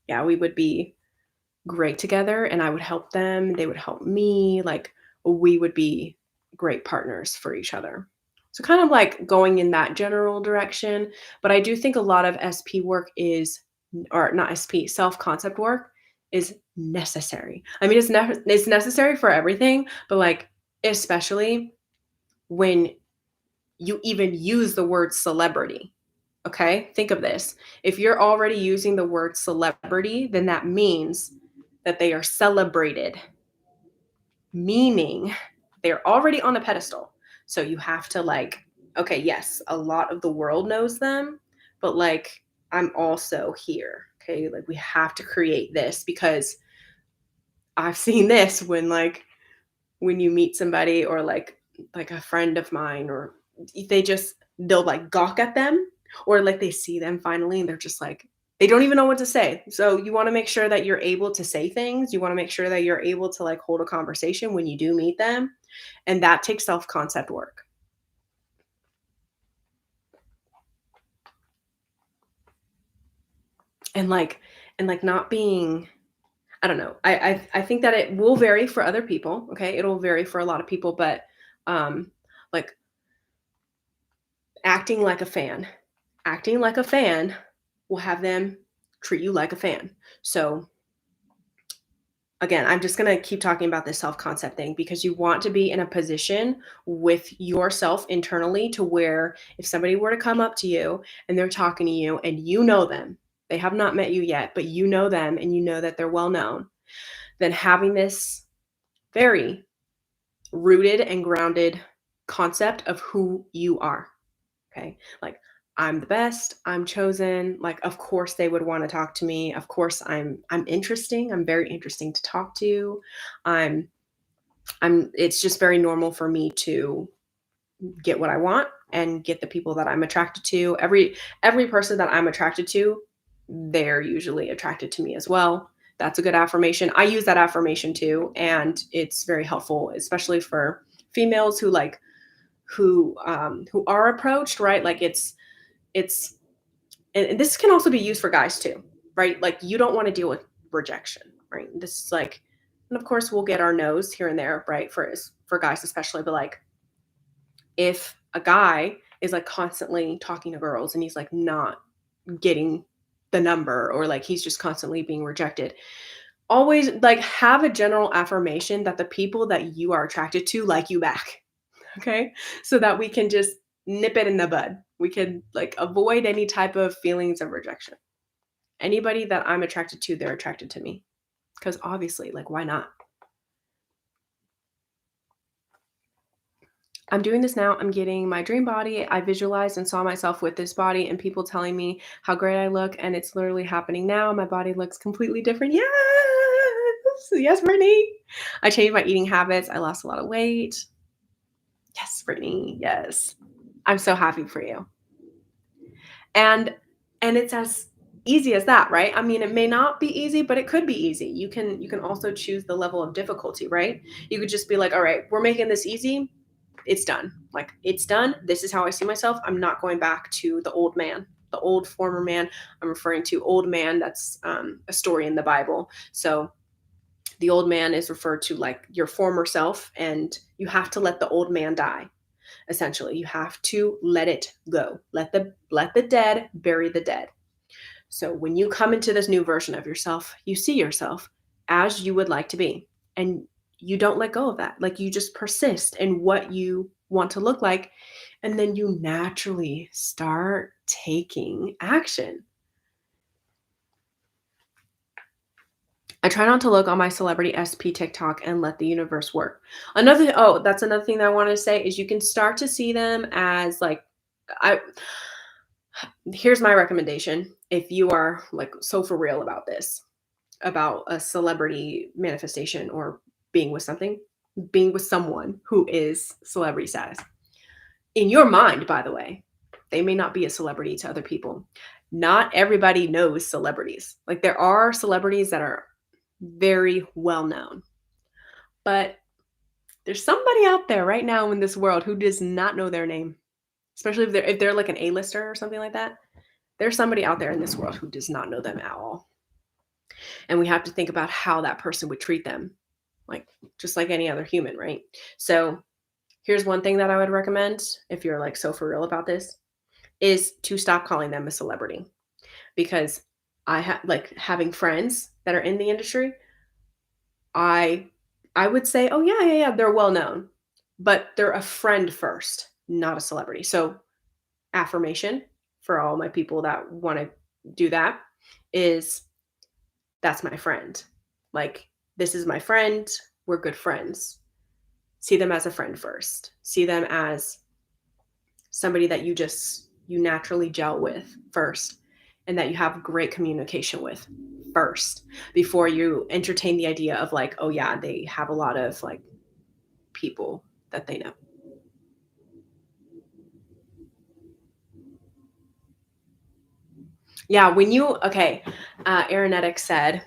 yeah, we would be great together and I would help them, they would help me, like we would be great partners for each other. So kind of like going in that general direction, but I do think a lot of SP work is or not SP, self-concept work is necessary. I mean it's necessary for everything, but like especially when you even use the word celebrity. Okay? Think of this. If you're already using the word celebrity, then that means that they are celebrated, meaning they're already on a pedestal. So you have to like, okay, yes, a lot of the world knows them, but like I'm also here. Okay, like we have to create this because I've seen this when you meet somebody or like a friend of mine or they'll like gawk at them or like they see them finally and they're just like they don't even know what to say. So you want to make sure that you're able to say things. You want to make sure that you're able to like hold a conversation when you do meet them. And that takes self-concept work. And like not being I don't know. I think that it will vary for other people. Okay. It'll vary for a lot of people, but like acting like a fan. Acting like a fan will have them treat you like a fan. So again, I'm just going to keep talking about this self-concept thing because you want to be in a position with yourself internally to where if somebody were to come up to you and they're talking to you and you know them, they have not met you yet, but you know them and you know that they're well known, then having this very rooted and grounded concept of who you are. Okay. Like, I'm the best, I'm chosen. Like, of course they would want to talk to me. Of course I'm interesting. I'm very interesting to talk to. I'm it's just very normal for me to get what I want and get the people that I'm attracted to. Every person that I'm attracted to, they're usually attracted to me as well. That's a good affirmation. I use that affirmation too, and it's very helpful, especially for females who are approached, right? Like it's and this can also be used for guys too, right? Like you don't want to deal with rejection, right? This is like, and of course we'll get our no's here and there, right? For guys especially, but like if a guy is like constantly talking to girls and he's like not getting the number or like he's just constantly being rejected, always like have a general affirmation that the people that you are attracted to like you back. Okay. So that we can just nip it in the bud. We can like avoid any type of feelings of rejection. Anybody that I'm attracted to, they're attracted to me. Because obviously, like, why not? I'm doing this now. I'm getting my dream body. I visualized and saw myself with this body and people telling me how great I look. And it's literally happening now. My body looks completely different. Yes. Yes, Brittany. I changed my eating habits. I lost a lot of weight. Yes, Brittany. Yes. I'm so happy for you. And it's as easy as that, right? I mean, it may not be easy, but it could be easy. You can also choose the level of difficulty, right? You could just be like, all right, we're making this easy. It's done. Like, it's done. This is how I see myself. I'm not going back to the old man, the old former man. I'm referring to old man. That's a story in the Bible. So the old man is referred to like your former self, and you have to let the old man die. Essentially, you have to let it go. Let the dead bury the dead. So when you come into this new version of yourself, you see yourself as you would like to be. And you don't let go of that. Like, you just persist in what you want to look like. And then you naturally start taking action. I try not to look on my celebrity SP TikTok and let the universe work. That's another thing that I want to say is you can start to see them as like, I here's my recommendation. If you are like so for real about this, about a celebrity manifestation or being with something, being with someone who is celebrity status. In your mind, by the way, they may not be a celebrity to other people. Not everybody knows celebrities. Like, there are celebrities that are very well known, but there's somebody out there right now in this world who does not know their name, especially if they're like an A-lister or something like that. There's somebody out there in this world who does not know them at all. And we have to think about how that person would treat them, like just like any other human, right? So here's one thing that I would recommend if you're like so for real about this is to stop calling them a celebrity. Because I have like having friends that are in the industry, I I would say, oh yeah, they're well known, but they're a friend first, not a celebrity. So affirmation for all my people that want to do that is that's my friend. Like, this is my friend. We're good friends. See them as a friend first. See them as somebody that you naturally gel with first. and that you have great communication with first before you entertain the idea of like, oh yeah, they have a lot of like people that they know. Yeah, when you okay, Aeronetic said,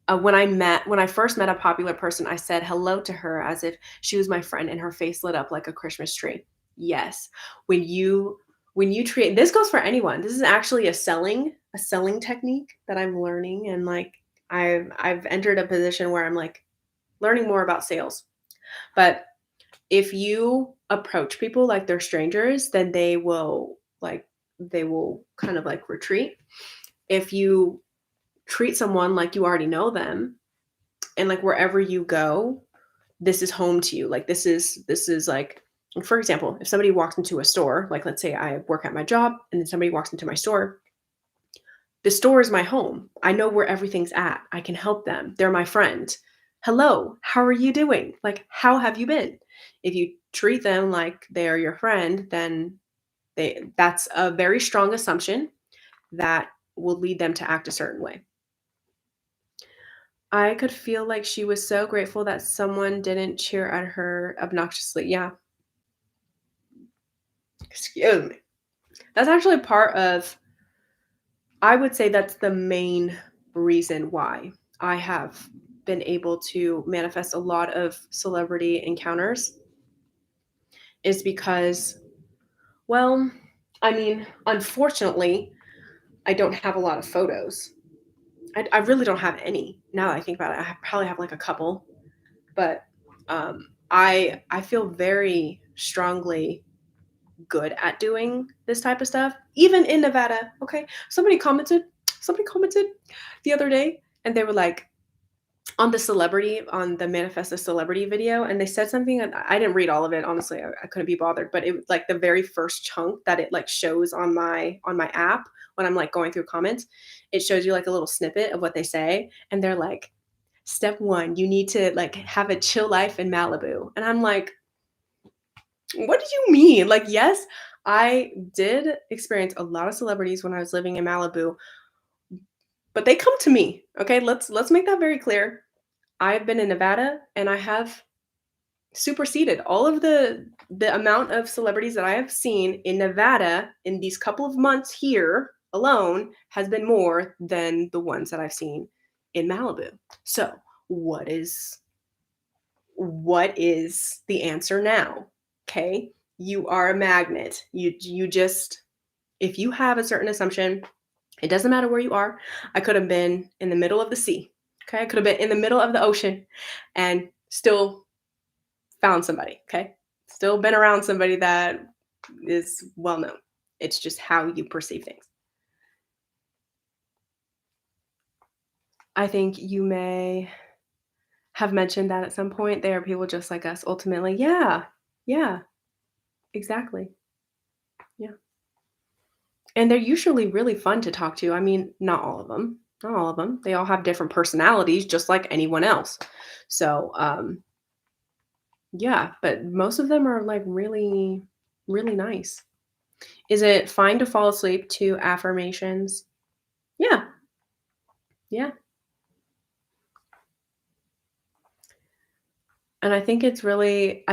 when I first met a popular person, I said hello to her as if she was my friend, and her face lit up like a Christmas tree. Yes, when you treat this goes for anyone. This is actually a selling technique that I'm learning, and like I've entered a position where I'm like learning more about sales. But if you approach people like they're strangers, then they will kind of like retreat. If you treat someone like you already know them, and like wherever you go, this is home to you. Like this is like, for example, if somebody walks into a store, like let's say I work at my job and then somebody walks into my store, the store is my home. I know where everything's at. I can help them. They're my friend. Hello, how are you doing? Like, how have you been? If you treat them like they are your friend, then that's a very strong assumption that will lead them to act a certain way. I could feel like she was so grateful that someone didn't cheer at her obnoxiously. Yeah, excuse me. That's actually part of, I would say that's the main reason why I have been able to manifest a lot of celebrity encounters is because, well, I mean, unfortunately, I don't have a lot of photos. I really don't have any. Now that I think about it, probably have like a couple, but I feel very strongly good at doing this type of stuff, even in Nevada. Okay. Somebody commented the other day and they were like, on the Manifest a Celebrity video, and they said something, and I didn't read all of it, honestly, I couldn't be bothered, but it was like the very first chunk that it like shows on my app when I'm like going through comments, it shows you like a little snippet of what they say, and they're like, "Step 1, you need to like have a chill life in Malibu." And I'm like, what do you mean? Like, yes, I did experience a lot of celebrities when I was living in Malibu, but they come to me. Okay, let's make that very clear. I've been in Nevada and I have superseded all of the amount of celebrities that I have seen in Nevada in these couple of months here alone has been more than the ones that I've seen in Malibu. So, what is the answer now? Okay? You are a magnet. You just, if you have a certain assumption, it doesn't matter where you are. I could have been in the middle of the sea. Okay? I could have been in the middle of the ocean and still found somebody, okay? Still been around somebody that is well known. It's just how you perceive things. I think you may have mentioned that at some point there are people just like us ultimately. Yeah. Yeah, exactly. Yeah. And they're usually really fun to talk to. I mean, not all of them. Not all of them. They all have different personalities just like anyone else. So, yeah, but most of them are like really really nice. Is it fine to fall asleep to affirmations? Yeah. Yeah. And I think it's really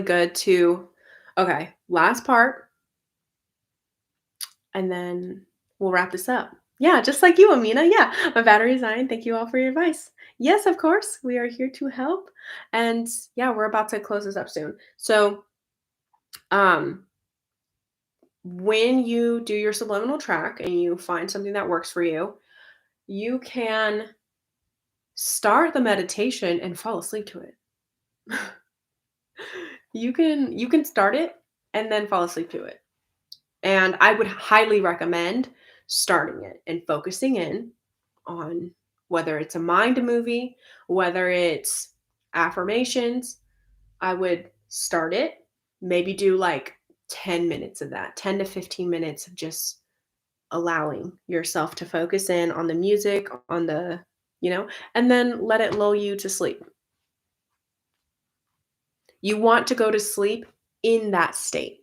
good to, okay, last part, and then we'll wrap this up. Yeah, just like you, Amina. Yeah, my battery's dying. Thank you all for your advice. Yes, of course, we are here to help. And yeah, we're about to close this up soon. So, um, when you do your subliminal track and you find something that works for you, you can start the meditation and fall asleep to it. You can start it and then fall asleep to it. And I would highly recommend starting it and focusing in on whether it's a mind movie, whether it's affirmations. I would start it, maybe do like 10 minutes of that, 10 to 15 minutes of just allowing yourself to focus in on the music, on the, and then let it lull you to sleep. You want to go to sleep in that state.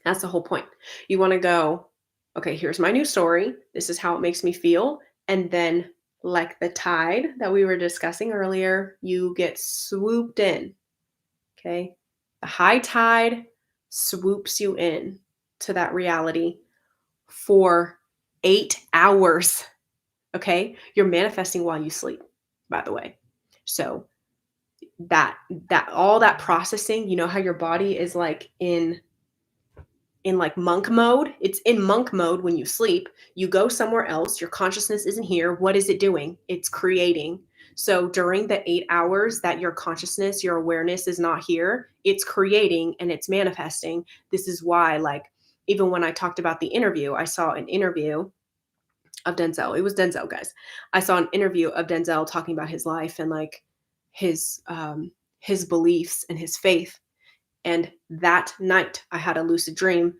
That's the whole point. You want to go Okay, here's my new story. This is how it makes me feel. And then, like the tide that we were discussing earlier, you get swooped in. Okay. The high tide swoops you in to that reality for 8 hours. Okay. You're manifesting while you sleep, by the way. So that all that processing, you know how your body is like in like monk mode. It's in monk mode when you sleep. You go somewhere else, your consciousness isn't here. What is it doing? It's creating. So during the 8 hours that your consciousness, your awareness is not here, it's creating and it's manifesting. This is why, like, even when I talked about the interview, I saw an interview of Denzel. It was Denzel, guys. I saw an interview of Denzel talking about his life and like his beliefs and his faith. And that night, I had a lucid dream.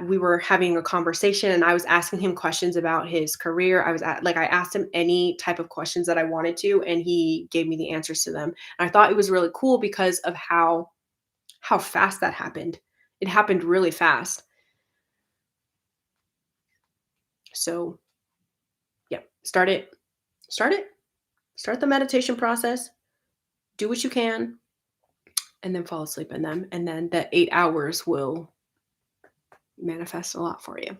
We were having a conversation, and I was asking him questions about his career. I asked him any type of questions that I wanted to, and he gave me the answers to them. And I thought it was really cool because of how fast that happened. It happened really fast. So yeah, start it. Start it. Start the meditation process. Do what you can, and then fall asleep in them. And then the 8 hours will manifest a lot for you.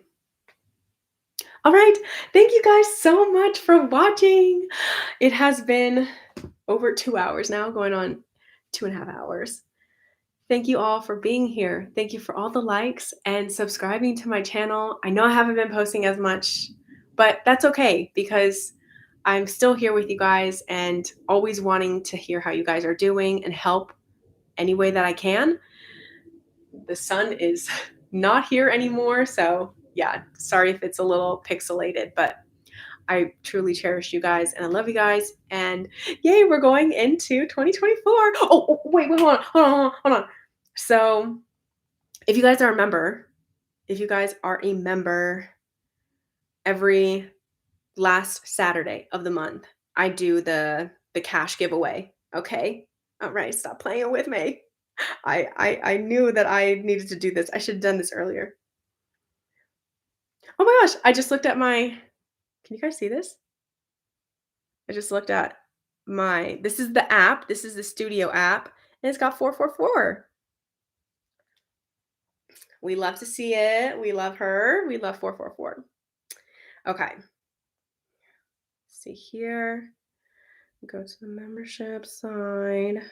All right. Thank you guys so much for watching. It has been over 2 hours now, going on 2.5 hours. Thank you all for being here. Thank you for all the likes and subscribing to my channel. I know I haven't been posting as much, but that's okay because I'm still here with you guys and always wanting to hear how you guys are doing and help any way that I can. The sun is not here anymore, so yeah, sorry if it's a little pixelated, but I truly cherish you guys and I love you guys. And yay, we're going into 2024. Wait, hold on. So, if you guys are a member, every last Saturday of the month, I do the cash giveaway. Okay. All right, stop playing with me. I knew that I needed to do this. I should have done this earlier. Oh my gosh, I just looked at my can you guys see this? I just looked at this is the app, this is the studio app, and it's got 444. We love to see it. We love her. We love 444. Okay. See here. Go to the membership side.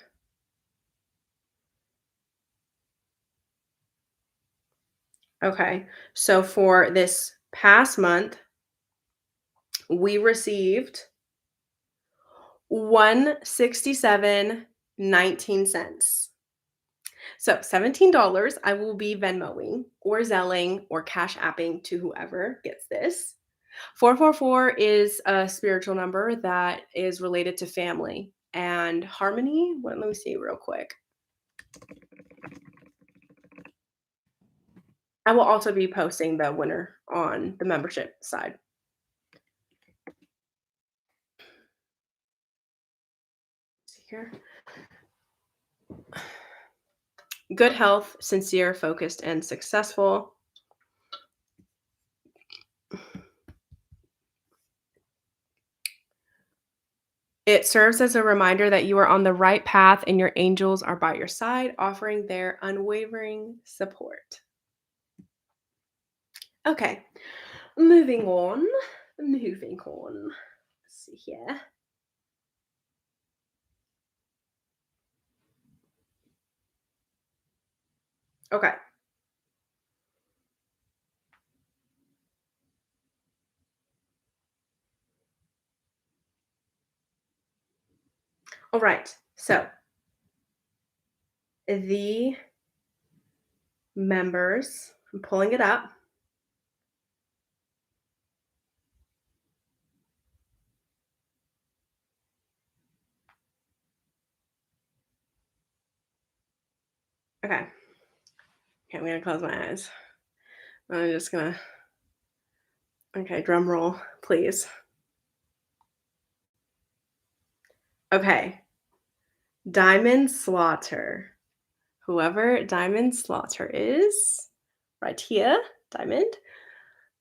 Okay. So for this past month, we received 167.19. So $17 I will be Venmoing or Zelling or Cash Apping to whoever gets this. 444 is a spiritual number that is related to family and harmony. Let me see real quick. I will also be posting the winner on the membership side. See here. Good health, sincere, focused, and successful. It serves as a reminder that you are on the right path and your angels are by your side, offering their unwavering support. Okay, moving on. Let's see here. Okay. All right. So the members, I'm pulling it up. Okay. Okay, I'm gonna close my eyes. I'm just gonna. Okay, drum roll, please. Okay. Diamond Slaughter. Whoever Diamond Slaughter is, right here, Diamond.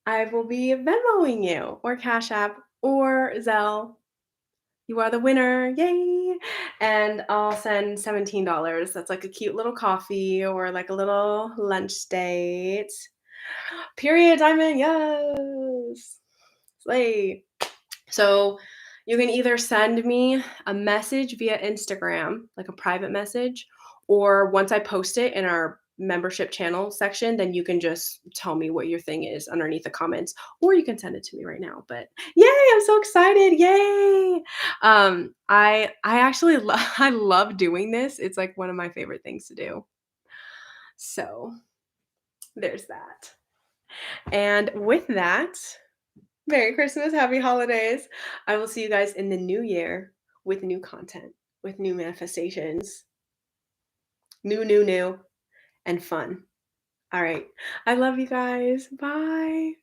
I will be Venmoing you or Cash App or Zelle. You are the winner. Yay. And I'll send $17. That's like a cute little coffee or like a little lunch date. Period, diamond. Yes. Slay. So you can either send me a message via Instagram, like a private message, or once I post it in our membership channel section, then you can just tell me what your thing is underneath the comments, or you can send it to me right now. But yay, I'm so excited. Yay. I actually I love doing this. It's like one of my favorite things to do. So there's that. And with that, Merry Christmas, happy holidays. I will see you guys in the new year with new content, with new manifestations, new, and fun. All right. I love you guys. Bye.